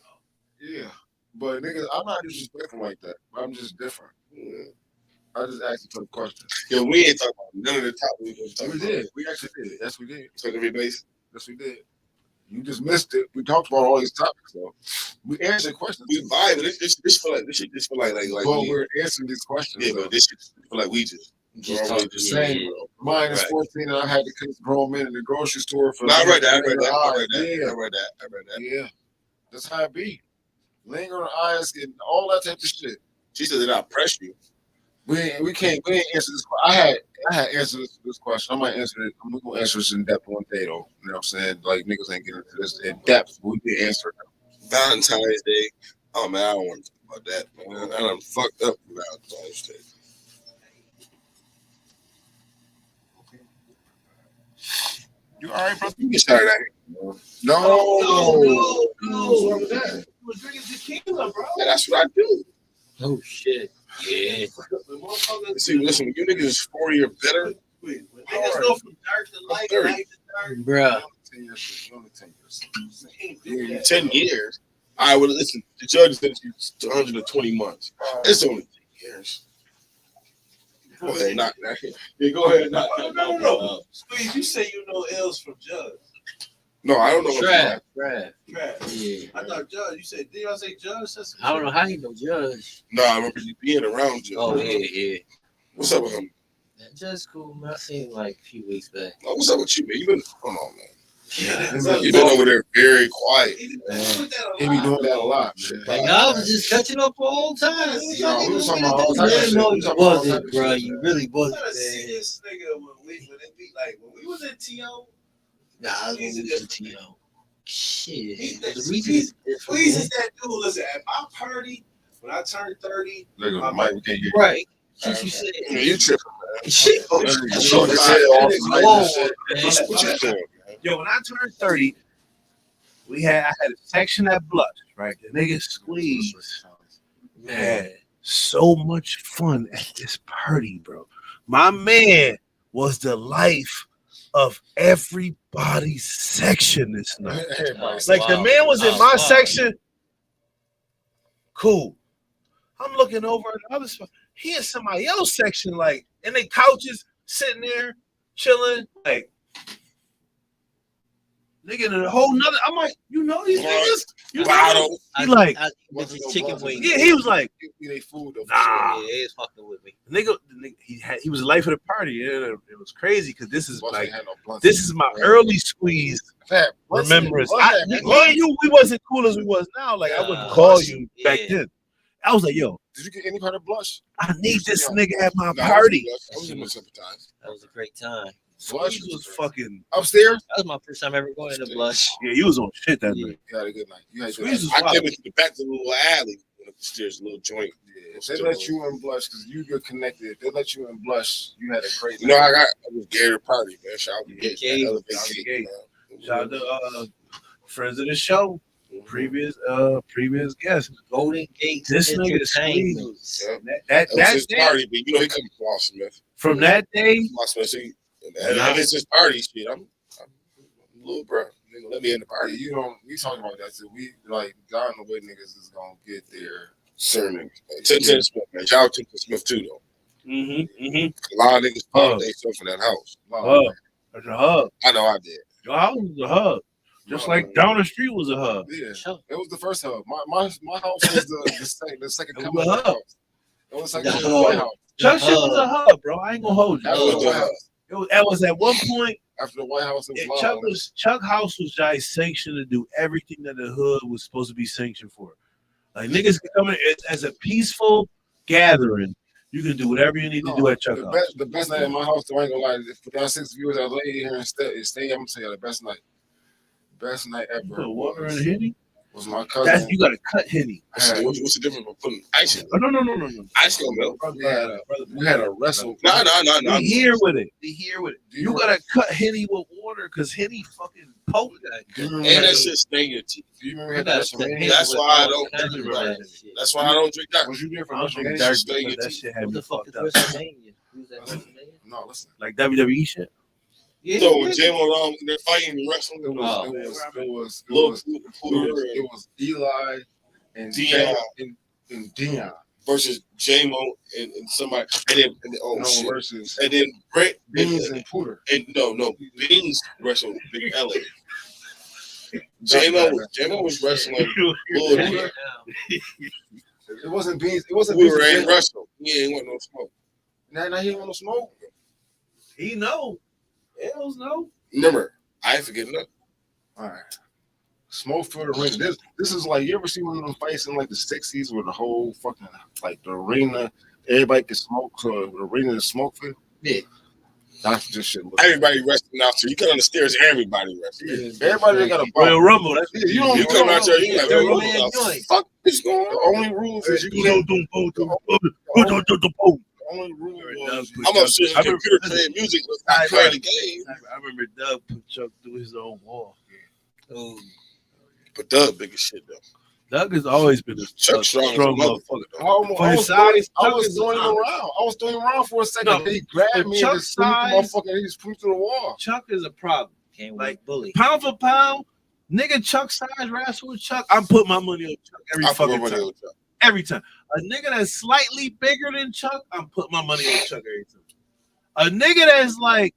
Yeah, but niggas, I'm not disrespectful like that. I'm just different. Yeah. I just asked you tough questions. Yo, we ain't talking about none of the topics we was talking We about. did. We actually did. Yes, we did. So every base. Yes, we did. You just missed it. We talked about all these topics, though. We answered questions. We vibe. This feel like this shit. This feel like Well, we're answering these questions. yeah, though. but this shit feel like we just talk the same. Mine is 14, and I had to kiss grown men in the grocery store for. No, I read that. I read Yeah. that. Yeah, that's how it be. Linger on eyes and all that type of shit. She said that I press you. We ain't answer this. I had answered this question. I might answer it. I'm gonna answer this in depth one day though. You know what I'm saying? Like niggas ain't getting into this in depth. We did answer it. Valentine's Day. Oh man, I don't want to talk about that. Man. I done fucked up for Valentine's Day. You all right, bro? You can start that. No. What's wrong with that? You was drinking tequila, bro. Yeah, that's what I do. Oh shit. Yeah. See, listen, when you niggas is 40 or better, When niggas go from dark to light, 30. light to dark. Bruh. 10 years. Only 10 years. in 10 years. I would listen. The judge said it's 120 months. It's only 10 years. Go ahead, knock that. Yeah, go ahead, knock that. No. Squeeze, you say you know L's from Judge. No, I don't know. Trav. Trav. Yeah. I thought Judge. You said, did y'all say Judge? That's I don't know how he know Judge. No, I remember you being around you. Oh yeah. What's up with him? That Judge cool, man. I seen him like a few weeks back. Oh, what's up with you, man? You been, come on, man. Yeah. You've been over there very quiet. He be doing that a lot, man. Like, I was just catching up for all time. Yeah, we was talking about all types of shit. No, We you talking about all types wasn't, of bro. shit, You man. really wasn't, gotta see man. this nigga when we was in TO. Nah, I was going to T.O. Shit. The Squeeze reason is different, is man. that dude. Listen, at my party, when I turned 30, Nigga, Mike, we can't hear you. Right. Shit you said. Yeah, you tripping. Shit. You showing your head off and Whoa, like shit. man. What you doing, man? yo, when I turned 30, I had a section that blush, right? The nigga Squeeze had so much fun at this party, bro. My man was the life of everybody's section this night. Everybody's Like the man was in my Wow. section. Cool. I'm looking over at the other spot. He in somebody else section, like, and they couches sitting there chilling, like, nigga, in a whole nother. I'm like, you know these niggas? You know them? Bottle. He like, I with his chicken wings. yeah, he was like, You eat their food though. for Nah. Yeah, he was fucking with me. the nigga, he was the life of the party. It was crazy because this is sure. like, Had no blunts. this is my early Squeeze Fat, blunts in it, remembrance. blunts in it. We wasn't cool as we was now. Like, I wouldn't call you back then. I was like, yo, Did you get any part of blush? I need this nigga at my Nah, party. I was in there sometimes. That was a great time. Squeeze was fucking, Upstairs? That was my first time ever going to Blush. yeah, he was on shit that Yeah. night. You had a good night. You had a good Squeeze night. was I came wild. into the back of the little alley, went up the stairs, a little joint. Yeah, if they let you in blush because you get connected. If they let you in blush, you had a great You know, night. I was Gary party, man. Shout out to Gary. Gary. Elevate Shout out to Gary, Gary. man. Shout out to friends of the show, previous guests. Golden Gate This nigga Entertainment. Yeah. That That was his day, party, but you know he couldn't Wall Smith. from that day, Wall Smith, see, and it's his party shit. I'm a little bro. Nigga, let me in the Party, party. you don't. We talking about that too. We like God and the way niggas is gonna get there. Certain niggas. Tim Smith, man. Shout out to Tim Smith too, though. mm-hmm. A lot of niggas Oh. found themselves in that house. Hug. It's a hug. I know I did. Your house was a hug. Just like down the street was a hub. Yeah, it was the first hub. My house was the second It coming was a of the hub. house. It was like The the White hub. House. Chuck shit was a hub, bro. I ain't gonna hold you. That was the White House. It was at one point. After the White House, it was Chuck House was just sanctioned to do everything that the hood was supposed to be sanctioned for. Like niggas can come in as a peaceful gathering. You can do whatever you need to do at Chuck House. The best night in my house, though, I ain't gonna lie. For y'all 6 viewers that lay here and stay, I'm gonna tell you the best night. Best night ever. Water and Henny? Was my cousin. You gotta cut Henny. What's the difference with putting ice in? Oh, no. Ice don't melt. We had a wrestle. No. Be here with it. You gotta cut Henny with water because Henny fucking potent. And that shit sting your teeth. Do you remember that? That's why I don't drink that. That's why I don't drink that. Was you there for I don't drink WrestleMania? that shit had What me the fuck is fucked up. WrestleMania? Who's that WrestleMania? No, listen. Like WWE shit. Yeah. So when J-Mo and they're fighting and wrestling, It was Eli and Dion. and Dion versus J-Mo and somebody, and then shit. versus And then Brett Beans and Pooter. and no Beans wrestled Big L.A. J-Mo was wrestling Lil D. It wasn't Beans. It wasn't We Beans. were and in J-Mo. wrestle. He ain't want no smoke. Now he ain't want no smoke. He know. Hells no. Remember, I ain't forgetting that. All right. Smoke for the ring. This is like, you ever see one of them fights in like the 60s where the whole fucking, like the arena, everybody can smoke, so the arena is smoke for? Yeah. That's just shit. Everybody wrestling out, so you come on the stairs, everybody wrestling. Everybody that got a Royal bump. Rumble. That's Yeah, you come out there, you like, Thirty what man the joint. fuck is going The on? only rules is the only rule was I'm upstairs in the computer playing music, not playing the game. I remember Doug put Chuck through his own wall. Oh, But Doug big as shit though. Doug has always been a Chuck strong as a motherfucker though. For his size, I Chuck was is throwing him a- around. I was throwing him around for a second. No, Then he grabbed me and Chuck's just threw me size- to he just put me through the wall. Chuck is a problem. can't Like, wait, bully. Pound for pound, nigga Chuck size wrestle with Chuck. I'm putting my money on Chuck every I put my fucking money time. on Chuck. Every time. A nigga that's slightly bigger than Chuck, I'm putting my money on Chuck every time. A nigga that's like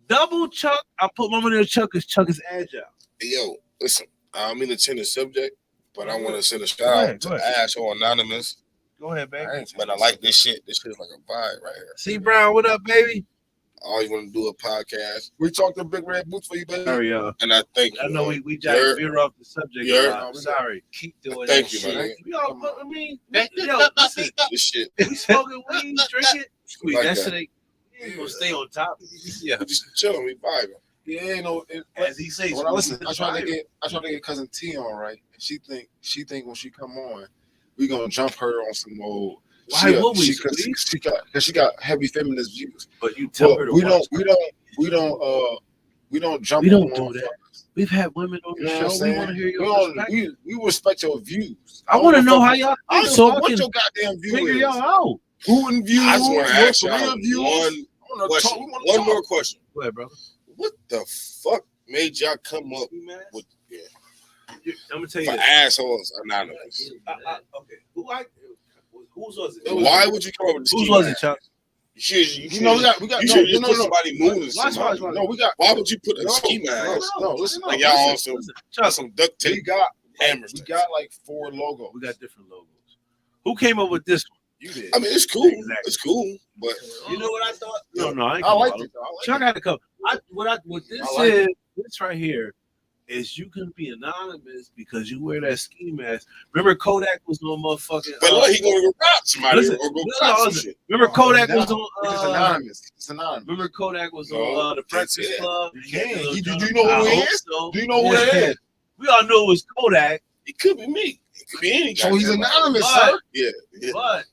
double Chuck, I put my money on Chuck because Chuck is agile. Hey, yo, listen, I don't mean to change the subject, but I want to send a shout Go out ahead, to go ahead. Asshole Anonymous. Go ahead, baby. But I like this shit. This shit is like a vibe right here. C Brown, what up, baby? All you want to do a podcast, We talked to Big Red Boots for you, baby. Sorry, and I thank you. I know man. we jacked You're- veer off the subject. you're- a lot. I'm sorry. Keep doing Thank that you, shit. man. We all, I mean, yo, listen, This shit. we smoking weed, drinking. Sweet, Like that that. shit ain't. We ain't gonna stay on top. Yeah, just chilling, we vibing. Yeah, no. As he says, When I listen, I tried to get cousin T on, right, and she think when she come on, we gonna jump her on some old. Why would we? She got heavy feminist views. But you tell her to we watch. don't jump. We don't on do that. motherfuckers. We've had women on You the know show. what I'm We saying? want to hear your perspective. We respect your views. I want to know how y'all I don't so know I what can your goddamn view figure is. y'all out. Putin views. I just want to ask y'all North Korea views. one question. One more question. Go ahead, brother. What the fuck made y'all come up with I'm gonna tell you for this. Assholes Anonymous? Okay. Whose was it? Why would you come up with this? Whose was it, Chuck? You know, we got You no, should just no, put no. somebody moving. Watch. No, we got. Why would you put a No, ski mask? No, listen. Like y'all on some Chuck, some duct We tape got hammers. we got like 4 logos. we got different logos. Who came up with this one? You did. I mean, it's cool. Exactly. It's cool, but You know what I thought? No, I ain't I like come up. it. Though. I like Chuck it. had to come. What this I like is, this right here, is you can be anonymous because you wear that ski mask. Remember Kodak was on motherfucking. but look, he gonna go rob somebody Listen, or go no, crack some listen. shit. Remember Kodak was It's on. anonymous. It's anonymous. Remember Kodak was No, on the can't Breakfast say that. Club. You can. Little Do John- you know who I he hope is? so. Do you know who it is? We all knew it was Kodak, It could be me. It could be any guy. So he's anonymous, But- sir. Yeah. but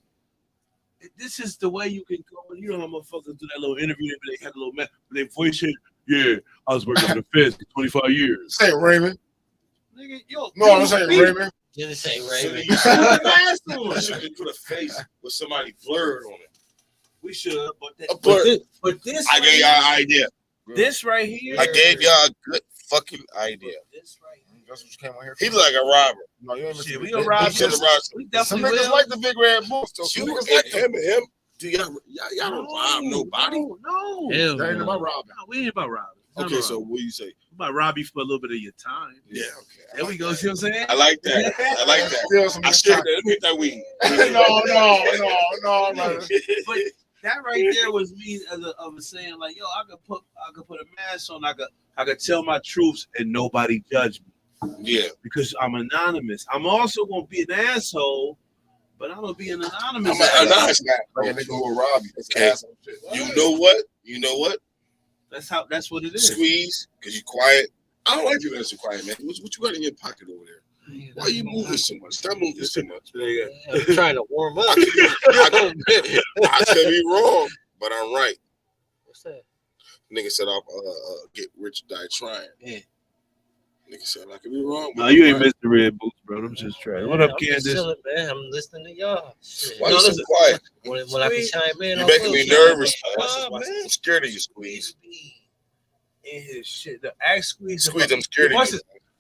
this is the way you can go. You know how motherfuckers do that little interview, but they had a little man, their voice shit. Yeah, I was working on the fence for 25 years. Say it, Raymond. Nigga, yo, No, I'm saying Raymond. Didn't say So Raven. you should put a face with somebody blurred on it. We should, A blur. but this I gave y'all an idea. this right here. I gave y'all a good fucking idea. This right here. That's what you came on here for. He look like a robber. No, you ain't Shit, missing we it. gonna rob He should have robbed We Some definitely niggas will. like the big red boots. So some you niggas and like them. him. Do y'all don't rob nobody. No. That ain't about robbing. No, we ain't about robbing. Okay, so what do you say? I might rob you for a little bit of your time. Yeah, okay. There we go. See what I'm saying? I like that. I like that. I share that. Let me hit that weed. No, man. But that right there was me of saying like, yo, I could put a mask on. I could tell my truths and nobody judge me. Yeah, because I'm anonymous. I'm also gonna be an asshole, but I'm gonna be an anonymous. I'm an anonymous guy. Like a nigga will rob you. Okay. You know what? That's what it is. Squeeze, because you quiet. I don't like people that's so quiet, man. What you got in your pocket over there? Why are you moving so much? Stop moving so much. I'm trying to warm up. I could be wrong, but I'm right. What's that? Nigga said I'll get rich or die trying. Yeah. Nigga said I could be wrong. No, you ain't Mr. Red Boots, bro. I'm just trying. What up, I'm just Candace? chilling, man. I'm listening to y'all. Shit. Why you so quiet? When I can chime in, You I making will me chime nervous. in. I'm scared of you, Squeeze. In his shit. The axe Squeeze. Squeeze, I'm scared of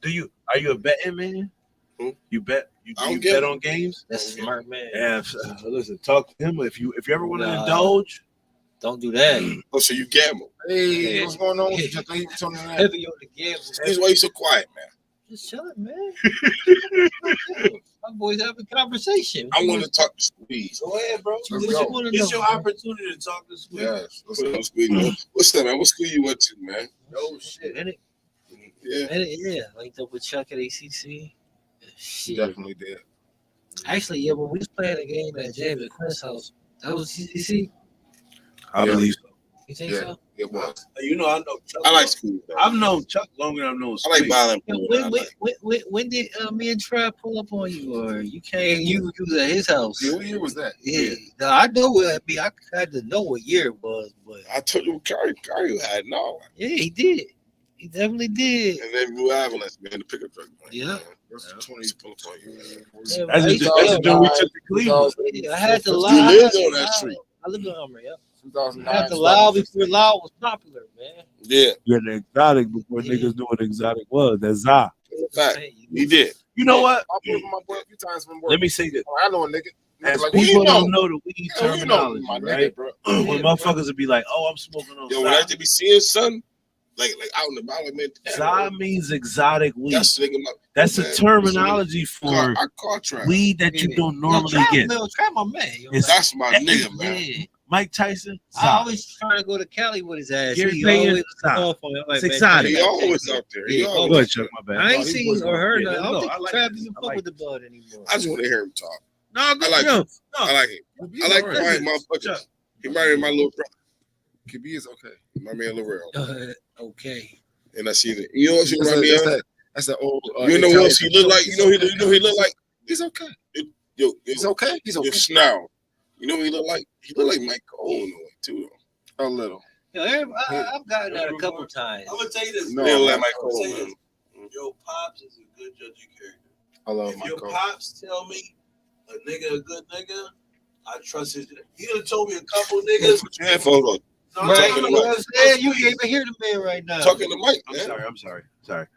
you. Are you a betting man? Who? You bet? You I don't bet get on games? That's a smart man. Yeah. Listen, talk to him if you ever want to Nah. indulge. Don't do that. Oh, so you gamble. Hey, what's going on? Just think you turning that. Heavy on the gamble. Squeeze, why you so quiet, man? Just chilling, man. My boys having a conversation. I want to talk to Squeeze. Go ahead, bro. Let's What go. you want to know? It's your opportunity to talk to Squeeze. Yes. Let's go. Squeeze. What's that, man? What school you went to, man? Oh shit. Yeah. Yeah, linked up with Chuck at ACC. Shit. Definitely did. Actually, yeah, when we was playing a game at James at Quinn's house, that was CCC. I believe so. You think Yeah. so? It was. You know, I know Chuck. I like Squeeze, man. I've known Chuck longer than I've known I like Squeeze. violent Yo, people. when did me and Trav pull up on you, or you came? You was at his house. Yeah, what year was that? Yeah, no, I know what I mean. I had to know what year it was, but I told you what Curry had. No. yeah, he did. He definitely did. And then Blue Avalanche, man, the pickup truck. Man. Yeah. That's 20. He's pulling for you. Yeah, That's right. the joint we took to Cleveland. I had to You lie. lived on that street. I lived on Hummer, yeah. 2009. I had to lie before loud was popular, man. Yeah. You had the exotic before niggas knew what exotic was. That's Za. Fact. He did. You know what? I put my boy a few times from work. Let me say this. I know a nigga. As Like, people you know? don't know the weed Yo, you know terminology, my right? nigga, bro. When motherfuckers would be like, "Oh, I'm smoking on Yo, when I Za." to be seeing son, like out in the bottom, man. Za means exotic weed. That's the nigga. That's a man, terminology for I car trap. weed that you don't normally get. Try my man. Yo. It's- That's my nigga, man. Yeah. Mike Tyson, I Za. always try to go to Cali with his ass. Gary He Payton, always Za. off on me. I'm like, It's man, exotic. He always out there. He Yeah, Go always. ahead, Chuck, my bad. I ain't he seen was- or heard yeah, nothing. I no, don't think I like Trav it. even I fuck like with the bud anymore. I just want to hear him talk. No, good I like for him. I like it. I like quiet motherfuckers. Chuck. He married my little brother, QB is okay. my man Laurel. Okay. And I see that. You know what she remind me of? That's that old. You know what he look like? You know he look like? He's okay. Yo, He's okay. He's Yo, okay. Snow. You know what he look like? He look like Mike Cole in a way too. A little. Yo, I've gotten that a couple times. I'm gonna tell you this. No, He look like man. Mike I'm Cole. gonna say Man. this. Your pops is a good judge of character. I love If my your coach. pops tell me a nigga a good nigga, I trust his. He done told me a couple niggas. Put your headphones on. No, I'm Right, talking you know about- what I'm saying? You can't even hear the man right now. Talking to Mike, I'm man. sorry.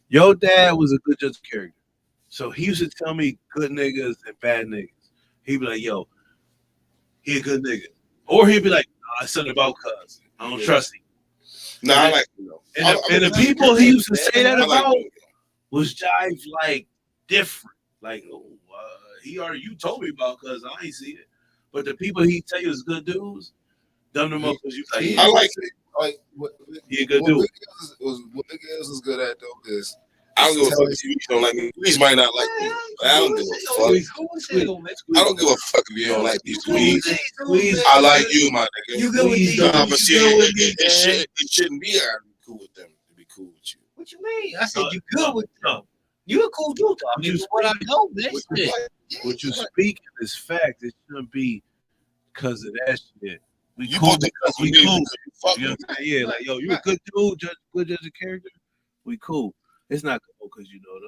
Your dad was a good judge of character. So he used to tell me good niggas and bad niggas. He'd be like, yo, he a good nigga. Or he'd be like, nah, it's something about cuz. I don't trust him. Nah, I like him though. And the people he used to say that I like about him. was jive like different. Like, he already, you told me about cuz I ain't see it. But the people he tell you is good dudes, dumb them up because you like, yeah, I like it. Like what he a good what dude. Big L's is good at though is I don't give a fuck if you don't like me. Please might not like me. But I don't give a fuck. I don't give a fuck if you don't like me. Please, I like you, my nigga. You good with these? Nah, but see, You good with these, it shouldn't be I be cool with them to be cool with you. What you mean? I said you good with them. You a cool dude. I mean, what I know, man. Shit. What you speak is fact. It shouldn't be because of that shit. We You cool supposed to because we fuck cool. me. Fuck You know me. what I'm saying? Yeah, like, yo, you a good dude, good as a character. We cool. It's not cool because you know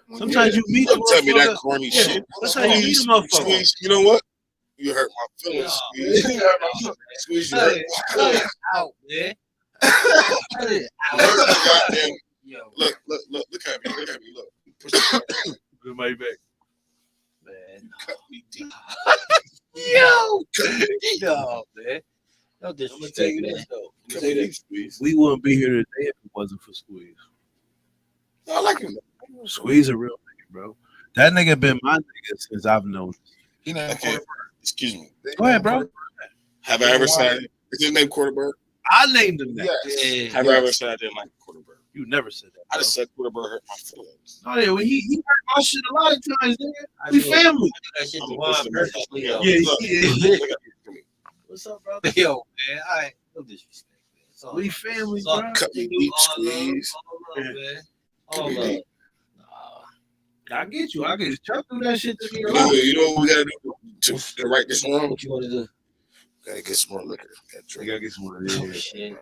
them. Sometimes you meet a Don't tell me that motherfucker- corny Yeah, shit. sometimes you meet a motherfucker. Squeeze, you know what? You hurt my feelings. Squeeze. You hurt my feelings. Squeeze, you hurt my Cut feelings. it out, man. Cut it You hurt out. my goddamn. Yo, Look at me. Look at me. Look. Push the Put my back. man. cut me deep. Yo, Cut me deep. no, man. No I'm gonna tell disrespect, you man. this though. Squeeze. We wouldn't be here today if it wasn't for Squeeze. I like him. Squeeze a real nigga, bro. That nigga been my nigga since I've known. He named Okay. Excuse me. Go ahead, bro. Have I ever said is his name Quarterbird? I named him that. Yes. Have I ever said I didn't like Quarterbird? You never said that. I just said Quarterbird hurt my feelings. Oh yeah, well, he hurt my shit a lot of times, nigga. We family. That shit I'm to a Juan pussy purposely, man. though. Yeah, Look, yeah. look at me. What's up, brother? Yo, man, I ain't no disrespect, man. It's all We love. family, It's all bro. Cut me you deep, all love, Squeeze. all love, man. All Cut me love. deep. I get you. I get you. Chuck do that shit to me a You lot. know what we gotta do to right this wrong? What you want to do? Gotta get some more liquor. Gotta You drink. gotta get some more. Oh, Yeah. shit.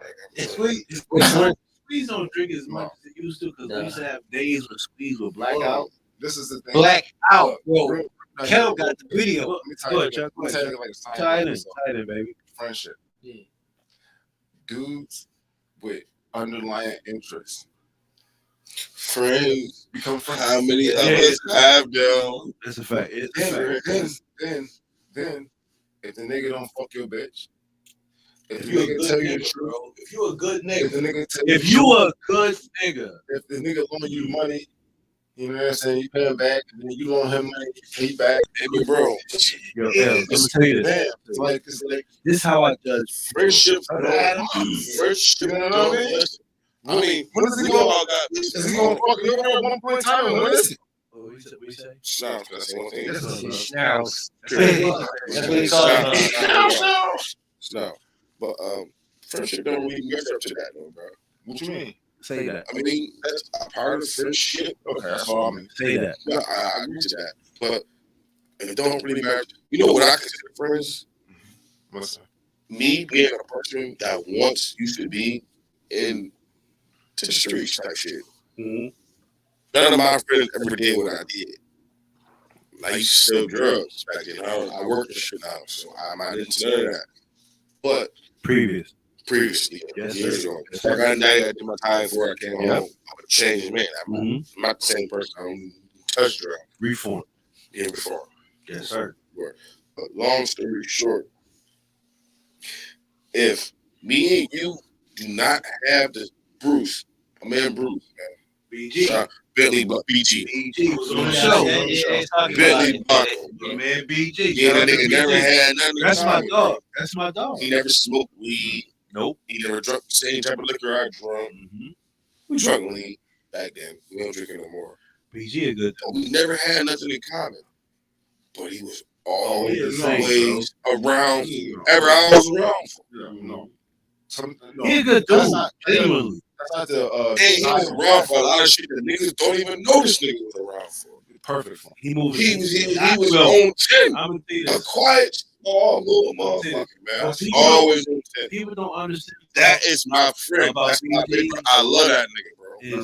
Squeeze don't drink as much as it used to because we used to have days when Squeeze would black out. This is the thing. Black out, bro. Real- Kel got the video. Let me tell Go you, ahead, Chuck. let me tell you like a science Tight in, episode. tight in, baby. Friendship. Yeah. Dudes with underlying interests Friends. become friends. How many of Yeah. us have them? That's a fact. It's a fact. Then, if the nigga don't fuck your bitch, if If the you a nigga good tell you the nigga, truth, bro. If you a good if the nigga, nigga tell If the you truth, a good nigga, if the nigga loan you money, you know what I'm saying, you pay him back, and then you loan him money, you pay back. Hey, bro. yo, L, let me tell you Damn, this. it's like This is how I judge. Friendship. You Friendship. know what I mean? I mean, When is we he all gonna? got. Is he gonna fuck you over at one point in time? And when is it? What you say? Sounds that's one thing. Yes, shit, sir. schnauze. Period. That's what he called it. No, but friendship don't really measure up to that, though, bro. What you mean? Say that. I mean, that's a part of friendship. Okay, that's all I mean. Say that. No, I agree to that, but it don't really matter. You know what I consider friends? Listen, Me being a person that once used to be in to the streets type shit. None of my friends ever did what I did. I used to sell drugs back then. I worked and shit now, so I'm not into none of that. But Previous. previously, Yes, years sir. ago, if I got indicted, I did my time before I came home. Yep. I would change man. I'm not the same person. I don't touch drugs. Reform. Yeah, before. Yes, sir. But long story short, if me and you do not have the Bruce, a man Bruce, BG. man, Bentley BG, BG was on the Yeah, show. yeah, yeah, talking Bentley about Buckle, My man BG. yeah, Shout that out to nigga never BG. had nothing. in That's my common, dog. bro. That's my dog. He never smoked weed. Nope. He never drank the same type of liquor I drunk. We drunk lean back then. We don't drink it no more. BG a good But we never had nothing in common. But he was always the same, around. Ever I was around for. no. He a good dude. That's not- Genuinely. That's not the. And he was around for a lot of shit that niggas don't even know this nigga was around for. Perfect for him. He moved. He was Well, on 10. I'm gonna tell you A this. quiet, small little motherfucker, man. See, Always on 10. People don't understand. That is my friend. About That's my BG. nigga. I love that nigga, bro.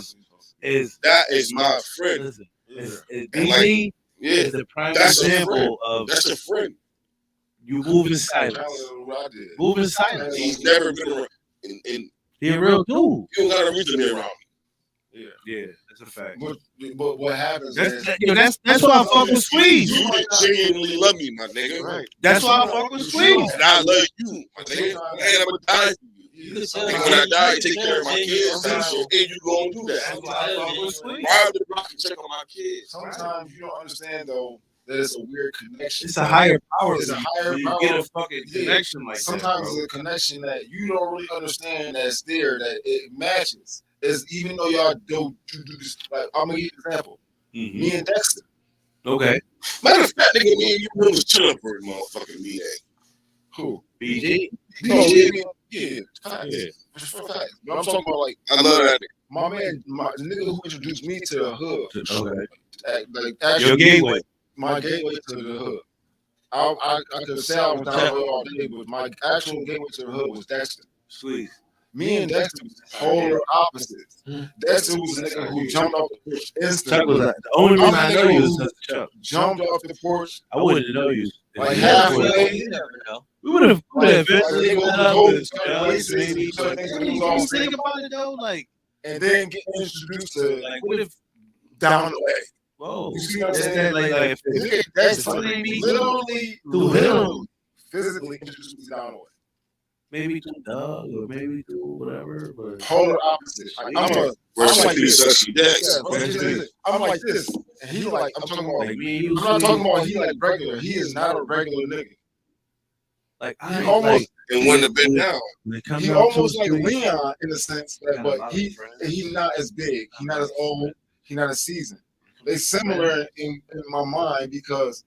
Is That is my friend. listen. Is And BG Yeah, is the prime That's a example of that's a friend. you move in silence. What I did. Move in silence. He's never been around. And He a real dude. you don't got a reason to be around me. Yeah, that's a fact. But what happens is That's why I fuck with Squeeze. You genuinely love me, my nigga. right. That's why I fuck with Squeeze. And I love you, my nigga. And I'm gonna die for you. You could tell And me when I die, you take care of my kids and shit. And you gonna do That's that. why I fuck with Squeeze. Drive the block and check on my kids. Sometimes you don't understand though that it's a weird connection. It's a higher power. It's a higher when you power. get a fucking Yeah. connection like Sometimes that. it's a connection that you don't really understand that's there, that it matches. Is even though y'all do this, like I'm gonna give you an example. Me and Dexter. Okay. Matter of fact, nigga, me and you was chilling for a motherfucking meeting. Who? BG. Yeah. Facts. But I'm talking about like I love that nigga. my man, the nigga who introduced me to the hood. Okay. Like Your actually, gateway. my gateway to the hood. I could say I was down the road all day, but my actual gateway to the hood was Dexter. Squeeze. Me and Dexter was polar opposites. Dexter was a nigga who jumped off the porch Chuck instantly. was the only reason I know you was because of Chuck. Jumped off the porch. I wouldn't know you. Like if halfway. you Well, you never know. We would have Like, eventually like, met up go with to Chuck, places, maybe. certain But things when that you we all think say. about it though, like And then get introduced to what if down the way. whoa, You see what I'm it's saying? that, like if Nigga, Dexter something ain't literally through him. physically introduced me down the way. maybe to Doug or maybe to whatever. But Polar opposite. I'm Rest in like peace, this. Sexy Dex. I'm like this, and he like I'm talking about. like me and you, I'm not talking Sweetie, about he like regular. He is not a regular nigga. like He I almost like And wouldn't have been down. when it comes he down almost to like it, Sweetie, Leon in the sense that, got a but lot of he friends. he's not as big. He's not as old. He's not as seasoned. They similar in my mind because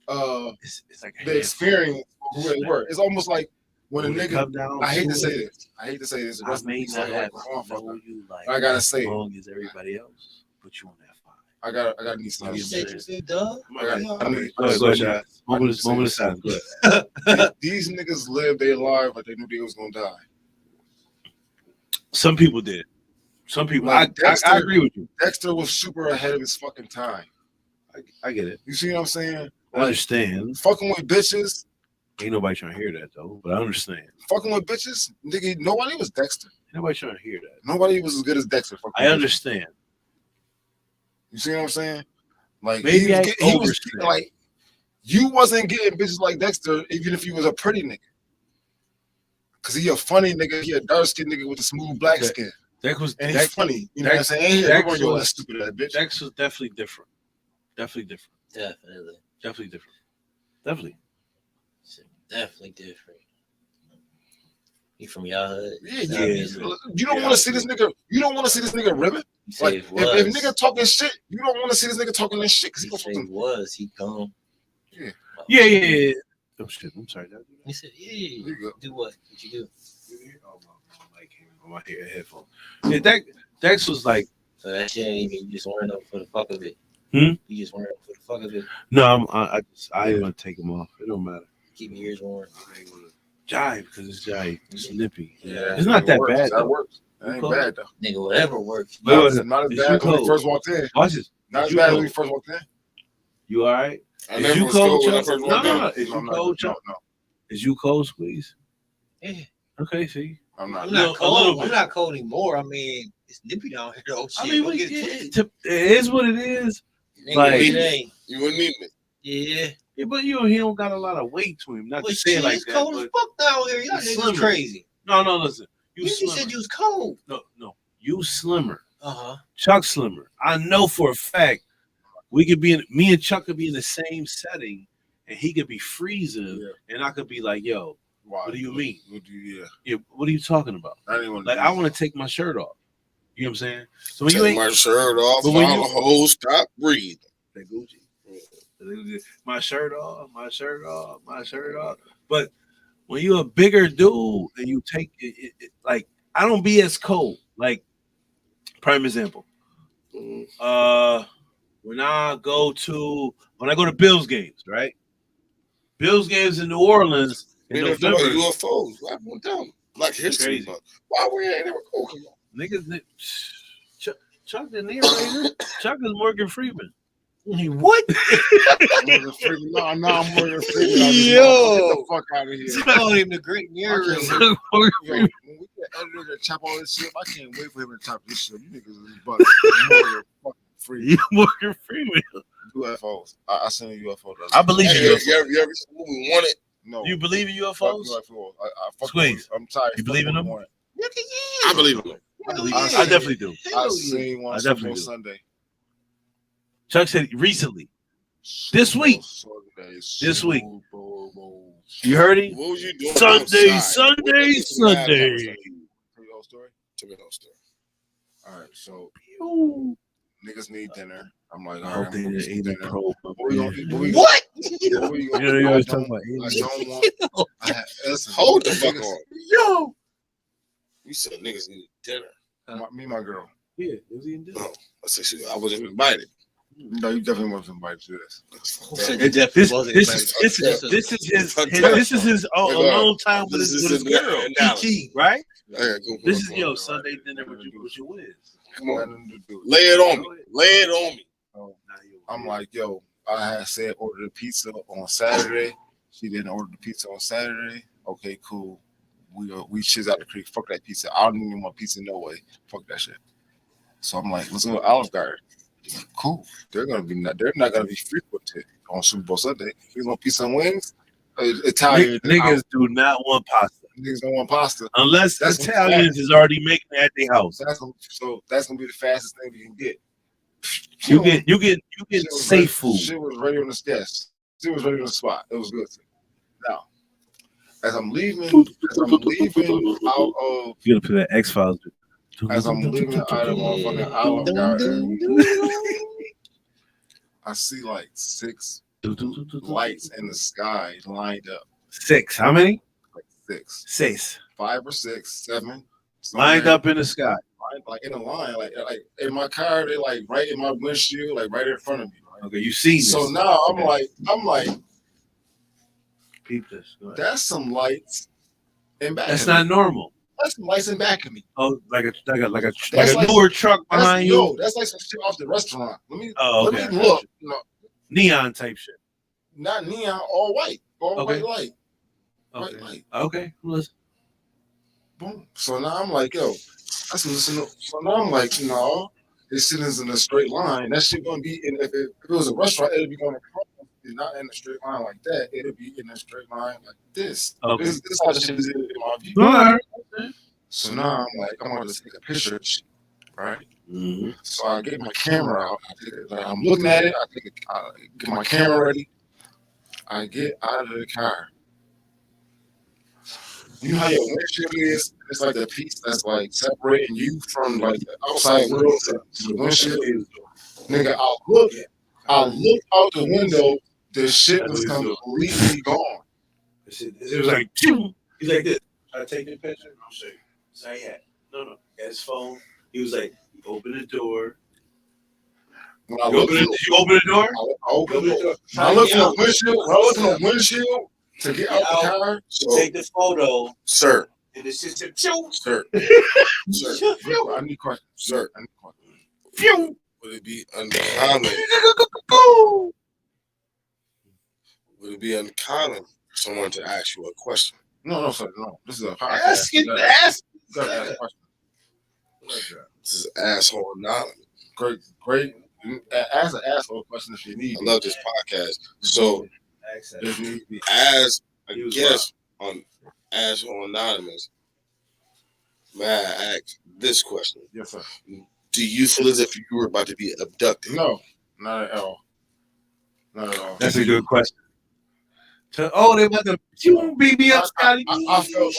it's like the experience of who they were. It's almost like when a when it nigga. come down I hate to say it, this. I hate to say this. I may not have motherfucker. known you like I gotta as say it. long as everybody else, but you on that fire. I got need some. You Shit, you said, Doug. I need- Go ahead, Shaq. Moment of silence. Go ahead. these niggas lived their life like they knew they was gonna die. Some people did. Some people. Like I Dexter- agree with you. Dexter was super ahead of his fucking time. I get it. You see what I'm saying? I understand. Fucking with bitches, Ain't nobody trying to hear that though, but I understand. fucking with bitches, nigga. Nobody was Dexter. Ain't nobody trying to hear that. Nobody was as good as Dexter. Fucking I with bitches. understand. You see what I'm saying? Like Maybe he was, I he was overstand. like you wasn't getting bitches like Dexter, even if he was a pretty nigga. Cause he a funny nigga, he a dark skinned nigga with a smooth black Okay. skin. That was And he's funny. You know what I'm saying? Ain't Dex everyone was- that stupid ass bitch. Dex was definitely different. Definitely different. Definitely. Definitely different. Definitely. Definitely different. He from y'all hood. Yeah, Yeah. you don't want to see this nigga. You don't want to see this nigga ribbon. He said Like it was. if nigga talking shit, you don't want to see this nigga talking this shit because he He gonna said fucking it was. He gone. Yeah. Oh shit! I'm sorry. He said, yeah. you go. Do what? What you do? Oh, my mic came on my headphone. Yeah, Dex was like, So that shit ain't even, you just wearing up for the fuck of it. Hmm? You just wearing up for the fuck of it. no, I ain't gonna take him off. It don't matter. Keep your ears warm. I ain't gonna jive because it's jive. It's nippy. Yeah, It's not that works. bad, That though. works. That ain't Cool. bad though. Nigga, whatever works. Wait, wait, Not as Is bad you when we cold? first walked in. Watch this. Not Is as you bad when cold? we first walked in. You all right? I Is never you was cold, cold when I Chuck? first No, walked no, in. no. Is you I'm not- cold, Chuck? No, Is you cold, Squeeze? Yeah. Okay, see. I'm not. I'm not A little cold. bit. I'm not cold anymore. I mean, it's nippy down here. Oh shit. I mean, Don't get it it twisted. is what it is. Nigga, like- it ain't. You wouldn't need me. Yeah. Yeah, but he don't got a lot of weight to him. Not But to say shit, it like it's that. cold as But fuck down here. Y'all It's niggas slimmer. crazy. no, listen. You You slimmer. said you was cold. No. You slimmer. Uh-huh. Chuck slimmer. I know for a fact we could be me and Chuck could be in the same setting, and he could be freezing, and I could be like, "Yo, Why? what do you mean? What do you? Yeah. Yeah, what are you talking about? I didn't want Like, I want to take my shirt off. You know what I'm saying? So when Take you ain't my shirt off. But when All you- the hoes stop breathing. that Gucci. My shirt off, my shirt off, my shirt off. But when you're a bigger dude and you take it, like I don't be as cold. Like prime example. When I go to Bills games, right? Bills games in New Orleans in We never talk November. about UFOs. What happened with them? Black History Crazy. Month. Why we ain't never cool? Come on. Niggas, Chuck the narrator. Chuck is Morgan Freeman. What? Morgan Freeman. No, I'm Morgan Freeman. Yo. Get the fuck out of here. Call him the great narrator. Yo, when we get editor to chop all this shit, I can't wait for him to chop this shit. You niggas is bugging. Morgan fucking Freeman. You Morgan Freeman. UFOs. I seen a UFO. I believe in Hey, UFOs. you ever seen the movie Wanted? No. You believe in Fuck UFOs? UFOs. I fuck Squeeze. I'm tired. You believe in them? Look at you. I believe in them. I definitely do. I seen one I Super definitely Bowl do. Sunday. Chuck said recently. This week. Sunday, This week. Super Bowl. You heard him? What was you doing Sunday, outside? What was the Sunday. last conversation? Tell you the whole story? Tell me the whole story. All right, so Ooh. niggas need dinner. I'm like, I all hope right, they I'm gonna didn't get eat the dinner. pro. What we gonna eat? What we What? What we gonna You know, you I always don't- talking about I aliens. don't want. Listen, Hold the fuck niggas- on. Yo. You said niggas need dinner. Me and my girl. Yeah, was he in this? No. I said shit, I wasn't invited. No, you definitely wasn't invited to this. It definitely wasn't. This is his alone time with his girl. PT, right? This is yo Sunday dinner with your whiz. Come on. Nothing to do with Lay it on me. Lay it on me. I'm like, yo, I had said order the pizza on Saturday. She didn't order the pizza on Saturday. Okay, cool. We shiz out the creek. Fuck that pizza. I don't even want pizza no way. Fuck that shit. So I'm like, let's go to Olive Garden. Cool. They're not gonna be frequented on Super Bowl Sunday. You want pizza and wings? Italian. Niggas do not want pasta. Niggas don't want pasta. Unless That's Italians is already making it at their house. That's gonna be the fastest thing we can get. You get safe food. Shit was ready on the desk. Shit was ready on the spot. It was good. Now, as I'm leaving out of You gotta play that X-Files. as I'm leaving out of motherfucking Olive Garden, I see like 6 lights in the sky lined up. 6. How many? Like 6. 6. 5 or 6, 7. Lined up in the sky. Like in a line, like in my car, they like right in my windshield, like right in front of me. Right? Okay, you see this. So now I'm like, peep this. that's some lights in back. That's of not me. normal. That's some lights in back of me. Oh, like a That's like newer truck behind you. Yo, that's like some shit off the restaurant. Let me look. You know, Neon type shit. not neon, all white, all Okay. white light, Okay. white light. Okay. Listen. Boom. So now I'm like, yo, that's listening. So now I'm like, no, this shit is in a straight line. That shit gonna be in. If it was a restaurant, it'd be going across. It's not in a straight line like that. It'll be in a straight line like this. Okay. This how the shit is in my view. All right. So now I'm like, I want to take a picture of shit, right? Mm-hmm. So I get my camera out. I'm looking at it. I get my camera ready. I get out of the car. You know how your windshield is? It's like the piece that's like separating you from like the outside world to the windshield. Nigga, I look out the window. The shit was completely gone. It was like, he's like this. I take the picture. I'll show you. So yeah, no. He had his phone. He was like, open the door. When I You open the door? I open the door. I look in the windshield. I look in the windshield to get out the car. So take the photo, Sir, and the system. sir, sir, I need questions. sir. I need questions. Would it be uncommon? Would it be uncommon for someone to ask you a question? No, sir, no. This is a podcast. Ask it. You gotta ask a question. This is asshole anonymous. Great. Ask an asshole question if you need. I love this podcast. So, If you need. as a guest on Asshole Anonymous, may I ask this question? Yes, sir. Do you feel as if you were about to be abducted? No, not at all. Not at all. That's a good question. They about to beat me up, Scotty. I felt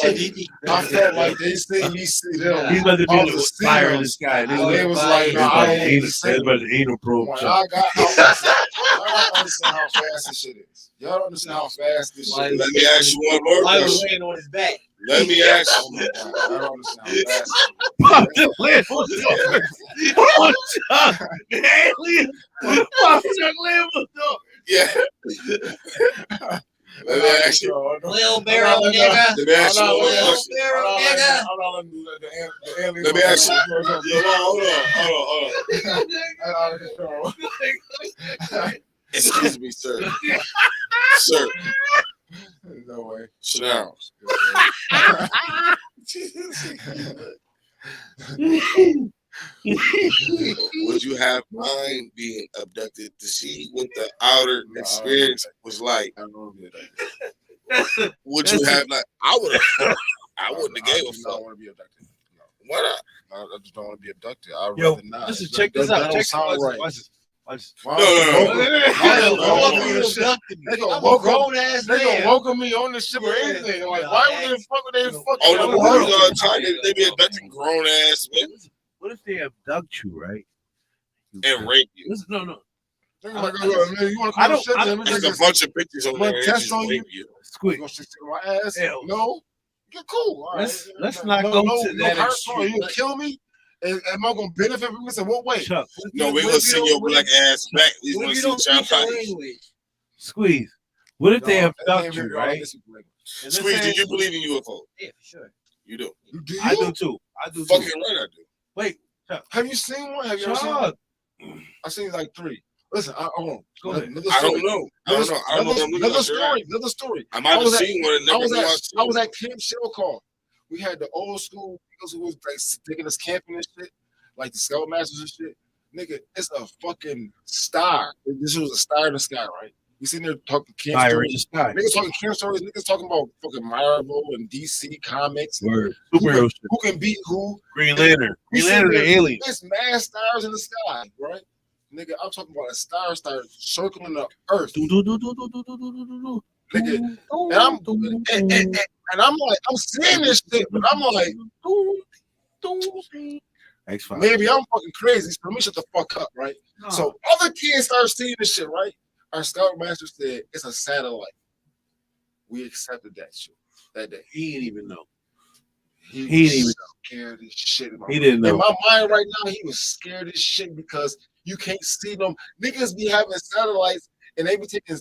like they see me see them. He's about to be I on the was fire in seeing the sky. them. They was like, It's nah, I about ain't the even saying. anal probe. When I got out, y'all don't understand how fast this shit is. Y'all don't understand how fast this shit is. Let me ask you one more I was question. laying on his back. Let me ask Oh you. my God, y'all don't understand how fast Pop the lid. One shot. The alien. Pop the lid. Yeah. Let me ask you. Wheelbarrow, nigga. Let me ask you one more question. Wheelbarrow, nigga. Let me ask you. Hold on. Excuse me, sir. Sir. No way. Chanel. Would you have mind being abducted to see what the outer experience was like? I don't want to be abducted. Would you have like? I would have. I wouldn't have gave a I fuck. don't want to be abducted. No. Why not? I just don't want to be abducted. I'd Yo, rather not. listen, check this out. That don't sound right. Watch this. No. They gonna I'm a welcome grown ass They gonna man. welcome me on this shit or anything. Like, why would they fuck with they fucking? Oh, the movies all the time they be abducting grown ass men What if they abduct you, right? and rape you. Listen, no. They're like, oh, man, you want to I come don't- shit? I Let don't- me There's just a bunch of pictures on there. Wanna and test just on you? rape you. Squeak. gonna shit to my ass. Hell. No, you're cool. All right. Let's not go to that hurt, extreme. You kill me? Am I gonna benefit from this? In what way? Chuck, No, we're gonna send your black ass back. We What want if to you see don't child speak your bodies. language? Squeeze. What if they No, abduct you, right? And let's Squeeze, say- do you believe in UFO? Yeah, for sure. You do. Do you? I do too. Fucking right, I do. Wait, Have you seen one? Have you ever seen one? Chuck. I've seen like 3. Listen, hold on. Go ahead. Another I don't story. know. I don't know. I don't know. what I'm looking Another at. story. Another story. I might have seen one and never knew I was at Camp Shell Call. We had the old school niggas who was like taking us camping and shit, like the Scoutmasters and shit. Nigga, it's a fucking star. This was a star in the sky, right? We sitting there talking camp Fire in stories. the sky. Niggas talking camp stories. Niggas talking about fucking Marvel and DC comics. Word. Who Superhero shit. who can beat who? Green Lantern. We Green Lantern, sitting the there, alien. There's mad stars in the sky, right? Nigga, I'm talking about a star circling the earth. Nigga, and I'm like, I'm seeing this shit, but I'm like, X-Files. maybe I'm fucking crazy. So let me shut the fuck up, right? No. So other kids start seeing this shit, right? Our scoutmaster said it's a satellite. We accepted that shit that day. He didn't even know. He He was didn't even scared as shit. He didn't know. In my mind right now, he was scared as shit because you can't see them. Niggas be having satellites and they be taking.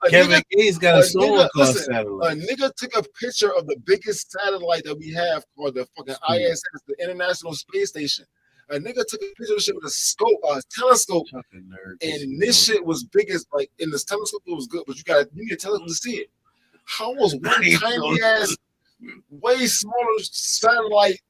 Kevin Gates got a song called listen, Satellite. A nigga took a picture of the biggest satellite that we have called the fucking ISS, the International Space Station. A nigga took a picture of shit with a scope, a telescope, and this shit was biggest. Like in this telescope, it was good, but you need a telescope to see it. How was one tiny ass, way smaller satellite?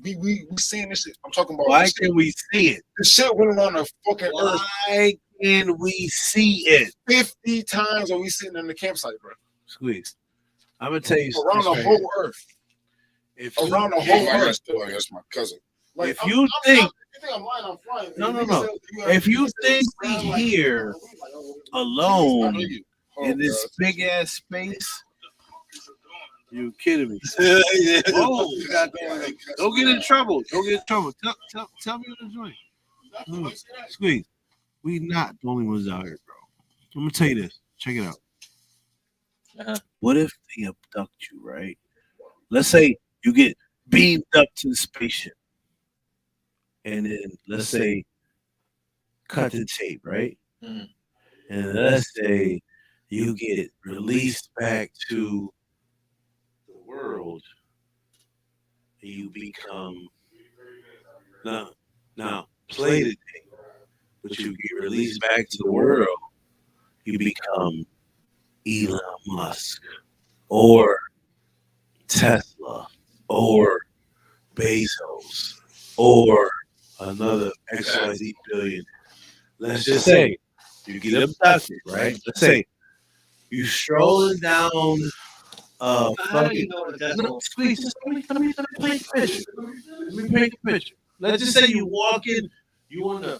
We seeing this shit. I'm talking about. Why can we see it? The shit went around the fucking earth. Why can we see it? 50 times when we sitting in the campsite, bro. Squeeze. I'm gonna tell you around the whole earth. Around the whole earth. That's my cousin. Like, if you think I'm lying, I'm flying. No. If you think we here alone in this big ass space, you kidding me? Oh, don't get in trouble. Don't get in trouble. Tell me what to join. Squeeze. We not the only ones out here, bro. I'm gonna tell you this. Check it out. What if they abduct you, right? Let's say you get beamed up to the spaceship. And then let's say cut the tape, right? And let's say you get released back to the world. And you become now play the tape, but you get released back to the world. You become Elon Musk or Tesla or Bezos or another XYZ billion. Let's just say you get abducted, right? Let's say you strolling down Squeeze, let me paint the picture. Let me paint the picture. Let's just say you walk in, you on a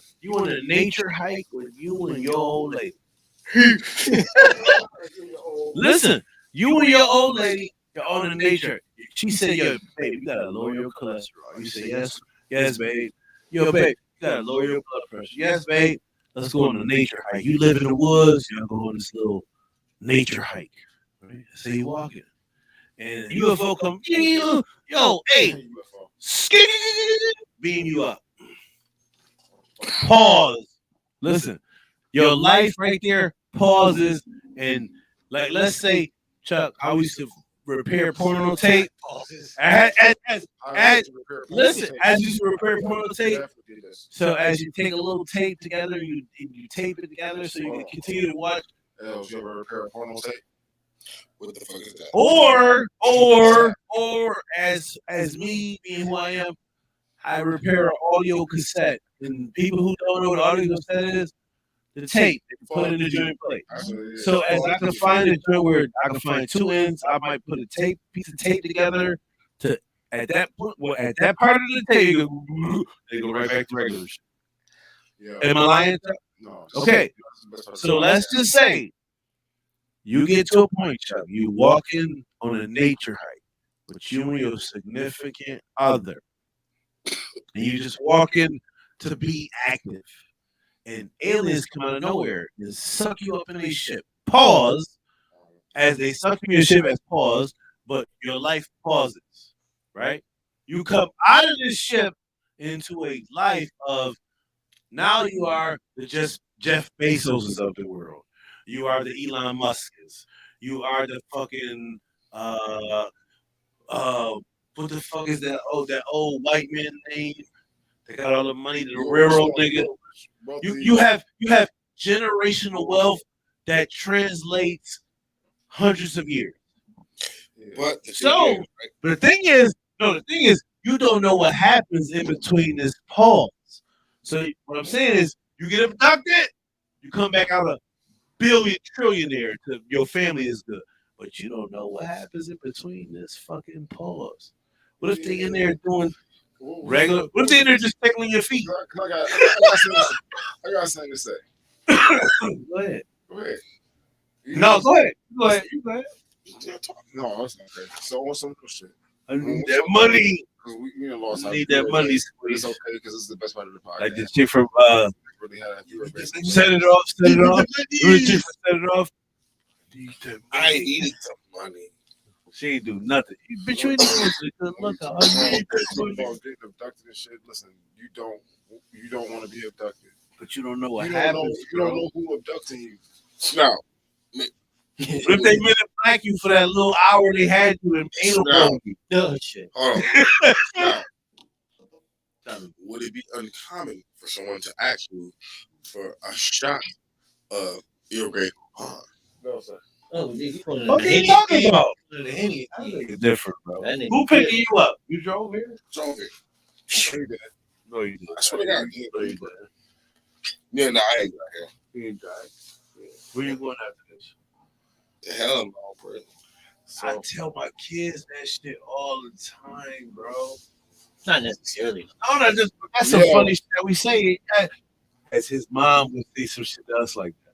nature hike with you and your old lady. Listen, you and your old lady, you're on a nature. She said, "Yo, babe, you gotta lower your cholesterol." You say, "Yes, babe." Yo, babe, you gotta lower your blood pressure. Yes, babe. Let's go on a nature hike. You live in the woods, you go on this little nature hike. Right? So you walking, and UFO come, yo, hey, beam you up. Pause. Listen, your life right there pauses, and like let's say, Chuck, I used to repair porno tape. Listen, as you repair porno tape, so as you take a little tape together, you tape it together so you can continue to watch. You ever repair a porno tape? What the fuck is that? Or as me being who I am, I repair an audio cassette. And people who don't know what audio cassette is, the tape they put in the joint plate. So as I can find a joint where I can find two ends, I might put a piece of tape together to at that point, at that part of the tape, they go right back to regular shit. Am I lying? No. Okay. So let's just say you get to a point, Chuck, you walking on a nature hike with you and your significant other, and you just walking to be active. And aliens come out of nowhere and suck you up in a ship. Pause. As they suck you in your ship as pause, but your life pauses, right? You come out of this ship into a life of now you are the just Jeff Bezos of the world. You are the Elon Musk's. You are the fucking what the fuck is that? Oh, that old white man name. They got all the money to the railroad nigga. You have generational wealth that translates hundreds of years. But the thing is, you don't know what happens in between this pause. So what I'm saying is, you get abducted, you come back out of billion trillionaire to your family is good. But you don't know what happens in between this fucking pause. What if they in there doing regular? What if they in there just tickling your feet? I got something to say. Go ahead. Go ahead. No, go ahead. Go ahead. You go ahead. No, that's not okay. So on some shit. I need that money. We lost. I need that money. It's okay because it's the best part of the podcast. Like this chick from Really had a set it off. Set it off. Set it off. I needed some money. She ain't do nothing. Bitch, you ain't even good look. getting abducted and shit. Listen, you don't want to be abducted. But you don't know what You happens. don't know who abducted you. No. What if they meant to black you for that little hour they had you and anal probe you? No shit. Hold on. Now, would it be uncommon for someone to ask you for a shot of irrigate pond? No, sir. Oh, you put it in What the are you Henny. talking about? Put it in the Henny. It's different, bro. That nigga Who picking you up? You drove here? It's over. No, you didn't. I swear to God. No, you didn't. Yeah, no, I ain't got here. You didn't drive. Where you going after this? The hell no, bro. I tell my kids that shit all the time, bro. Not necessarily. No, that's some funny shit that we say. As his mom would say some shit to us like that.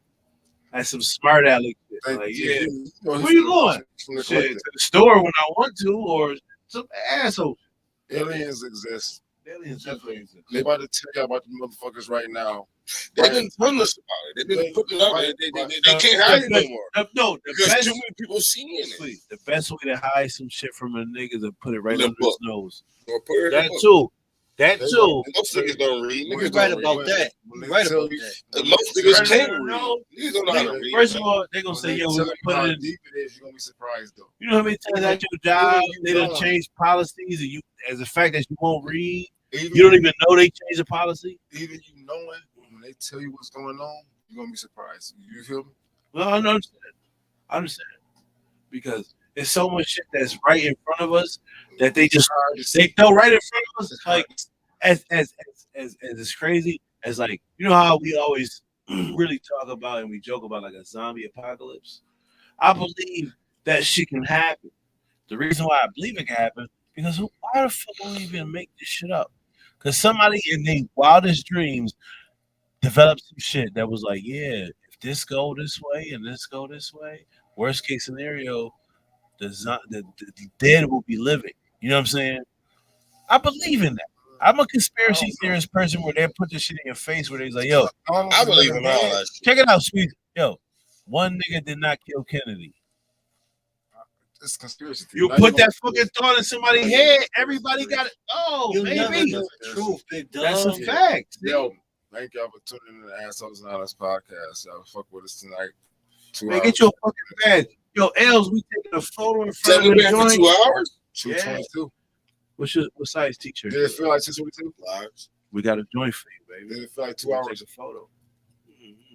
That's some smart aleck shit. Like, yeah, where you going? Shit, to the store when I want to, or some asshole. Aliens exist. Aliens definitely exist. They about to tell you about the motherfuckers right now. They've been telling us about it. They've been putting it out there. They can't hide it no more. No, Because too many people seeing it. The best way to hide some shit from a nigga is to put it right under his nose. Or put it in That the book. too. That too. Most niggas don't read. You're Niggas right don't about read. that. You're right about that. Most niggas can't read. No. Niggas don't know how to read. First of all, they're gonna say, yo, we're gonna put it in. Deep it is, you're gonna be surprised though. You know how many times at your job they done change policies, and you, as a fact that you won't read, you don't even know they changed the policy. Even you knowing when they tell you what's going on, you're gonna be surprised. You feel me? Well, I understand. Because there's so much shit that's right in front of us that they throw right in front of us. It's like as it's crazy as, like, you know how we always really talk about and we joke about like a zombie apocalypse. I believe that shit can happen. The reason why I believe it can happen because why the fuck would we even make this shit up? Because somebody in their wildest dreams developed some shit that was like, yeah, if this go this way and this go this way, worst case scenario, the dead will be living. You know what I'm saying? I believe in that. I'm a conspiracy theorist person where they put this shit in your face where they're like, yo, I believe in all that shit. check it out, sweet. Yo, one nigga did not kill Kennedy. It's conspiracy. You put that fucking thought in somebody's head, everybody got it. Oh, You never maybe. know the truth, big dog. That's a fact. Yo, thank y'all for tuning in to Assholes Anonymous podcast. Y'all fuck with us tonight. 2 Man, hours. get your fucking badge. Yo, Els, we taking a photo in front Seven of the man for joint. 2 hours? 222. What size t-shirt? Did it feel like 222? Lives. We got a joint for you, baby. Did it feel like 2 We'll hours? take a photo.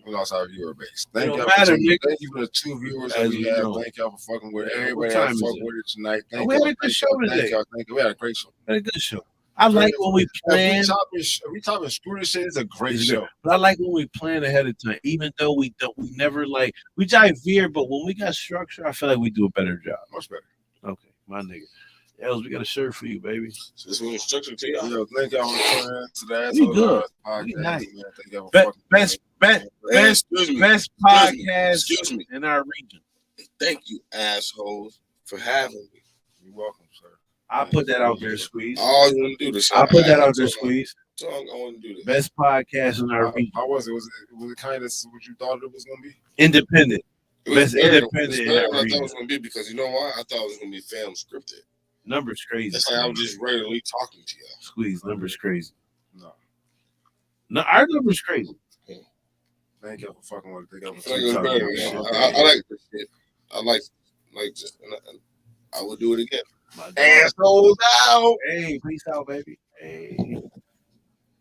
We lost our viewer base. It don't Y'all matter, for tuning- nigga. Thank you for the 2 viewers that As we you have. know. Thank y'all for fucking with What everybody. time That is fuck it? with it tonight. Thank We had y'all. a good show today. Thank y'all. Thank you. We had a great show. Had a good show. I like when we plan. If we talking screw shit, it's a great show. But I like when we plan ahead of time, even though we never like we jive veer, but when we got structure, I feel like we do a better job. Much better. Okay, my nigga. Els, we got a shirt for you, baby. So this was instruction to y'all. Yo, thank y'all for tuning in to the We Assholes good. Anonymous We podcast. nice. Man, thank y'all for fucking Best podcast Excuse me. in our region. Thank you, assholes, for having me. You're welcome, sir. I'll put that out there, Squeeze. All you want to do this. I'll put that out there, Squeeze. So I want to do this. Best podcast in our region. How was it? Was it kind of what you thought it was gonna be? Independent. It was Best better- independent it's in better that than I thought region. it was going to be because you know why? I thought it was going to be film scripted. Numbers crazy. That's like I was just regularly talking to y'all. Squeeze. Numbers crazy. No. Our numbers crazy. Thank y'all for fucking with it. Thank y'all I for feel like it was fucking better. with Man. it. I like this shit. I like this. And I would do it again. My dog. Assholes out. Hey, peace out, baby. Hey.